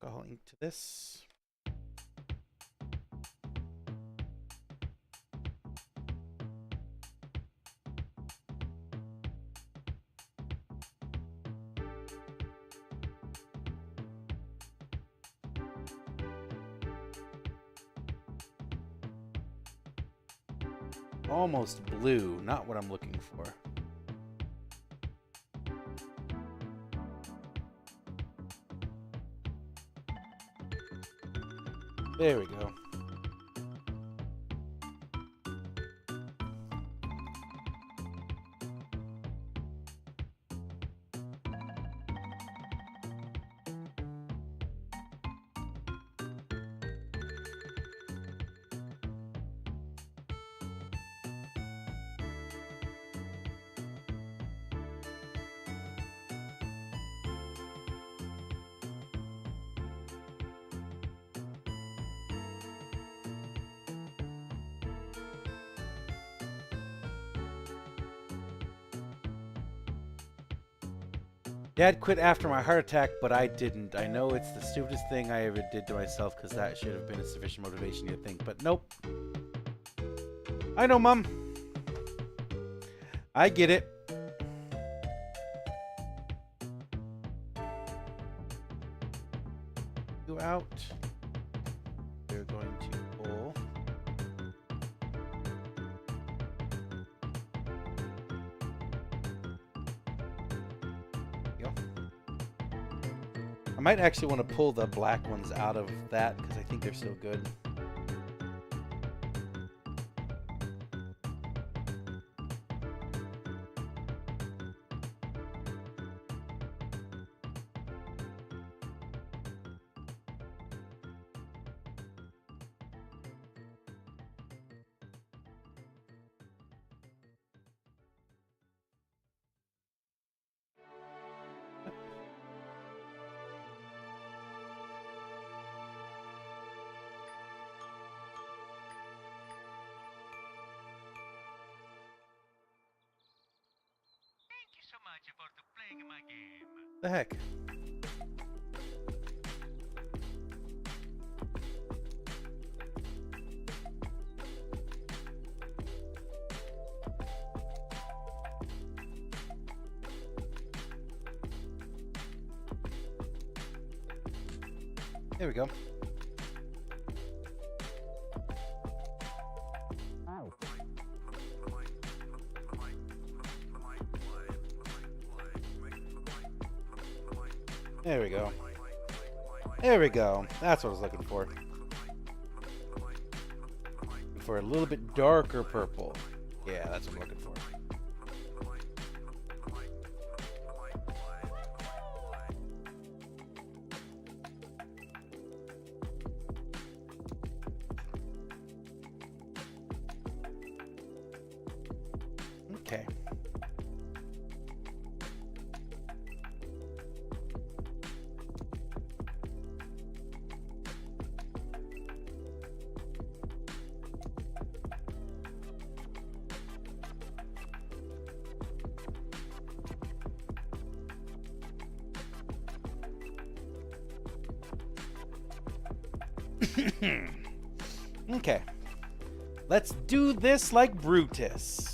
S1: Going to this. Almost blue, not what I'm looking for. There we go. Dad quit after my heart attack, but I didn't. I know it's the stupidest thing I ever did to myself because that should have been a sufficient motivation, you think. But nope. I know, Mom. I get it. You out. We're going to pull. I might actually want to pull the black ones out of that because I think they're still good. The heck? There we go. There we go. There we go. That's what I was looking for. For a little bit darker purple. Yeah, that's what I'm looking for. Okay. Okay. Let's do this like Brutus.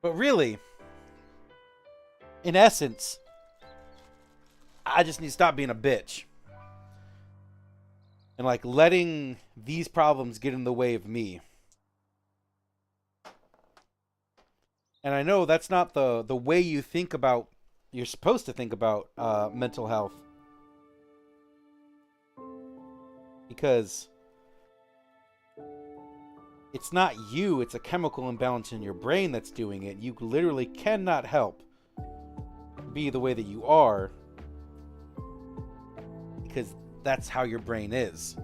S1: But really, in essence, I just need to stop being a bitch. And like letting these problems get in the way of me. And I know that's not the way you think about, you're supposed to think about mental health. Because it's not you, it's a chemical imbalance in your brain that's doing it. You literally cannot help be the way that you are. Because that's how your brain is.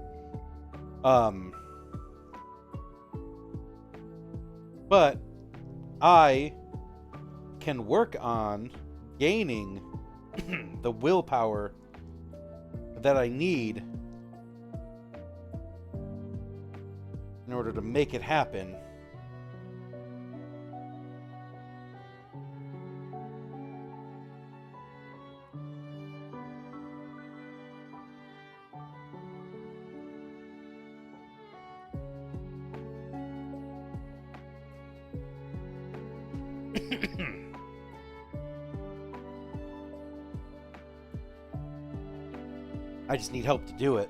S1: But I can work on gaining the willpower that I need in order to make it happen. I just need help to do it.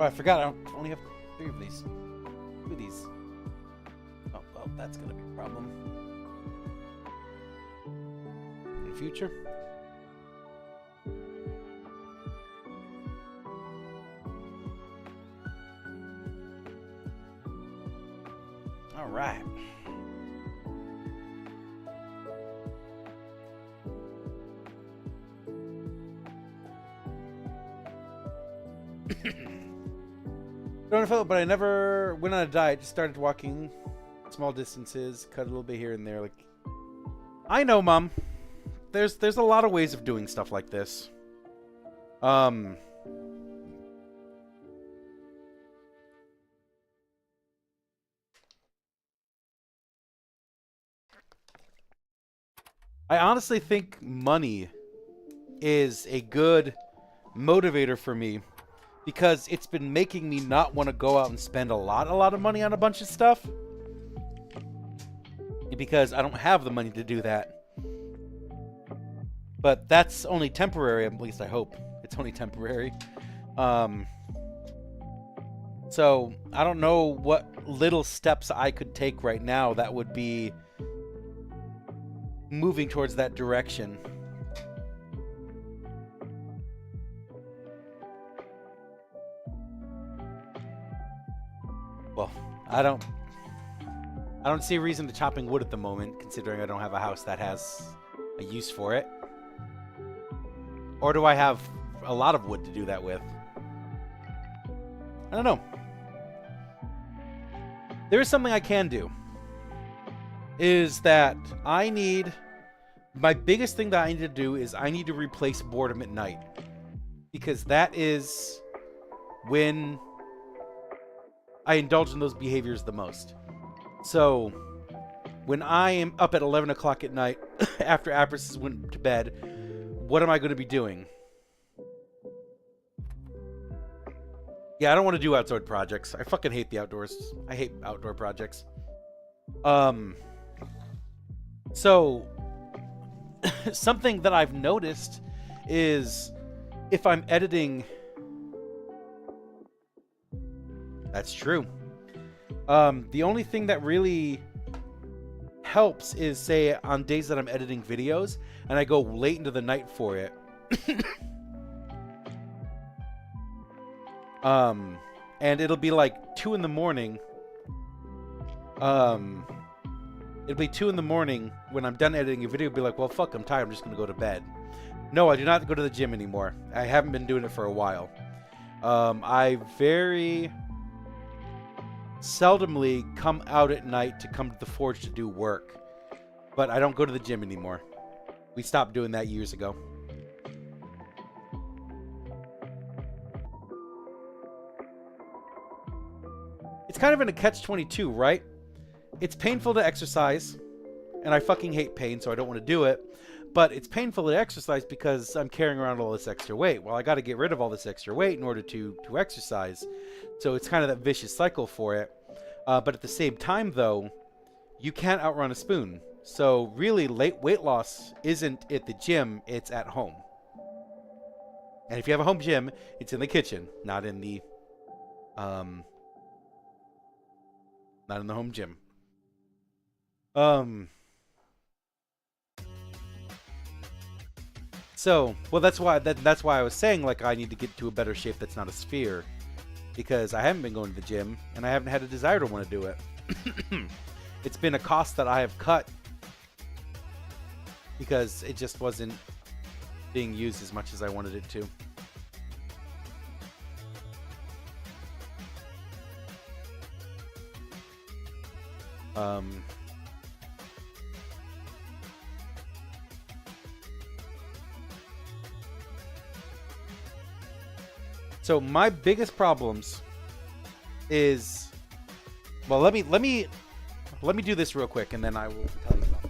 S1: Oh, I forgot. I only have 3 of these. 2 of these. Oh, well, that's gonna be a problem in the future. All right. Don't feel, but I never went on a diet. Just started walking small distances, cut a little bit here and there. Like, I know, Mom. There's a lot of ways of doing stuff like this. I honestly think money is a good motivator for me because it's been making me not want to go out and spend a lot of money on a bunch of stuff because I don't have the money to do that. But that's only temporary, at least I hope. It's only temporary. So I don't know what little steps I could take right now that would be moving towards that direction. Well, I don't see a reason to chopping wood at the moment, considering I don't have a house that has a use for it. Or do I have a lot of wood to do that with? I don't know. There is something I can do. Is that my biggest thing that I need to do is I need to replace boredom at night. Because that is when I indulge in those behaviors the most. So, when I am up at 11 o'clock at night, after Apris went to bed, what am I going to be doing? Yeah, I don't want to do outdoor projects. I fucking hate the outdoors. I hate outdoor projects. So, something that I've noticed is if I'm editing... That's true. The only thing that really helps is, say, on days that I'm editing videos, and I go late into the night for it. And it'll be like 2 in the morning. It'll be 2 in the morning when I'm done editing a video. It'll be like, well, fuck, I'm tired. I'm just going to go to bed. No, I do not go to the gym anymore. I haven't been doing it for a while. I very seldomly come out at night to come to the forge to do work. But I don't go to the gym anymore. We stopped doing that years ago. It's kind of in a catch-22, right? It's painful to exercise, and I fucking hate pain, so I don't want to do it. But it's painful to exercise because I'm carrying around all this extra weight. Well, I got to get rid of all this extra weight in order to exercise. So it's kind of that vicious cycle for it. But at the same time, though, you can't outrun a spoon. So really, weight loss isn't at the gym, it's at home. And if you have a home gym, it's in the kitchen, not in the home gym. So, well, that's why I was saying, like, I need to get to a better shape that's not a sphere. Because I haven't been going to the gym, and I haven't had a desire to want to do it. It's been a cost that I have cut. Because it just wasn't being used as much as I wanted it to. So my biggest problems is, well, let me do this real quick, and then I will tell you about it.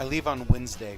S1: I leave on Wednesday.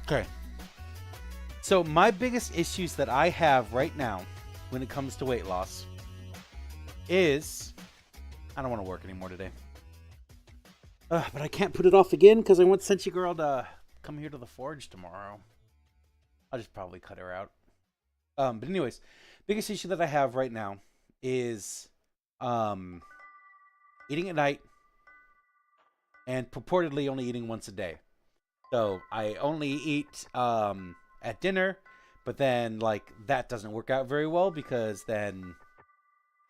S1: Okay. So my biggest issues that I have right now when it comes to weight loss is I don't want to work anymore today. But I can't put it off again because I want Senshi Girl to come here to the forge tomorrow. I'll just probably cut her out. But anyways, biggest issue that I have right now is eating at night and purportedly only eating once a day. So I only eat at dinner, but then like that doesn't work out very well because then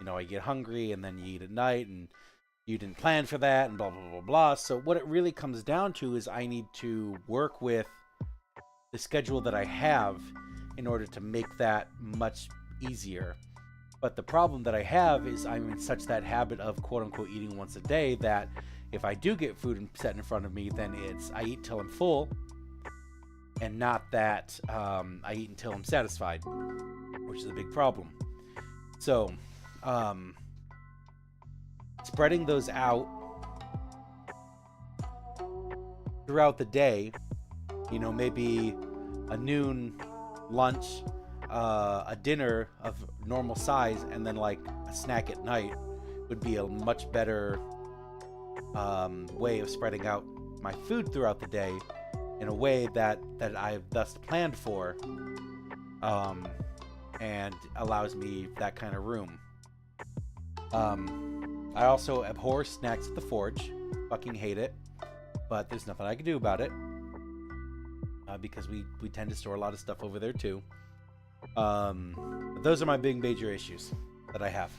S1: I get hungry and then you eat at night and you didn't plan for that and blah blah blah blah. So what it really comes down to is I need to work with the schedule that I have in order to make that much easier. But the problem that I have is I'm in such that habit of quote unquote eating once a day that if I do get food set in front of me, then it's I eat till I'm full and not that I eat until I'm satisfied, which is a big problem. So spreading those out throughout the day, maybe a noon lunch, a dinner of normal size, and then like a snack at night would be a much better way of spreading out my food throughout the day in a way that I've thus planned for, and allows me that kind of room. I also abhor snacks at the forge. Fucking hate it. But there's nothing I can do about it. Because we tend to store a lot of stuff over there too. But those are my big major issues that I have.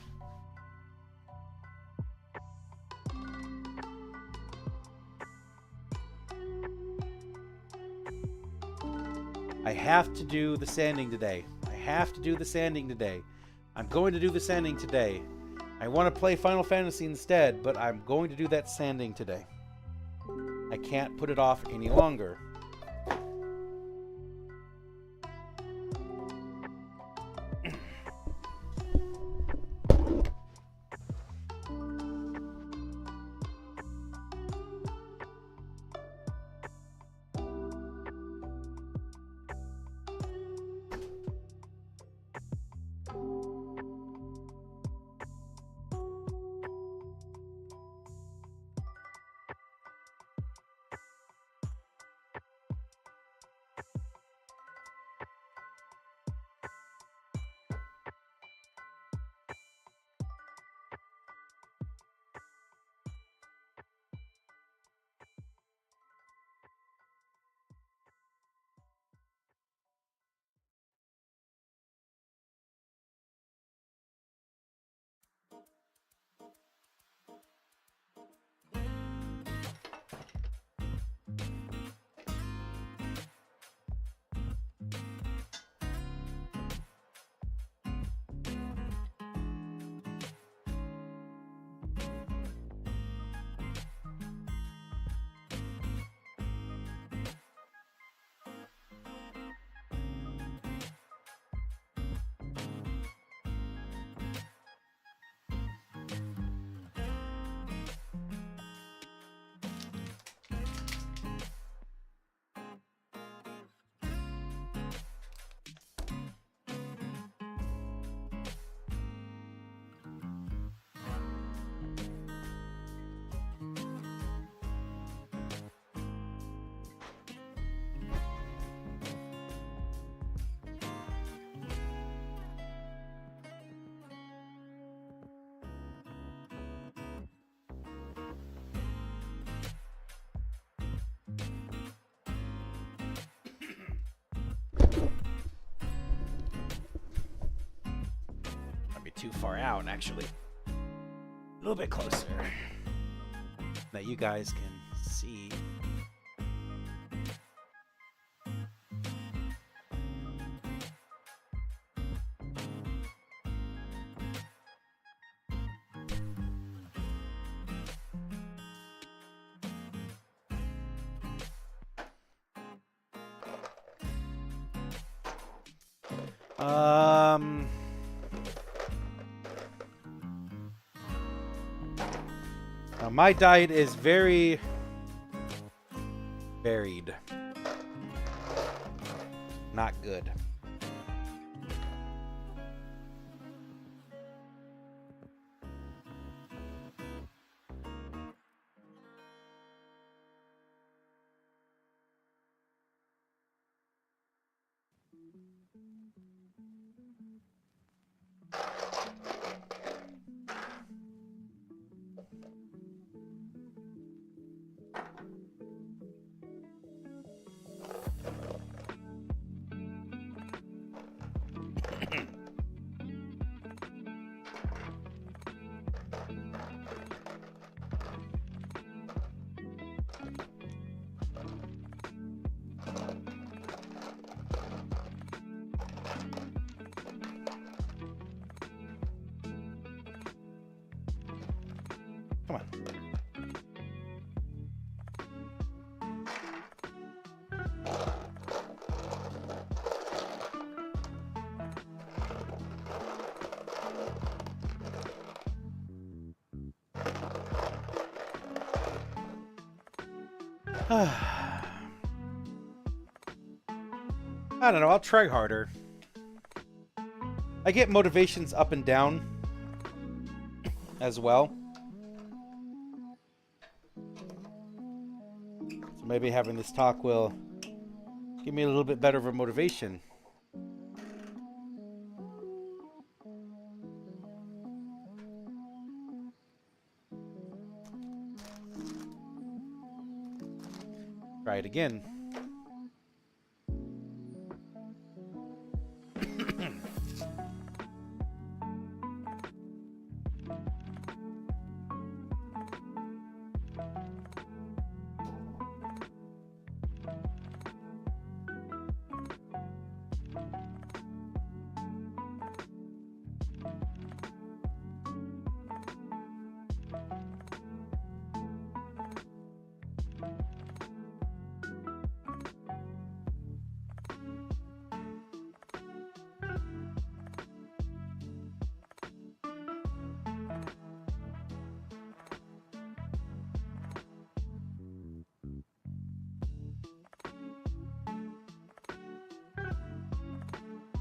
S1: I have to do the sanding today. I'm going to do the sanding today. I want to play Final Fantasy instead, but I'm going to do that sanding today. I can't put it off any longer. too far out, actually. A little bit closer. That you guys can see. Now my diet is very varied. Not good. Come on. I don't know, I'll try harder. I get motivations up and down as well. So maybe having this talk will give me a little bit better of a motivation. Try it again.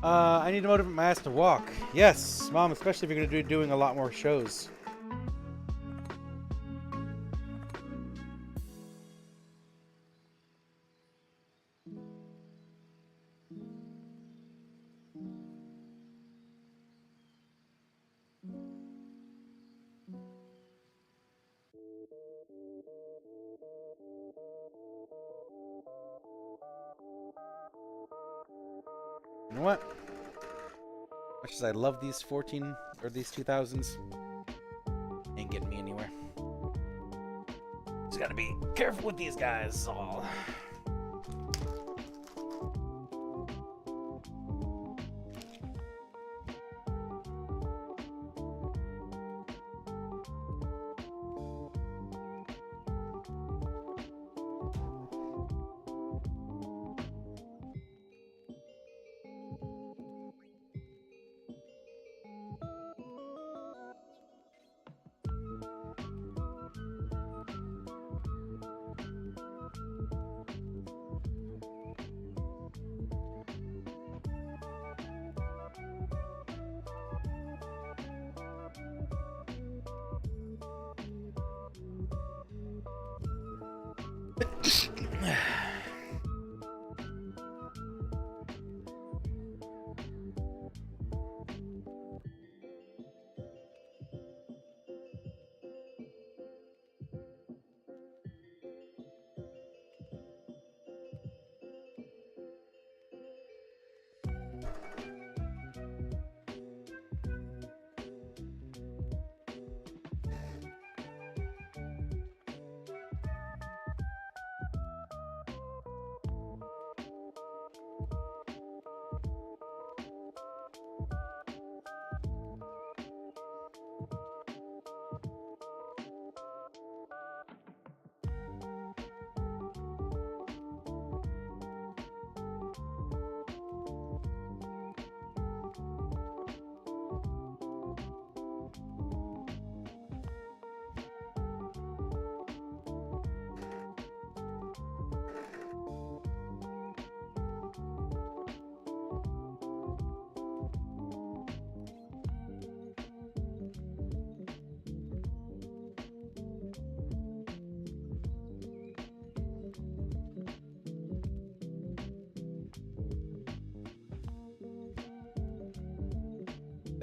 S1: I need to motivate my ass to walk. Yes, Mom, especially if you're going to be doing a lot more shows. You know what? Much as I love these 14 or these 2000s, ain't getting me anywhere. Just gotta be careful with these guys. All.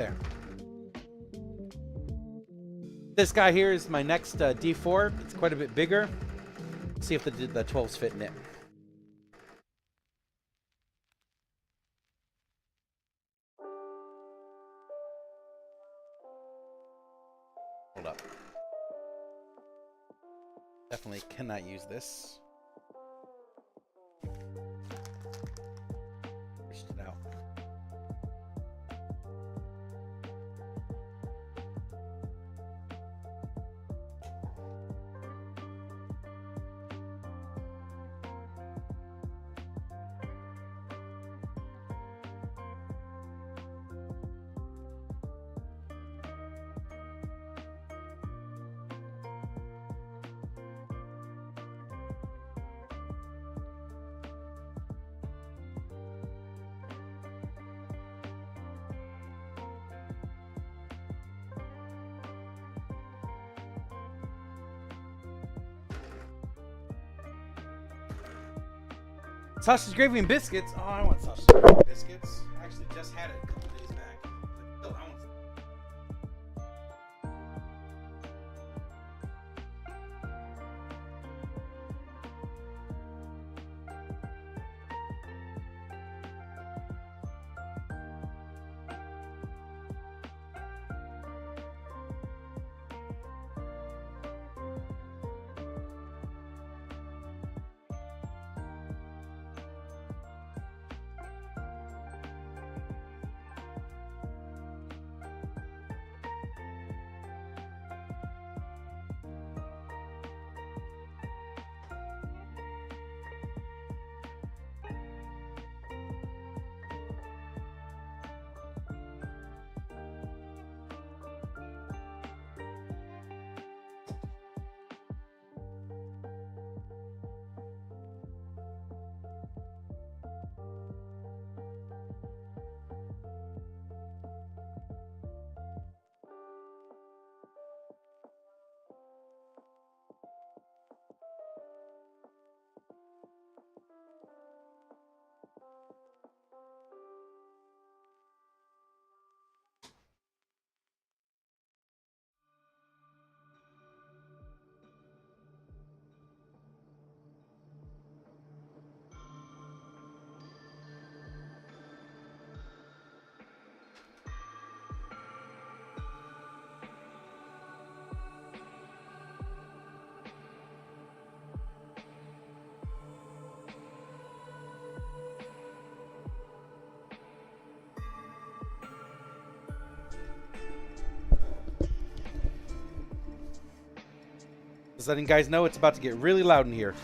S1: There. This guy here is my next D4. It's quite a bit bigger. Let's see if the 12s fit in it. Hold up. Definitely cannot use this. Pushed it out. Sausage gravy and biscuits. Oh, I want sausage gravy and biscuits. I actually just had it a couple days back. But still, I want just letting guys know it's about to get really loud in here.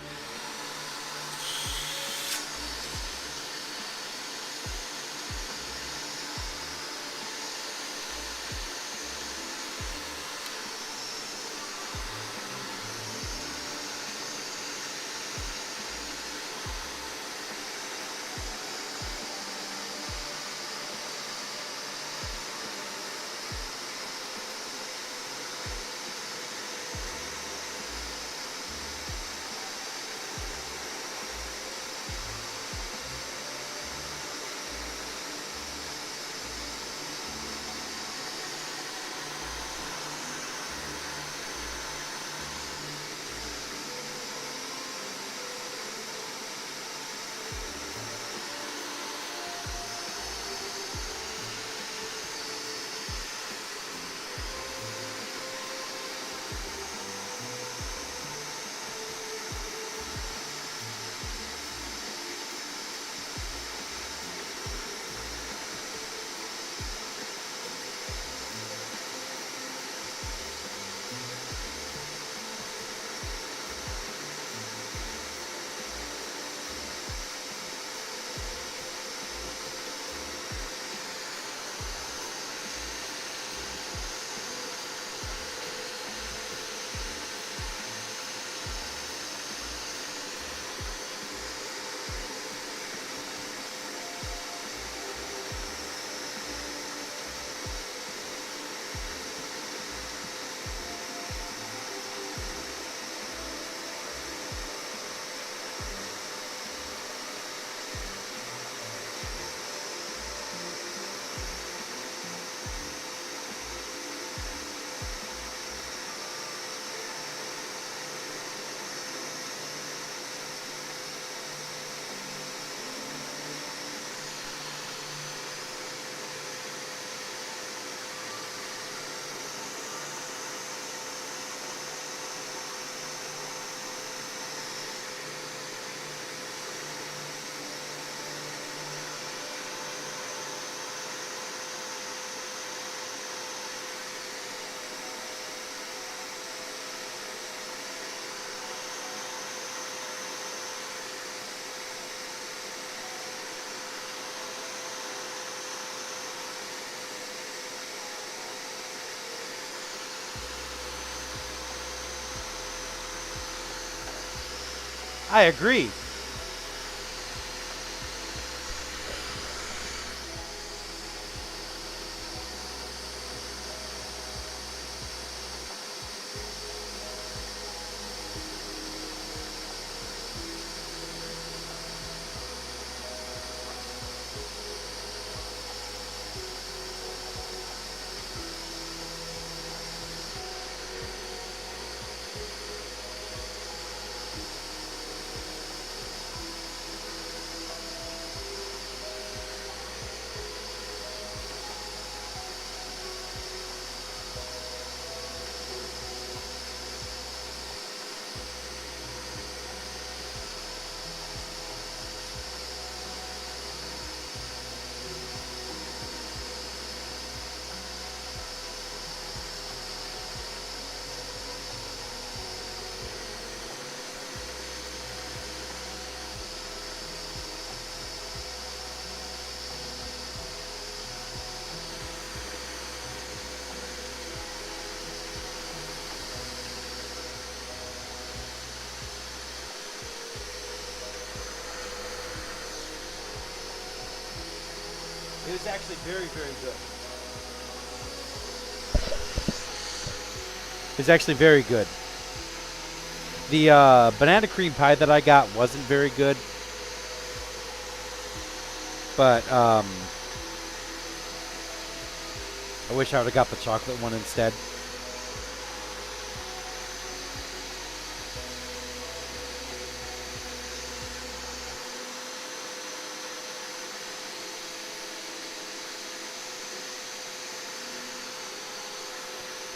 S1: I agree. It was actually very, very good. It's actually very good. The banana cream pie that I got wasn't very good, but I wish I would have got the chocolate one instead.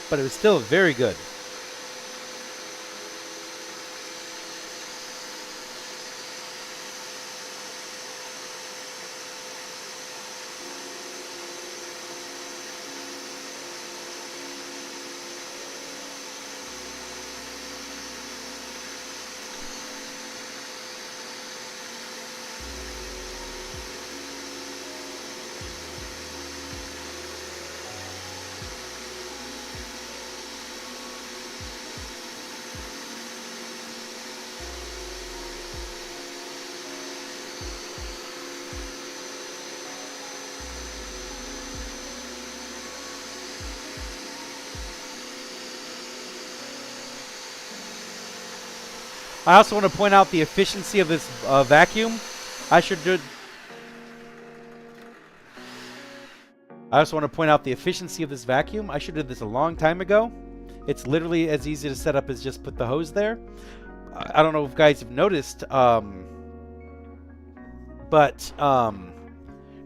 S1: But it was still very good. I also want to point out the efficiency of this vacuum. I also want to point out the efficiency of this vacuum. I should have did this a long time ago. It's literally as easy to set up as just put the hose there. I don't know if guys have noticed, but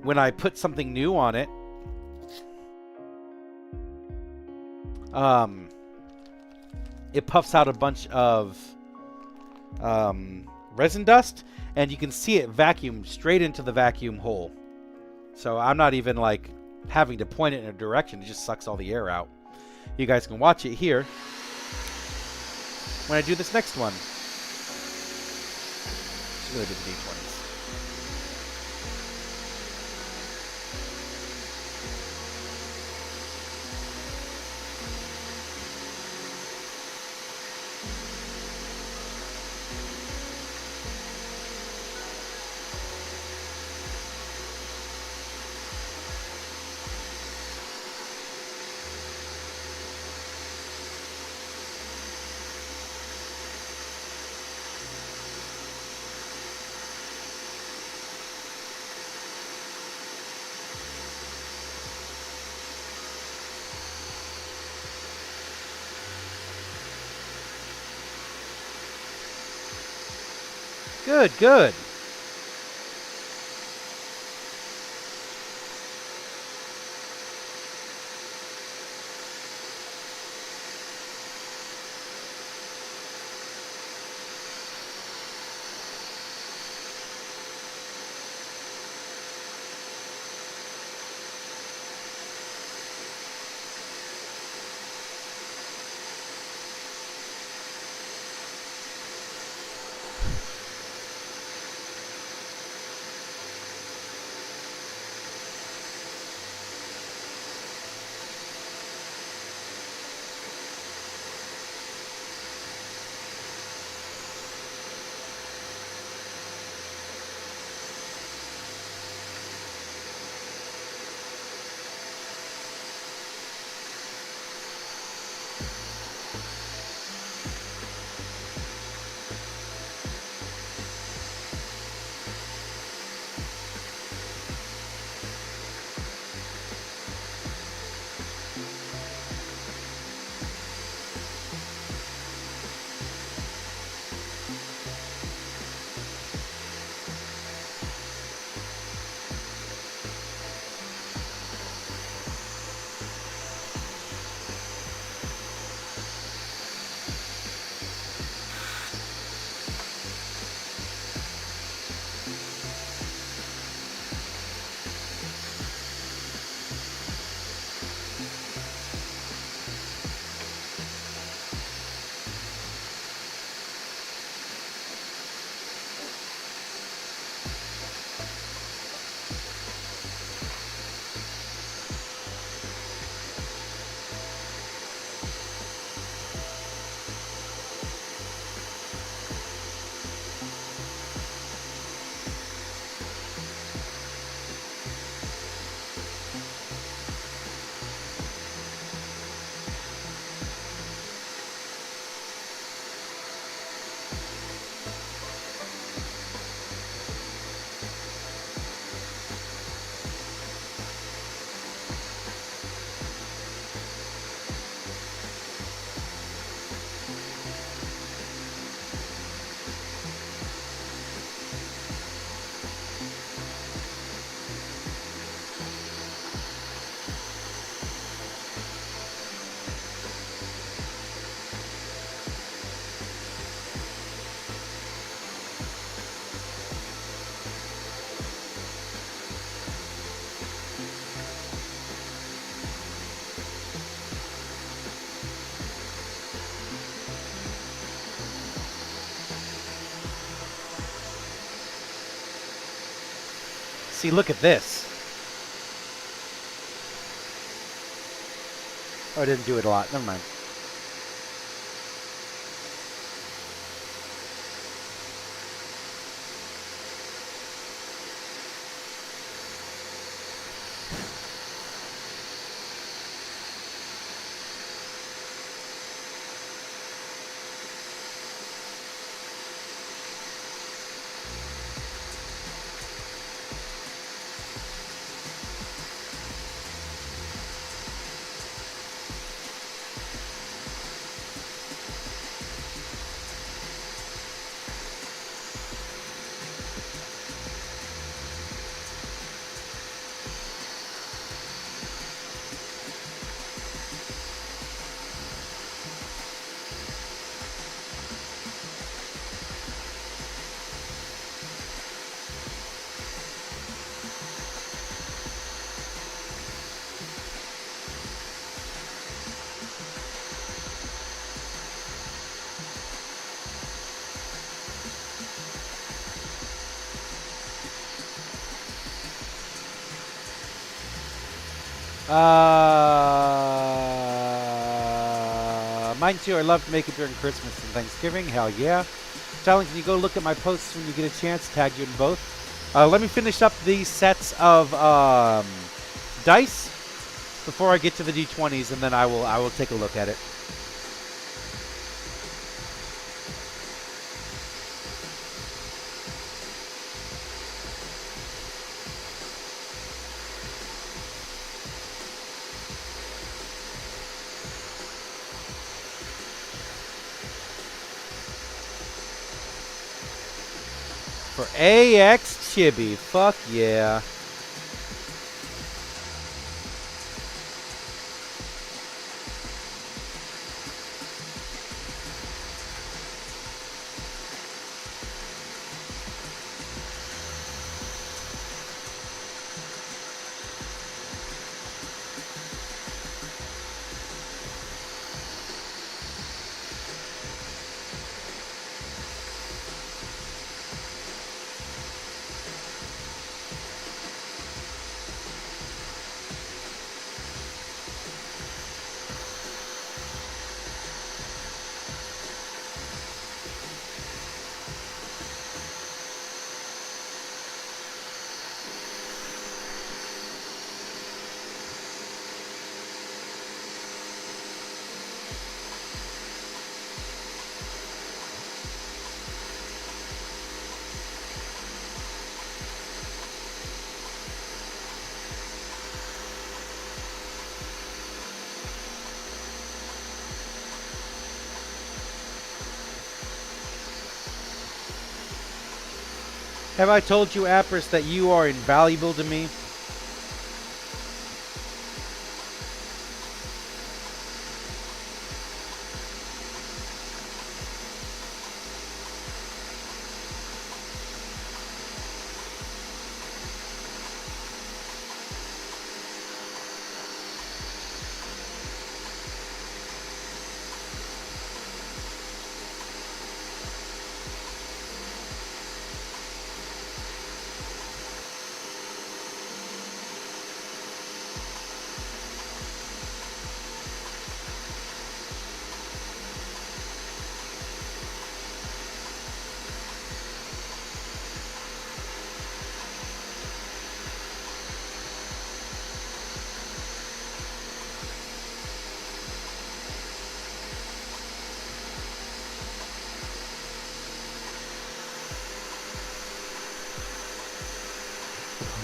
S1: when I put something new on it, it puffs out a bunch of resin dust, and you can see it vacuum straight into the vacuum hole. So I'm not even like having to point it in a direction. It just sucks all the air out. You guys can watch it here when I do this next one. Just gonna do the D20s. Good, good. See, look at this. Oh, I didn't do it a lot. Never mind. Mine too. I love to make it during Christmas and Thanksgiving. Hell yeah. Talon, can you go look at my posts when you get a chance? Tag you in both. Let me finish up these sets of dice before I get to the D20s, and then I will take a look at it. For AX Chibi. Fuck yeah. Have I told you, Apris, that you are invaluable to me?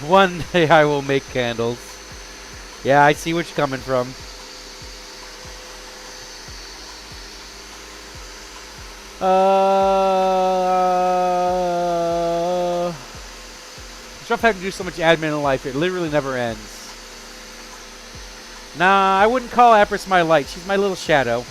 S1: One day I will make candles. Yeah, I see what you're coming from. It's rough having to do so much admin in life. It literally never ends. Nah, I wouldn't call Apris my light. She's my little shadow.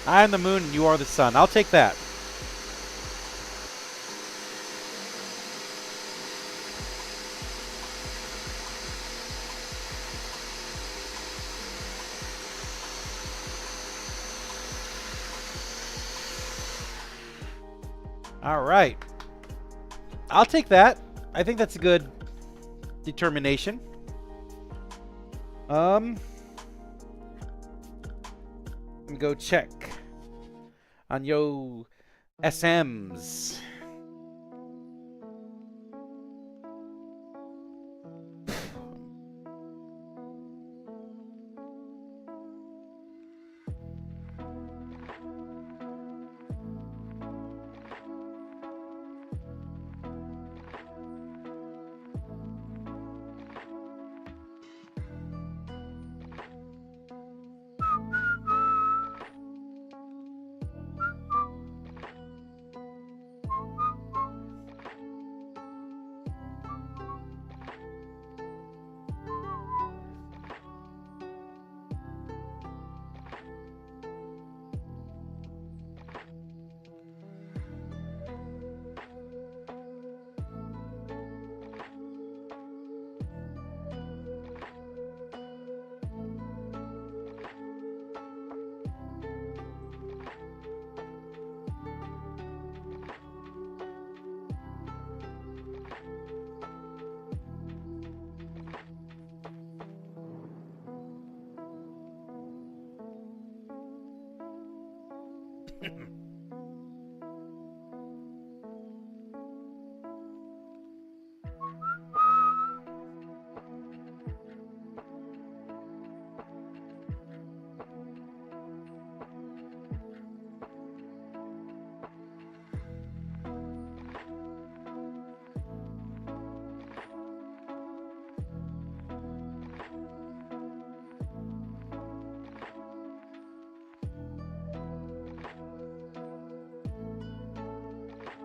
S1: I am the moon and you are the sun. I'll take that. All right. I'll take that. I think that's a good determination. Let me go check on yo SMs.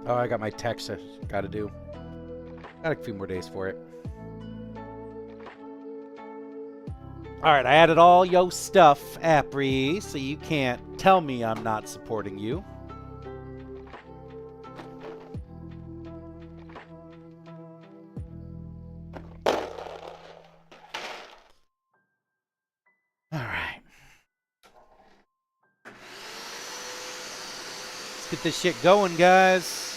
S1: Oh, I got my text I gotta do. Got a few more days for it. Alright, I added all yo stuff, Apri, so you can't tell me I'm not supporting you. Alright. Let's get this shit going, guys.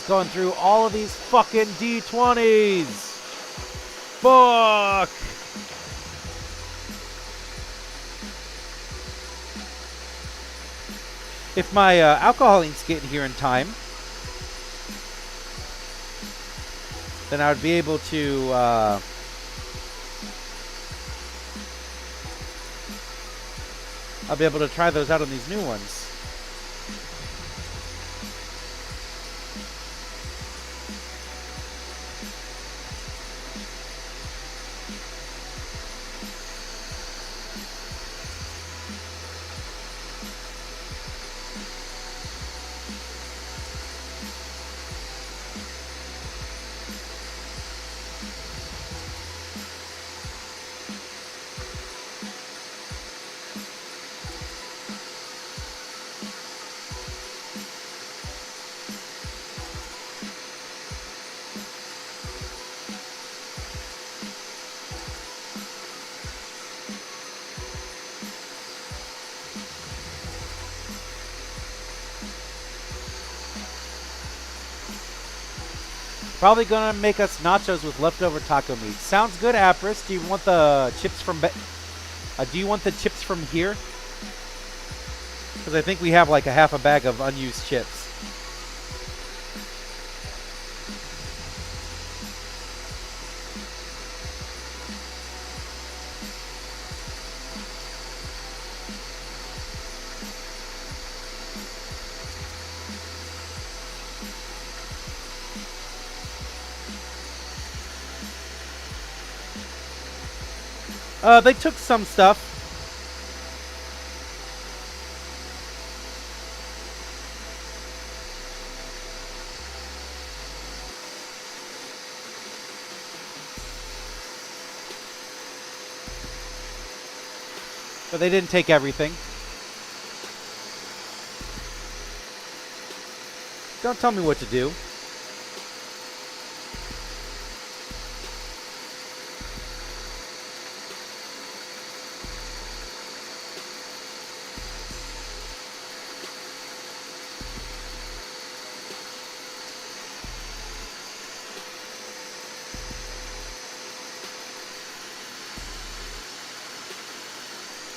S1: Going through all of these fucking D20s. Fuck. If my alcohol ain't getting here in time, then I would be able to I'll be able to try those out on these new ones. Probably gonna make us nachos with leftover taco meat. Sounds good, Apris. Do you want the chips from? Do you want the chips from here? Because I think we have like a half a bag of unused chips. They took some stuff. But they didn't take everything. Don't tell me what to do.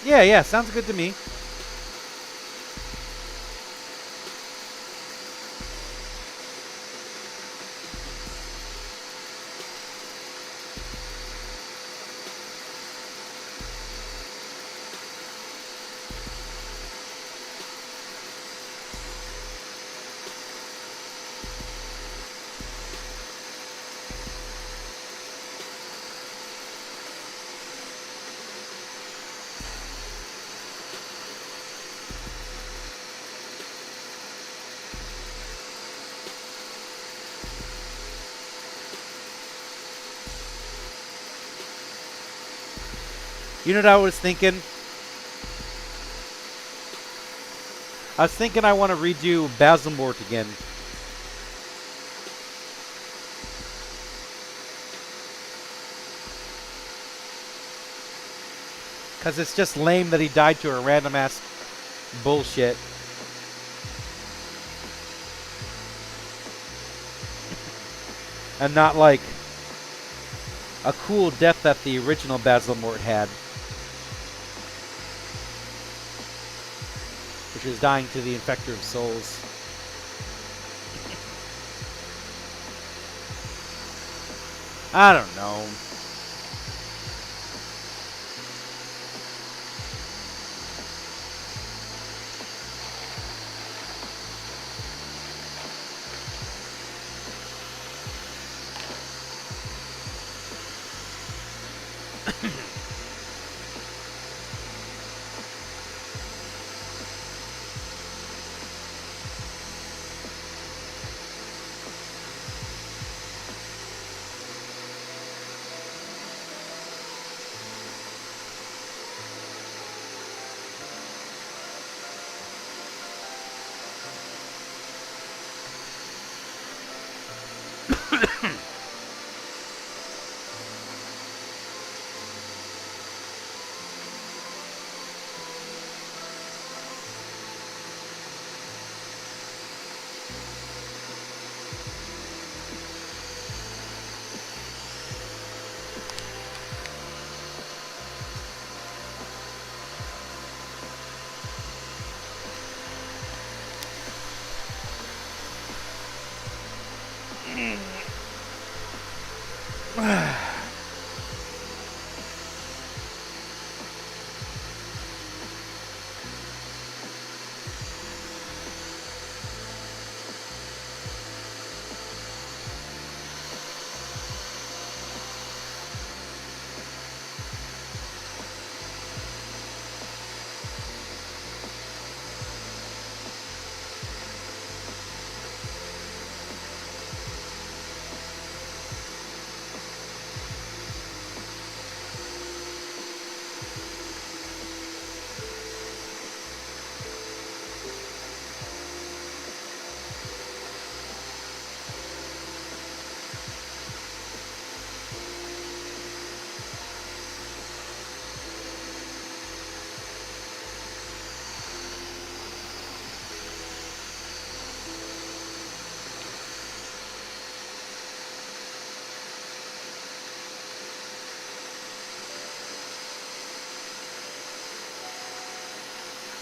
S1: Yeah, sounds good to me. You know what I was thinking? I was thinking I want to redo Basilmort again. Because it's just lame that he died to a random ass bullshit. And not like a cool death that the original Basilmort had. Which is dying to the Infector of Souls. I don't know.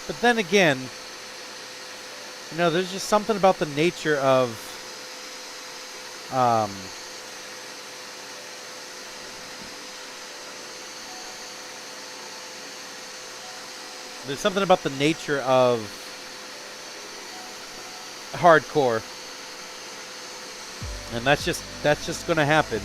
S1: But then again, you know, there's just something about the nature of there's something about the nature of hardcore, and that's just going to happen.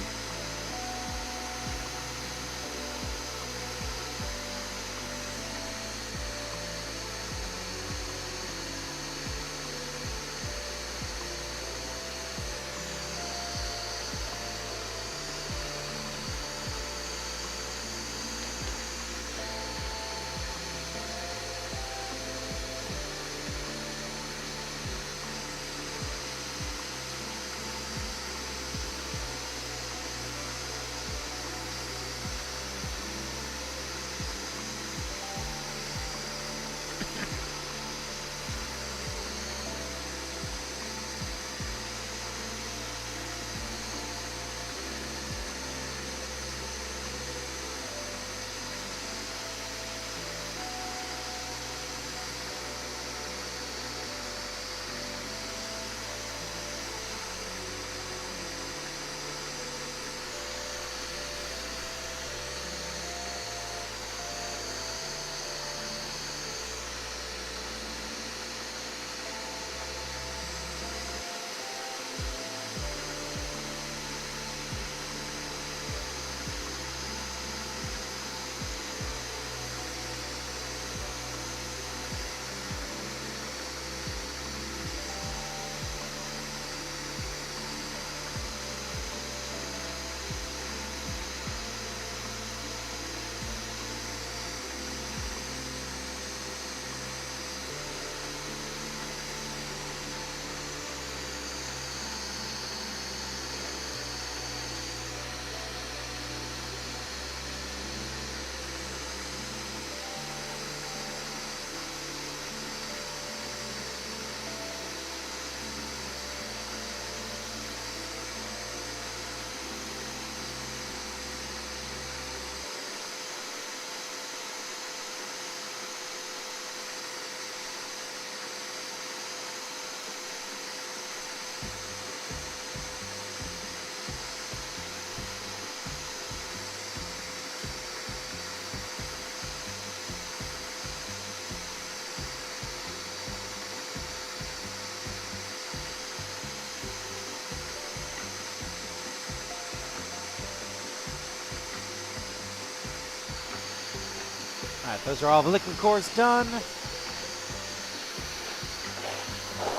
S1: Alright, those are all the liquid cores done.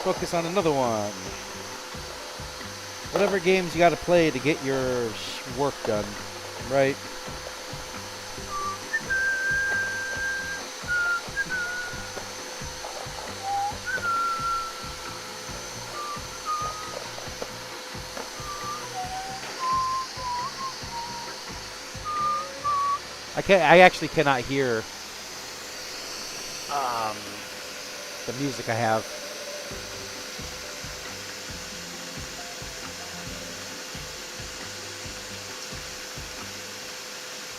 S1: Focus on another one. Whatever games you gotta play to get your work done, right? I actually cannot hear the music I have.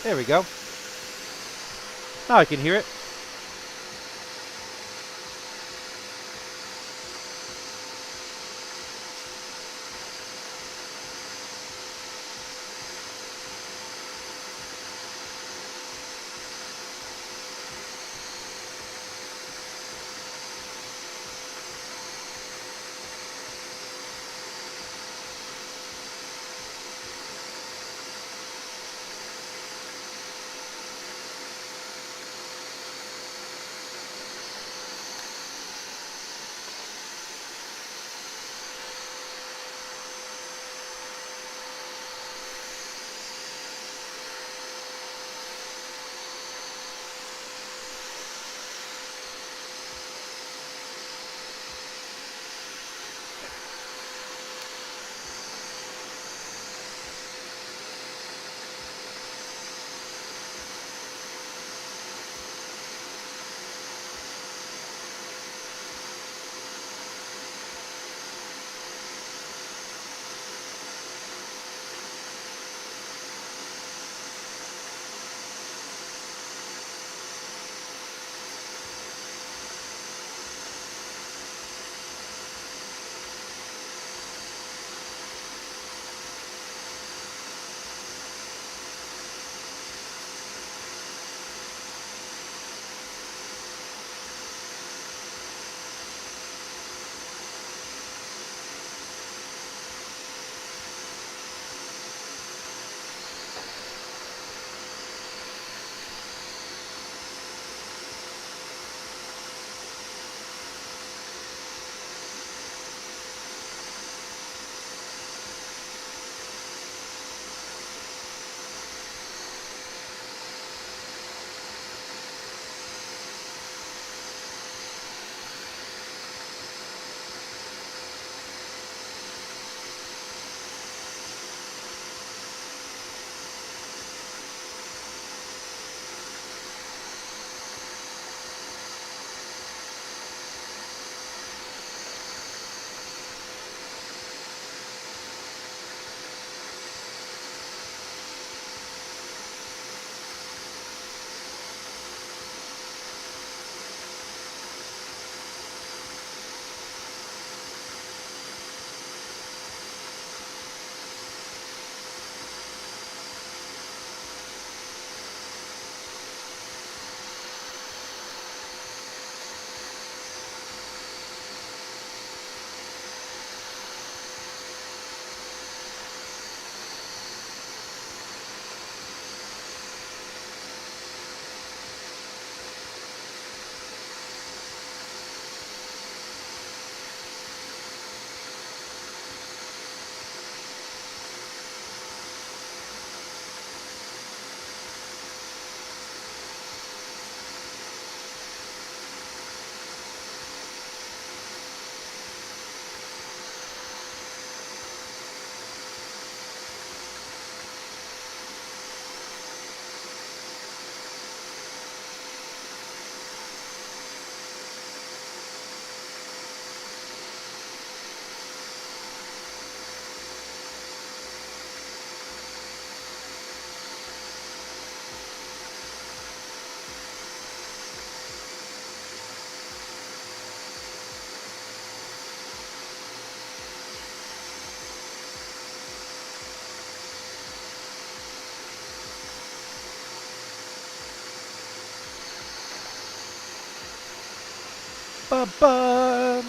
S1: There we go. Now I can hear it. Ba-ba-ba.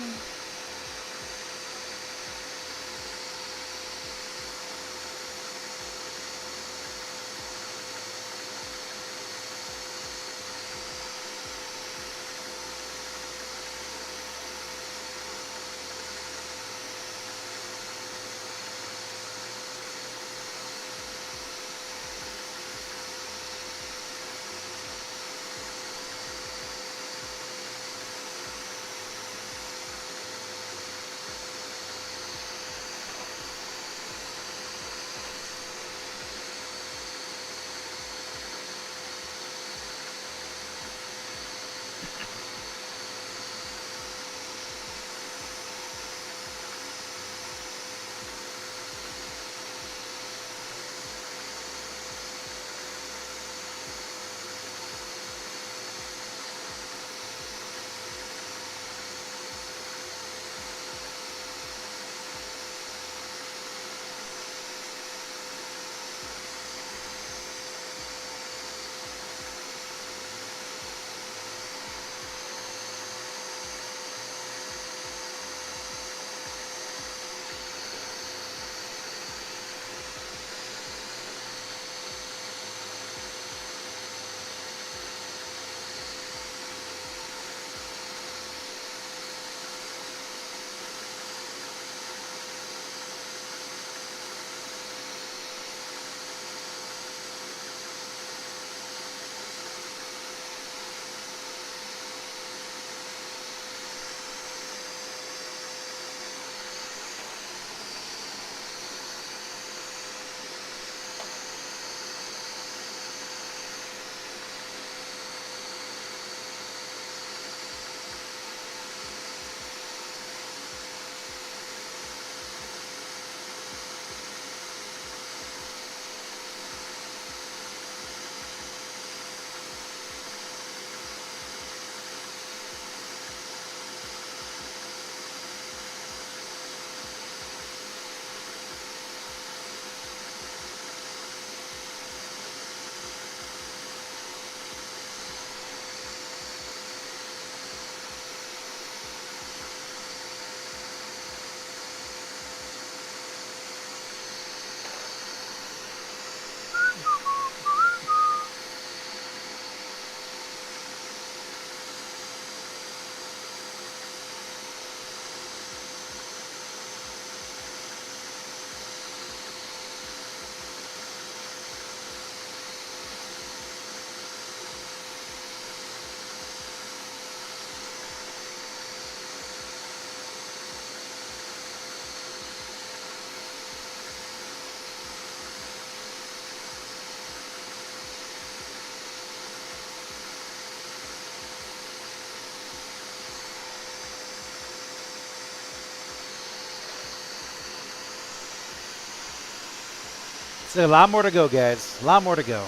S1: So a lot more to go, guys. A lot more to go.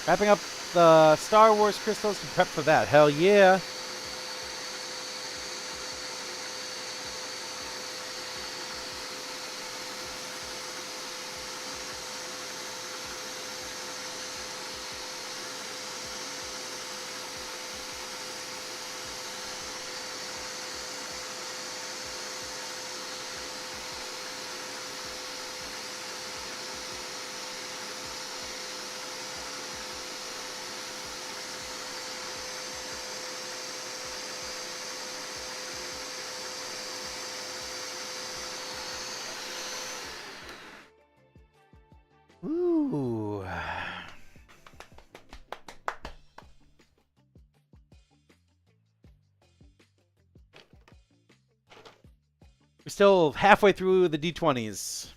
S1: Wrapping up the Star Wars crystals to prep for that. Hell yeah. Ooh. We're still halfway through the D20s.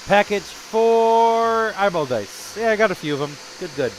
S1: Package 4 eyeball dice. Yeah, I got a few of them. Good, good.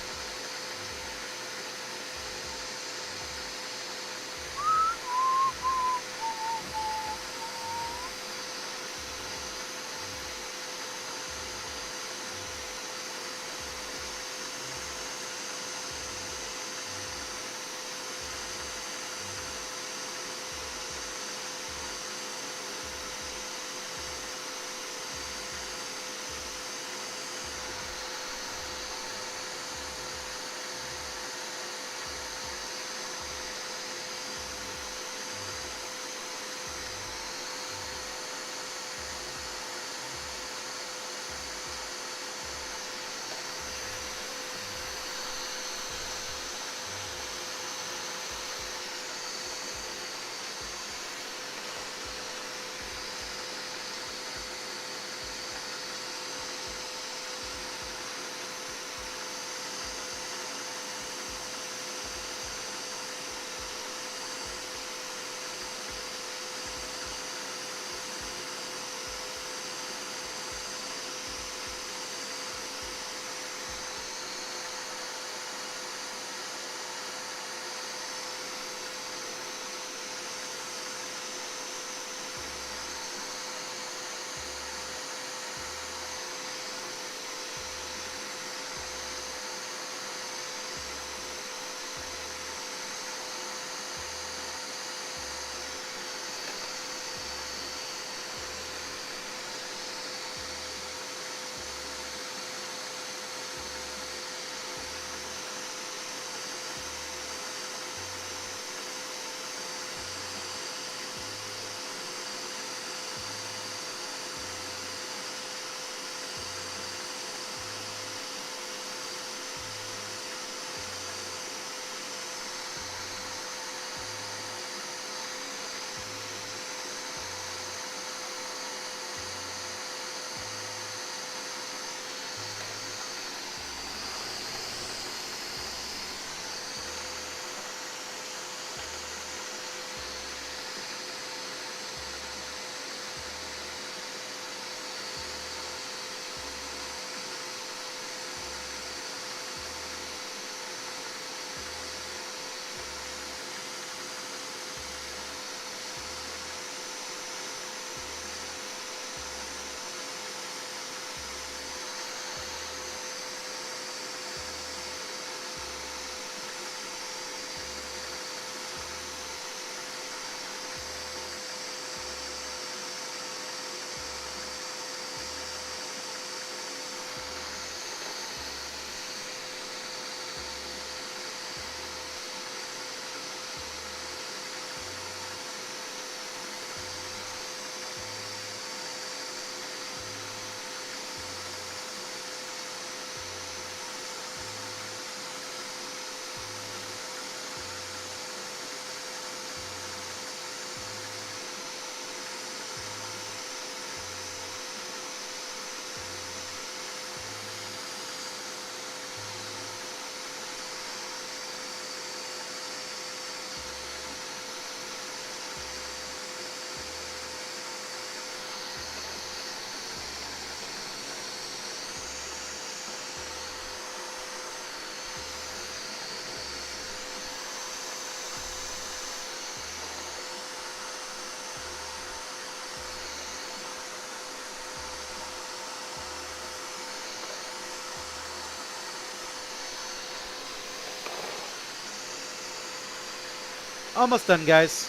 S1: Almost done, guys.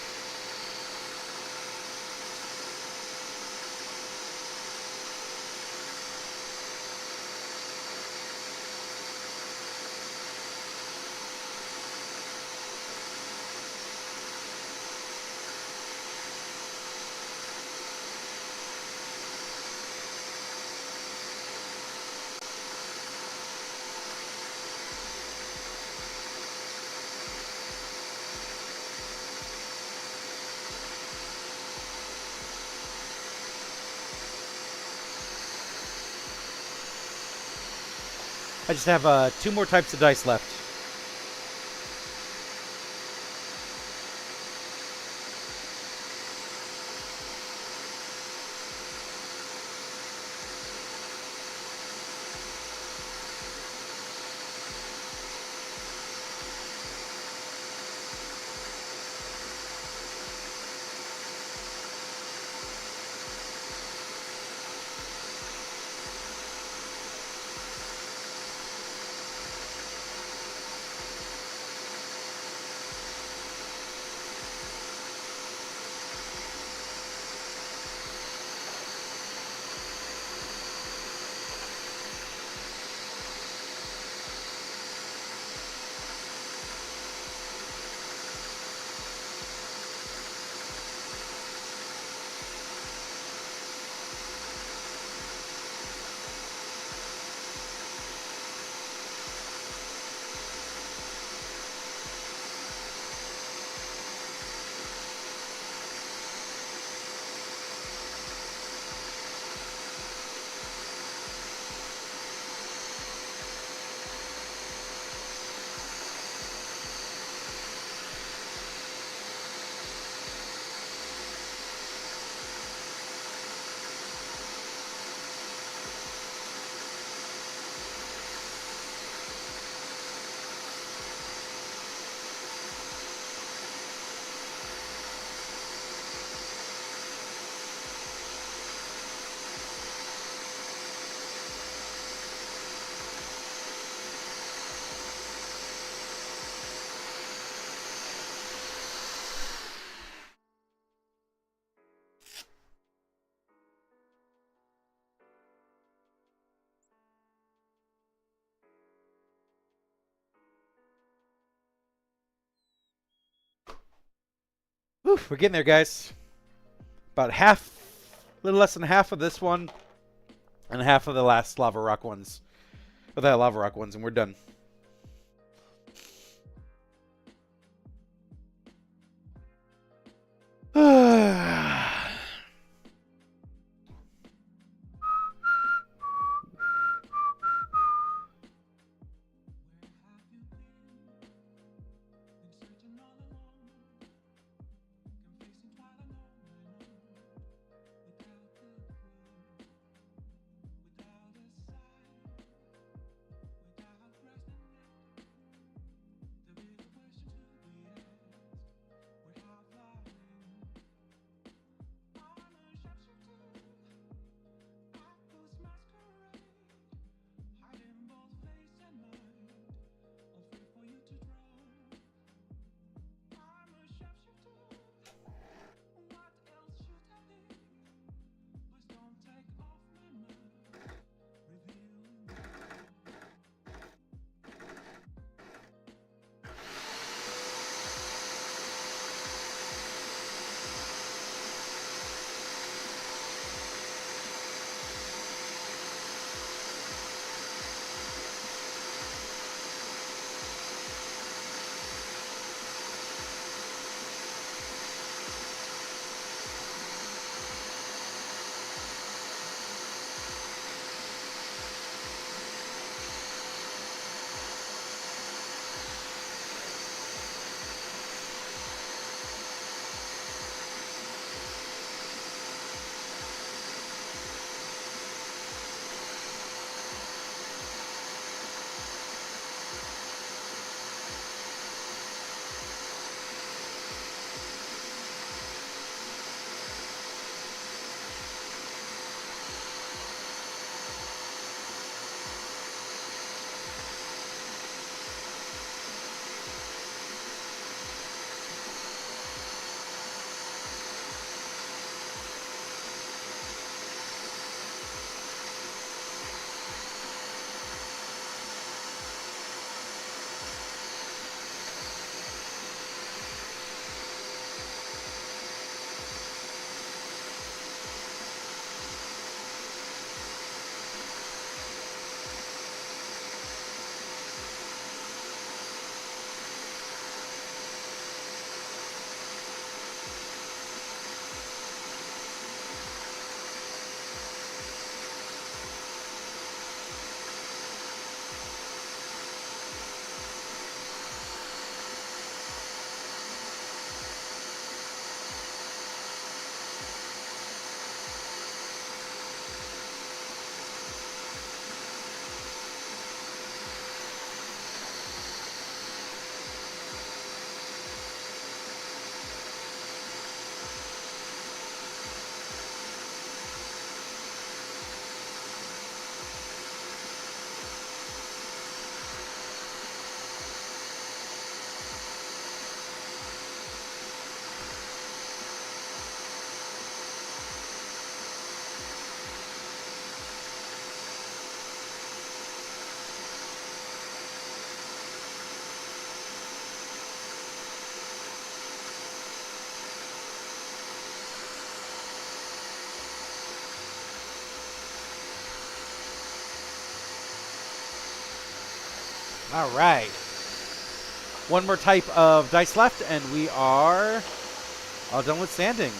S1: I just have 2 more types of dice left. Whew, we're getting there, guys. About half, a little less than half of this one, and half of the last lava rock ones. Or the lava rock ones, and we're done. All right. One more type of dice left, and we are all done with sanding.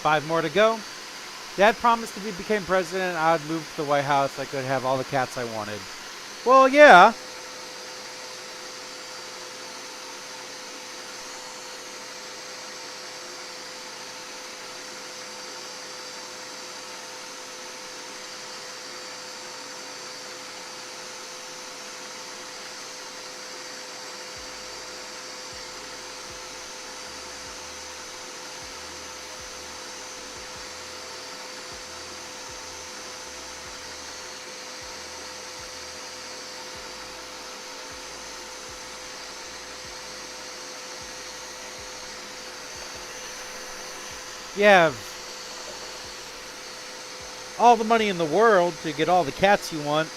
S1: 5 more to go. Dad promised if he became president, I'd move to the White House. I could have all the cats I wanted. Well, yeah. You have all the money in the world to get all the cats you want.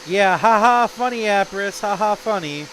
S1: Yeah, haha, funny, Apris, haha, funny.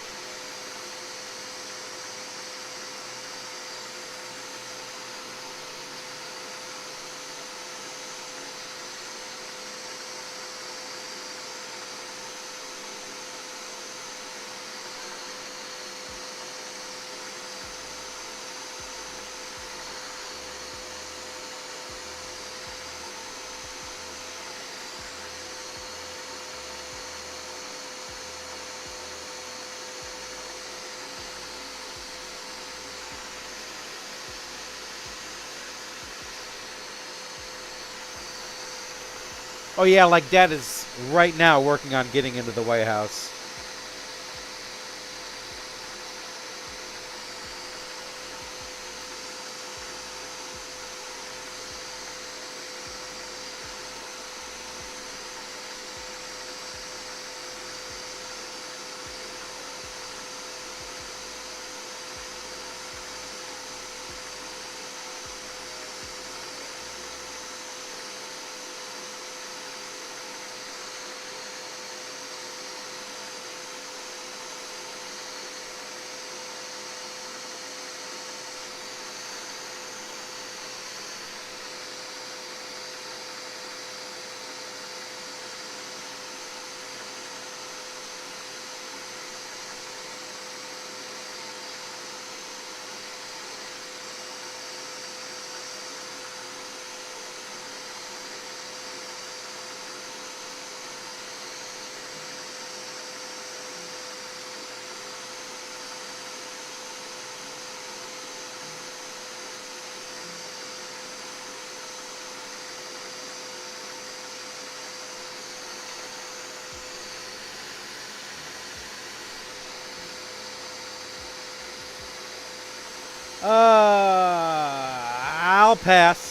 S1: Oh yeah, like Dad is right now working on getting into the White House. I'll pass.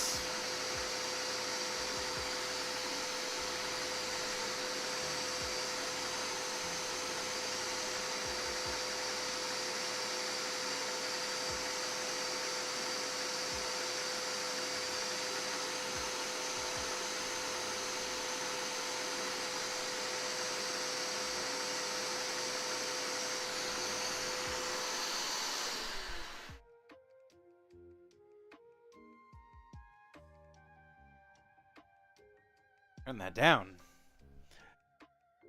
S1: Turn that down.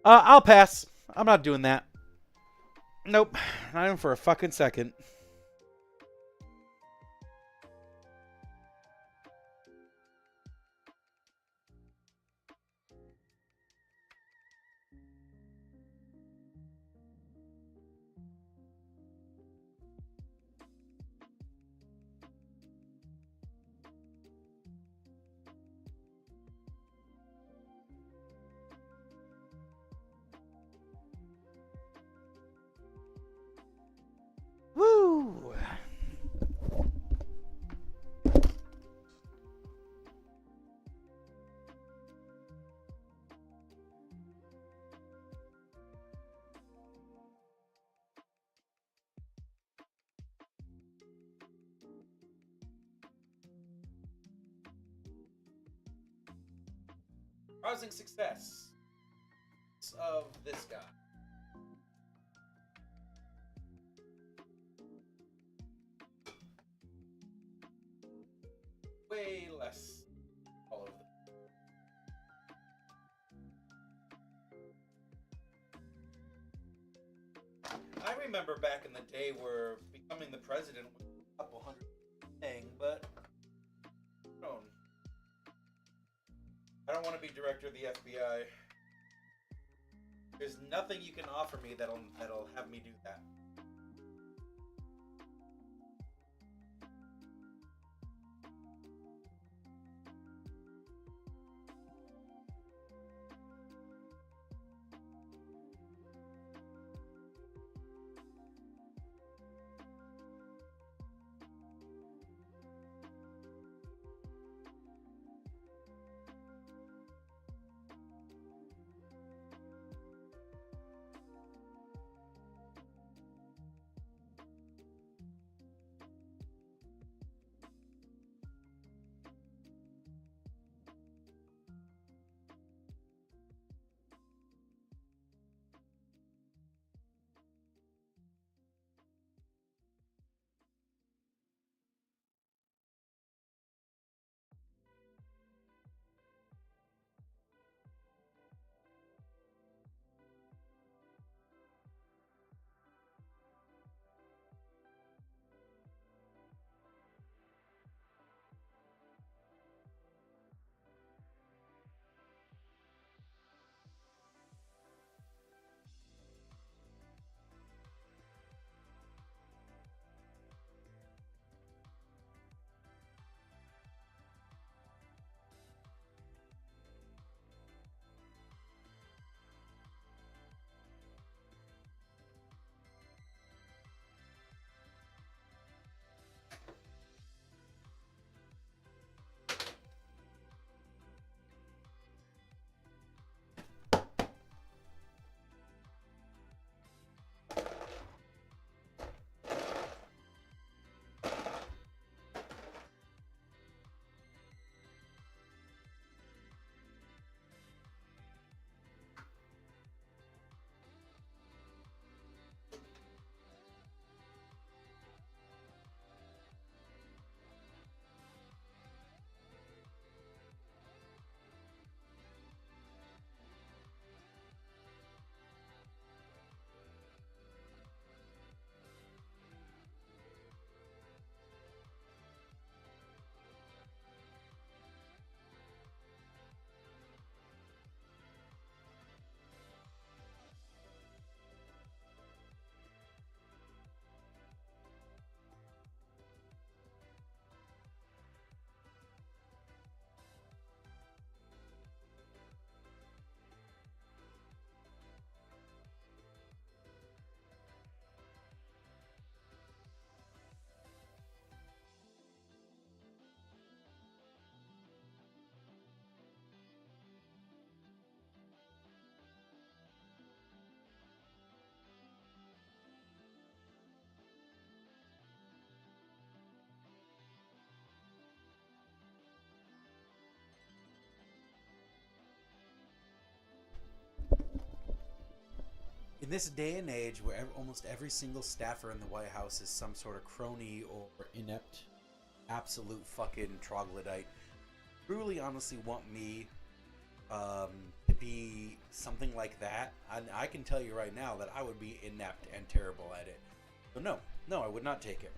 S1: I'll pass. I'm not doing that. Nope. Not even for a fucking second. Woo! Rousing success of this guy. Way less all of them. I remember back in the day where becoming the president was a couple hundred thing, but I don't want to be director of the FBI. There's nothing you can offer me that'll have me do that. In this day and age where almost every single staffer in the White House is some sort of crony or inept, absolute fucking troglodyte, truly honestly want me to be something like that, I can tell you right now that I would be inept and terrible at it. So no, I would not take it.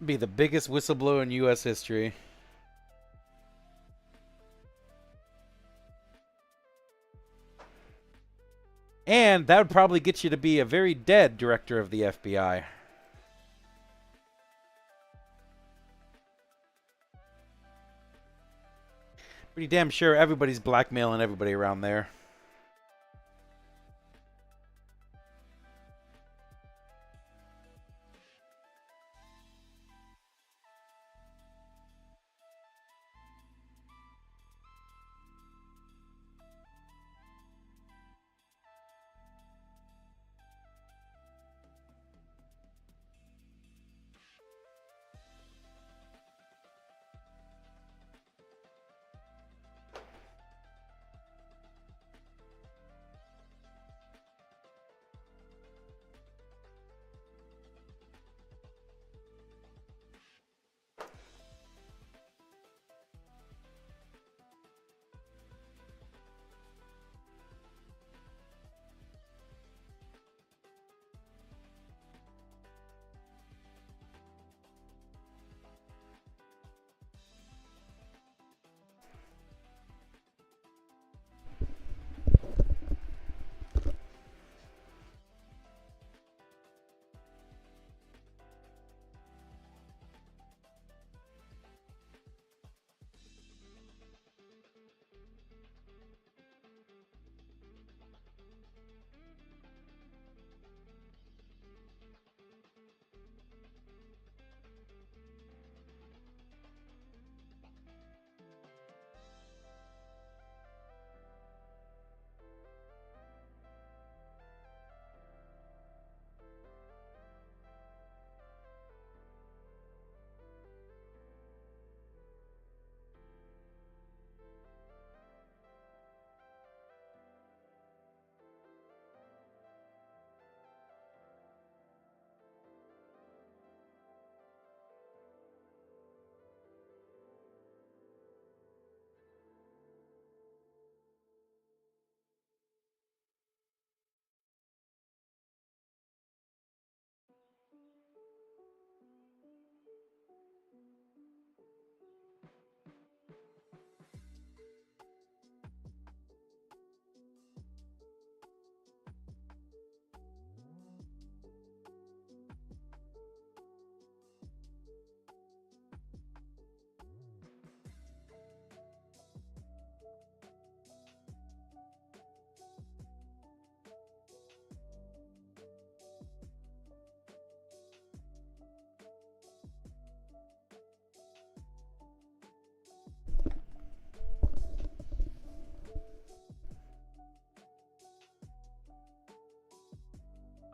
S1: Be the biggest whistleblower in U.S. history. And that would probably get you to be a very dead director of the FBI. Pretty damn sure everybody's blackmailing everybody around there.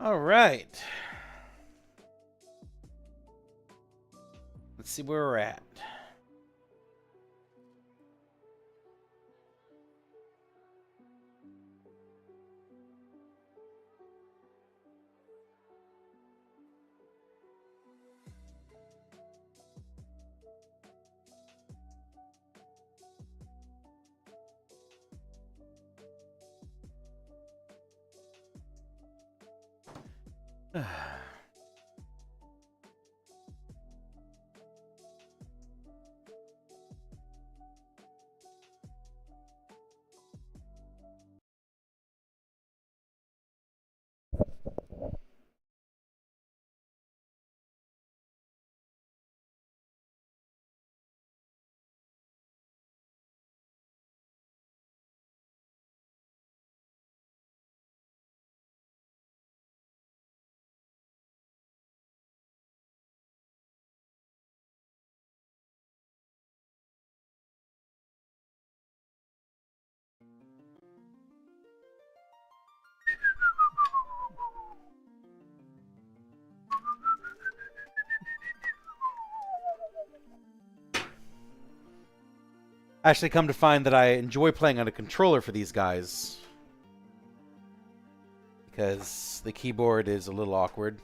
S1: All right. Let's see where we're at. Actually, come to find that I enjoy playing on a controller for these guys, because the keyboard is a little awkward.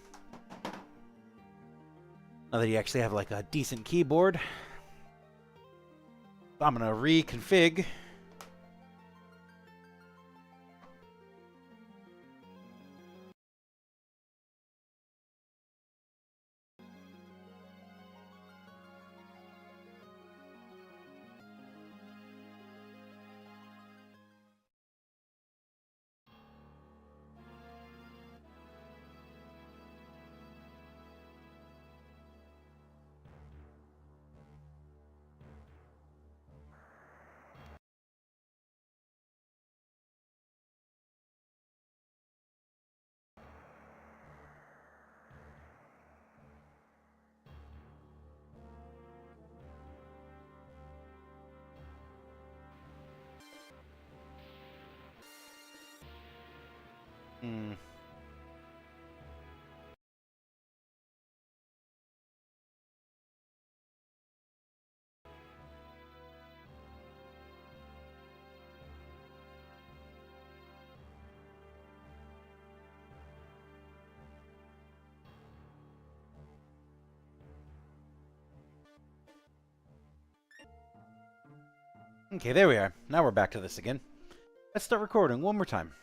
S1: Now that you actually have like a decent keyboard, I'm gonna reconfig. Hmm. Okay, there we are. Now we're back to this again. Let's start recording one more time.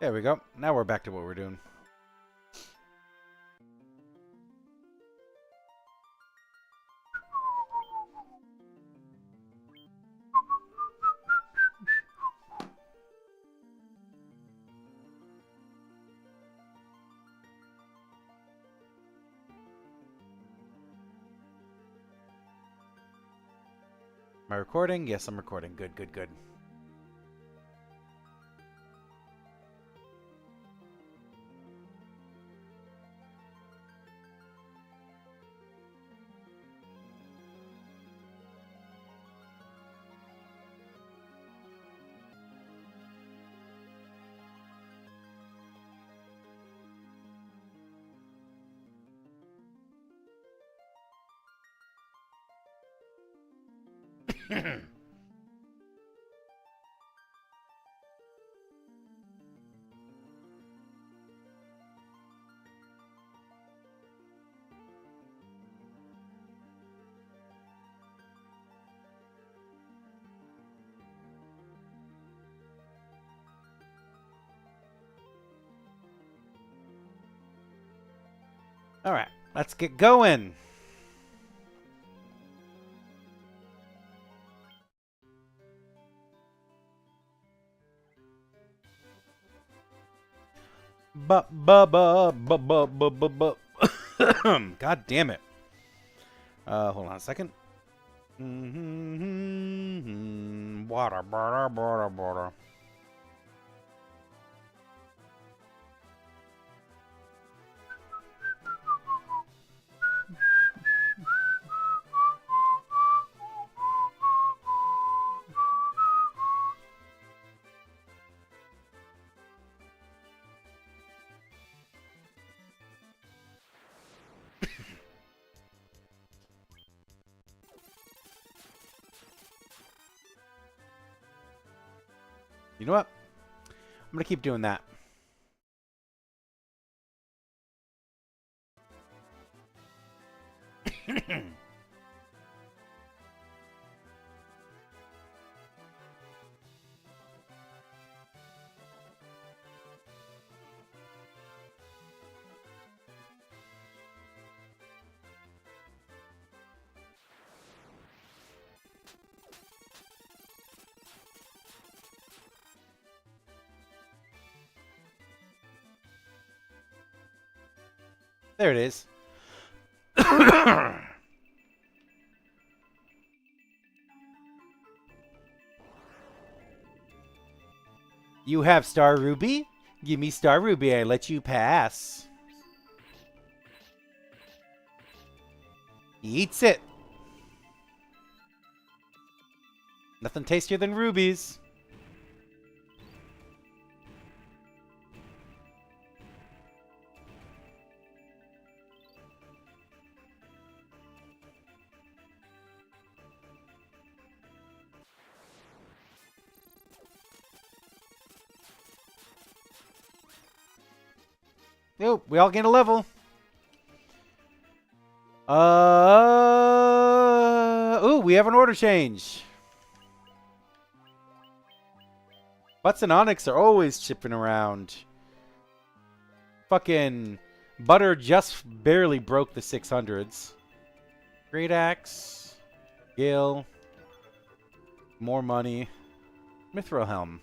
S1: There we go. Now we're back to what we're doing. Am I recording? Yes, I'm recording. Good, good, good. All right, let's get going. God damn it. Hold on a second. Water. You know what? I'm going to keep doing that. There it is. You have Star Ruby? Give me Star Ruby, I let you pass. He eats it. Nothing tastier than rubies. Nope, we all gain a level. Ooh, we have an order change. Butts and Onyx are always chipping around. Fucking Butter just barely broke the 600s. Great Axe. Gale. More money. Mithril Helm.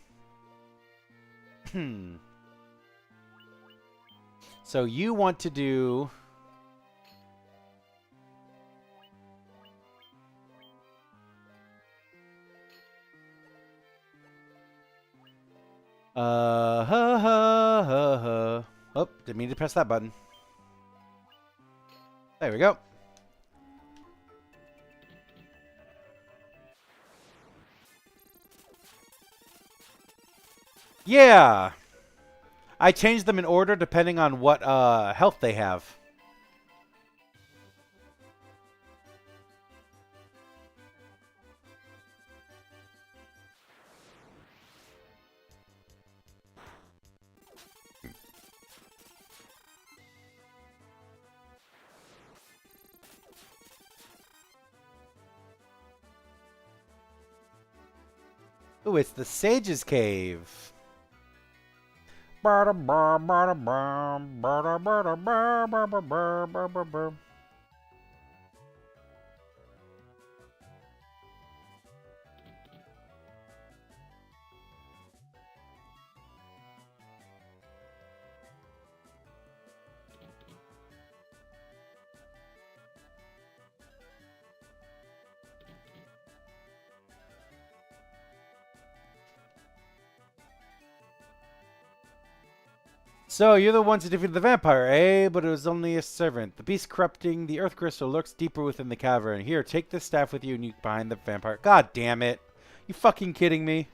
S1: So you want to do... Oh, didn't mean to press that button. There we go. Yeah! I changed them in order depending on what health they have. Ooh, it's the Sage's Cave. So, you're the ones who defeated the vampire, eh? But it was only a servant. The beast corrupting the earth crystal lurks deeper within the cavern. Here, take this staff with you and you behind the vampire. God damn it. You fucking kidding me?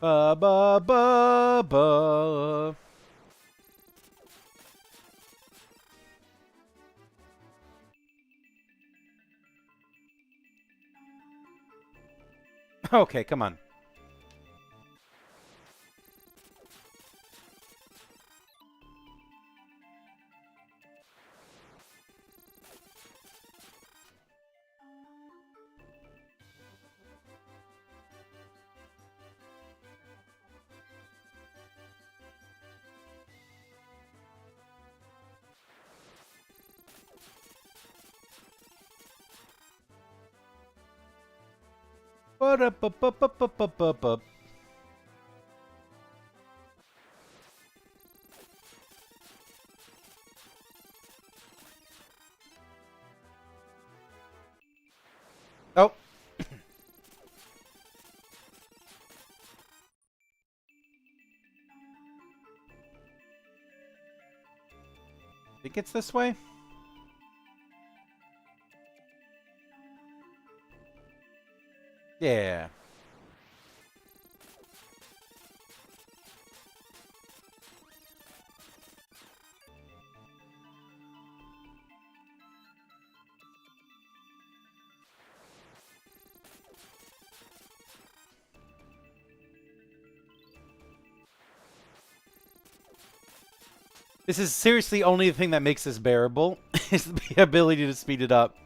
S1: Ba ba ba ba. Okay, come on. Ba-da-ba-ba-ba-ba-ba-ba. Oh. Think it's this way? Yeah. This is seriously only the thing that makes this bearable, is the ability to speed it up.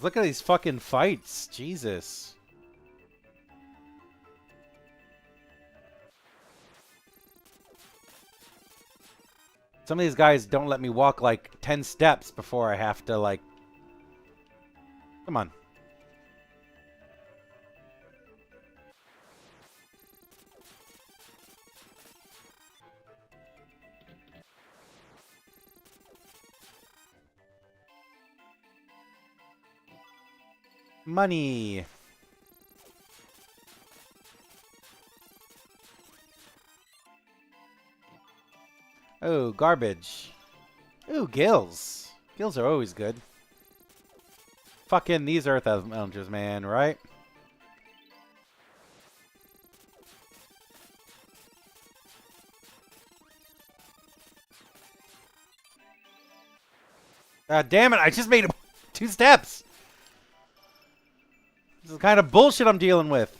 S1: Look at these fucking fights. Jesus. Some of these guys don't let me walk like 10 steps before I have to like... Come on. Money. Oh, garbage. Ooh, gills. Gills are always good. Fucking these earth elementals, man, right? God damn it, I just made 2 steps! This is the kind of bullshit I'm dealing with.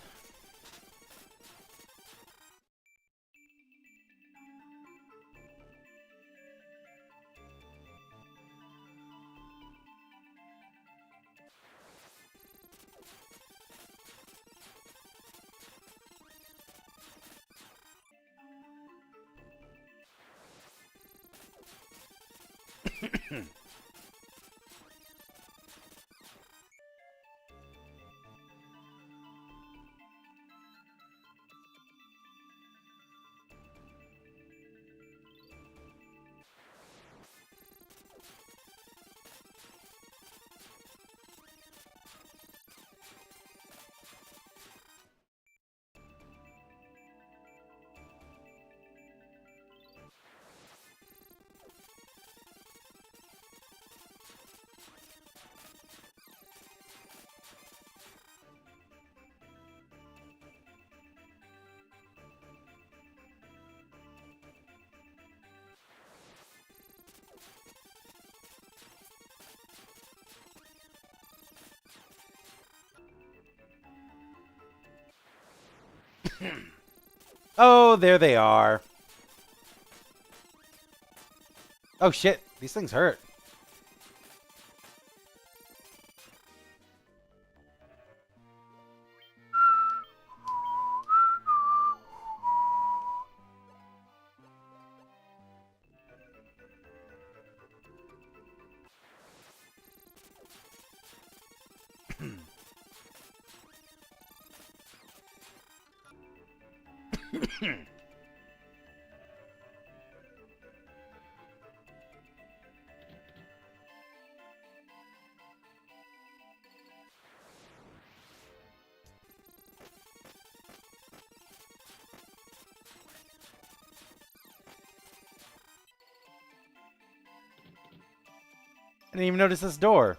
S1: Oh, there they are. Oh shit, these things hurt. I didn't even notice this door.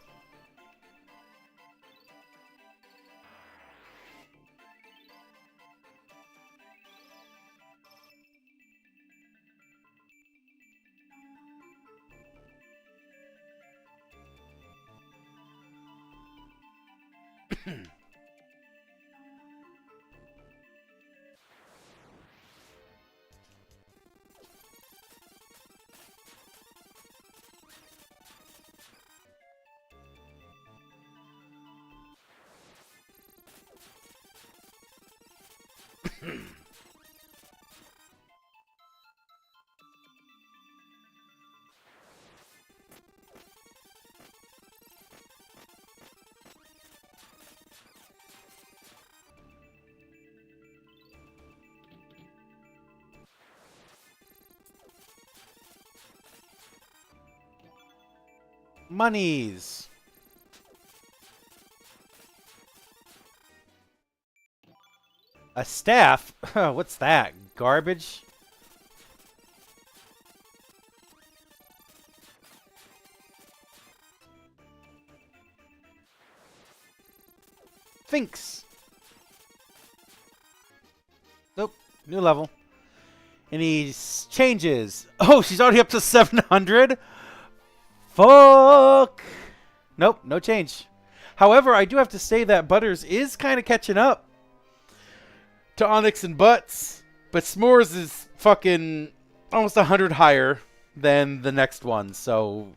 S1: Monies. A staff? What's that? Garbage? Finks. Nope. New level. Any changes? Oh, she's already up to 700? Fuck. Nope, no change. However, I do have to say that Butters is kind of catching up to Onyx and Butts. But S'mores is fucking almost 100 higher than the next one, so...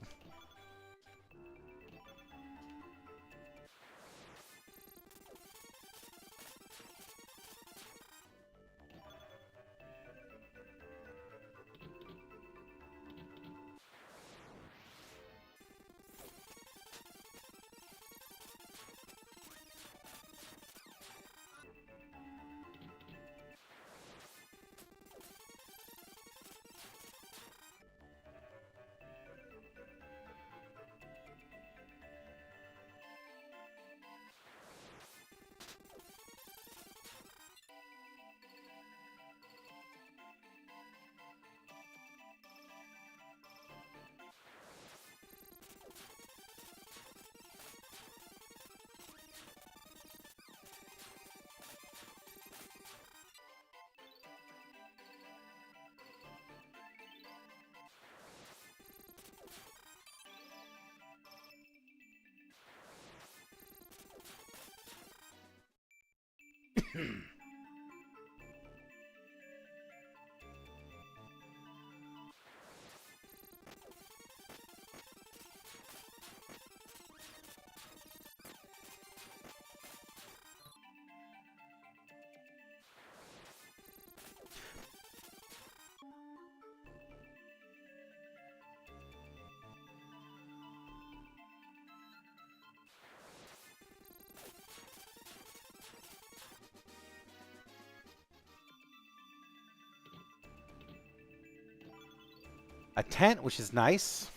S1: A tent, which is nice.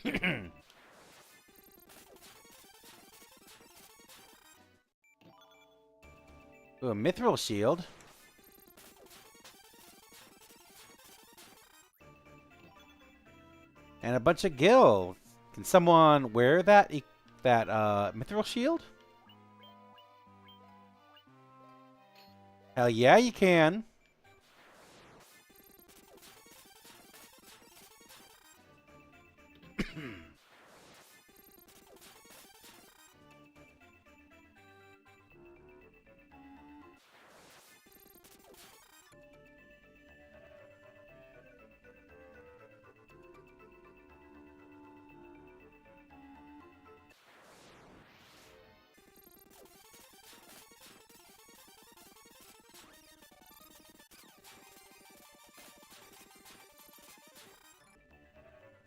S1: Ooh, a mithril shield. And a bunch of gil. Can someone wear that mithril shield? Hell yeah, you can.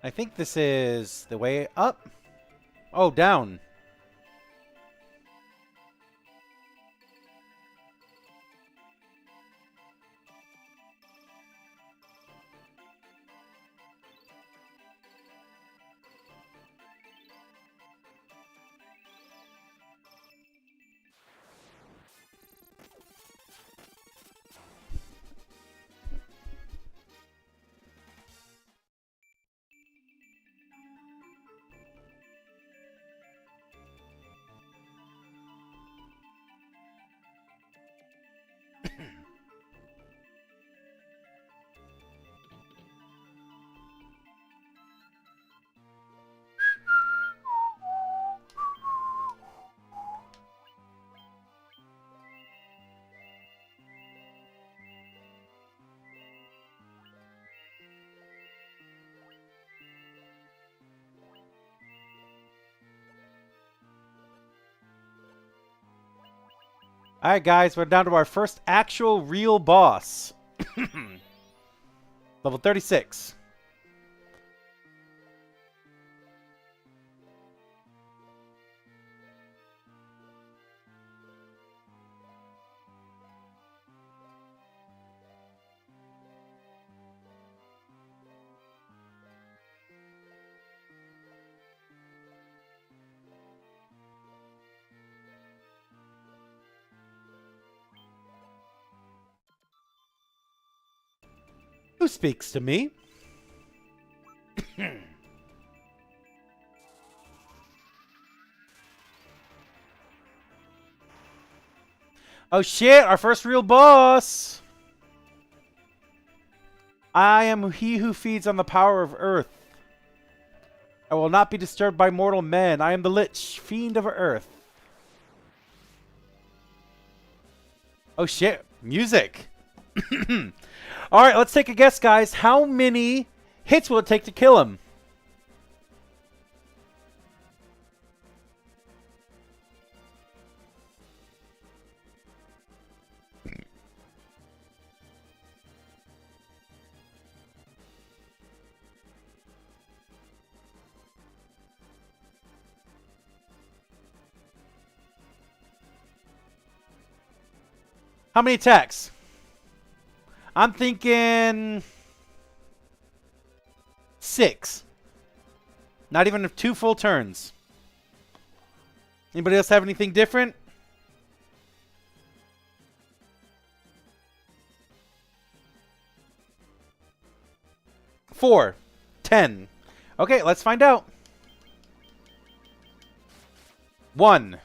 S1: I think this is the way up. Oh, down. Alright guys, we're down to our first actual real boss. Level 36. Who speaks to me? Oh shit, our first real boss! I am he who feeds on the power of earth. I will not be disturbed by mortal men. I am the Lich, fiend of earth. Oh shit, music! Alright, let's take a guess, guys. How many hits will it take to kill him? How many attacks? I'm thinking 6. Not even 2 full turns. Anybody else have anything different? Four. 10. Okay, let's find out. 1,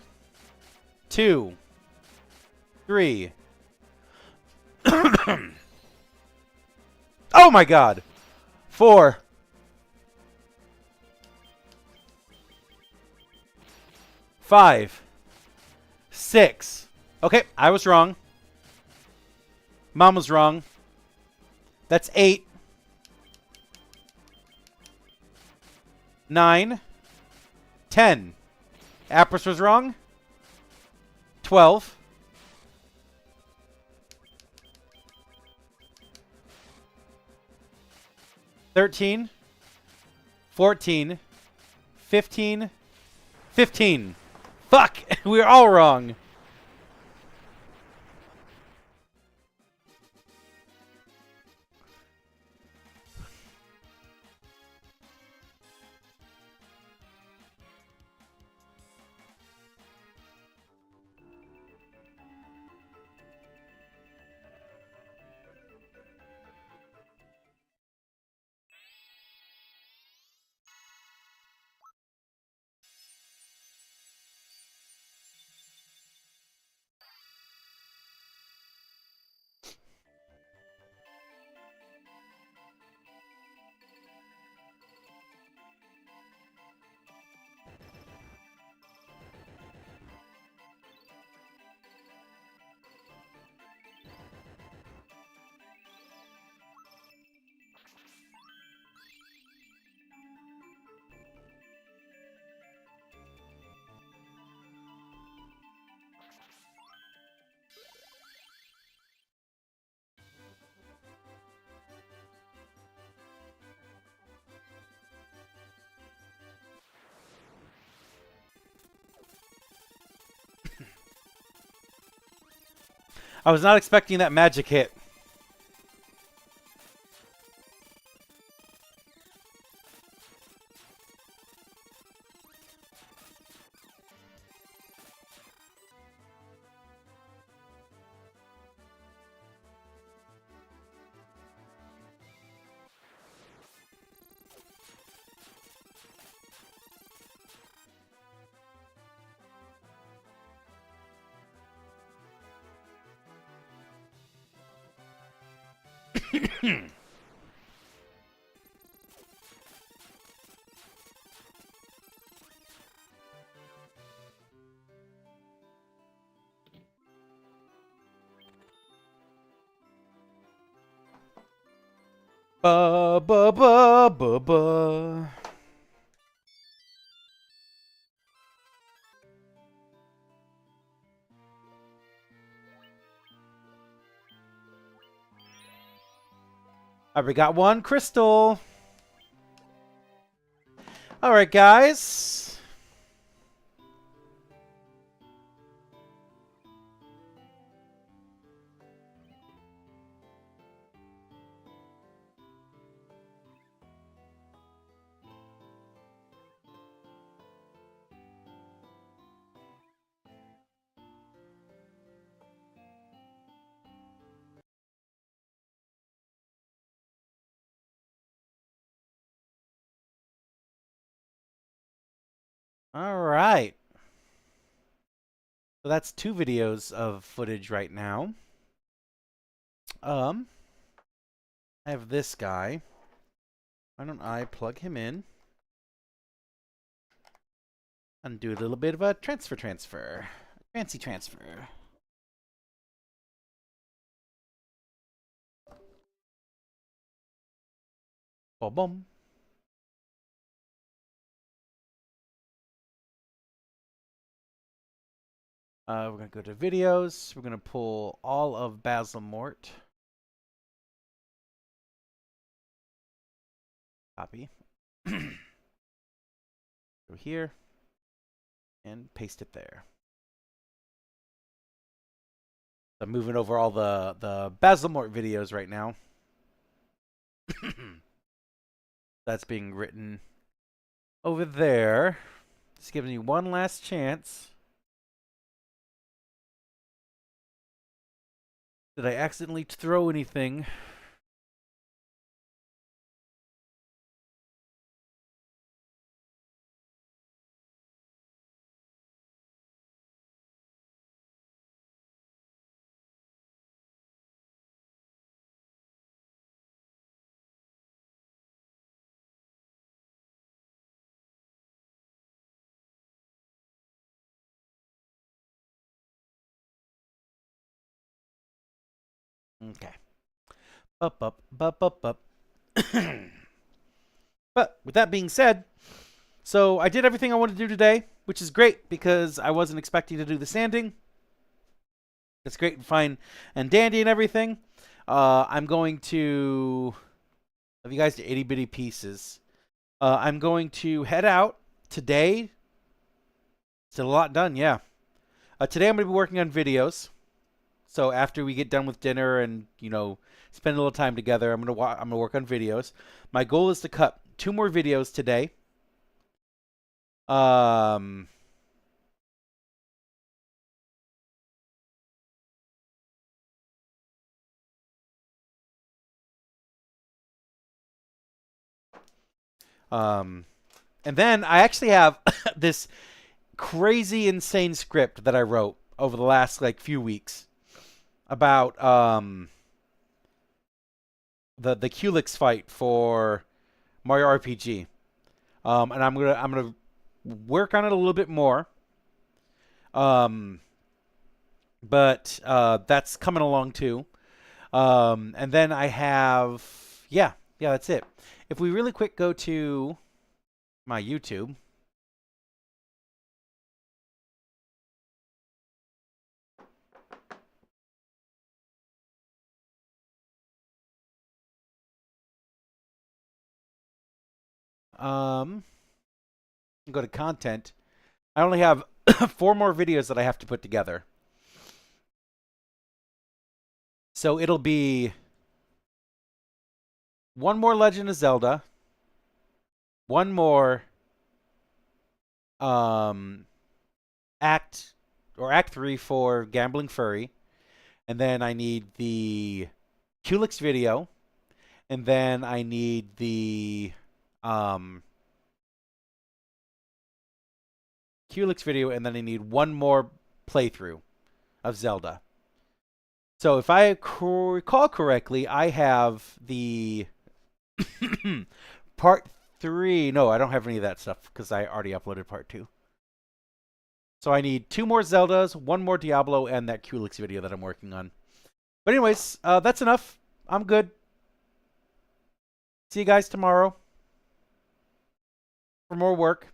S1: 2, 3. Oh my god. 4, 5, 6. Okay, I was wrong. Mom was wrong. That's 8, 9, 10. Apris was wrong. 12. 13. 14. 15. 15. Fuck! We were all wrong. I was not expecting that magic hit. Ba ba ba ba ba. We got one crystal. All right, guys. All right. So that's 2 videos of footage right now. I have this guy. Why don't I plug him in and do a little bit of a transfer. Fancy transfer. Boom, boom. We're going to go to videos. We're going to pull all of Basil Mort. Copy. Go here. And paste it there. I'm moving over all the Basil Mort videos right now. That's being written over there. Just giving you one last chance. Did I accidentally throw anything? Okay. Up. But with that being said, so I did everything I wanted to do today, which is great because I wasn't expecting to do the sanding. It's great and fine and dandy and everything. I'm going to love you guys to itty bitty pieces. I'm going to head out today. Still a lot done, yeah. Today I'm going to be working on videos. So after we get done with dinner and spend a little time together, I'm gonna work on videos. My goal is to cut 2 more videos today. Um, and then I actually have this crazy, insane script that I wrote over the last few weeks about the Culex fight for Mario RPG. And I'm gonna work on it a little bit more. Um, but that's coming along too. And then I have yeah, that's it. If we really quick go to my YouTube. Go to content. I only have 4 more videos that I have to put together. So it'll be 1 more Legend of Zelda, 1 more Act 3 for Gambling Furry, and then I need the Culex video, and then I need the Culex video, and then I need 1 more playthrough of Zelda. So if I recall correctly, I have the part 3. No, I don't have any of that stuff because I already uploaded part 2. So I need 2 more Zeldas, 1 more Diablo, and that Culex video that I'm working on. But anyways, that's enough. I'm good. See you guys tomorrow for more work.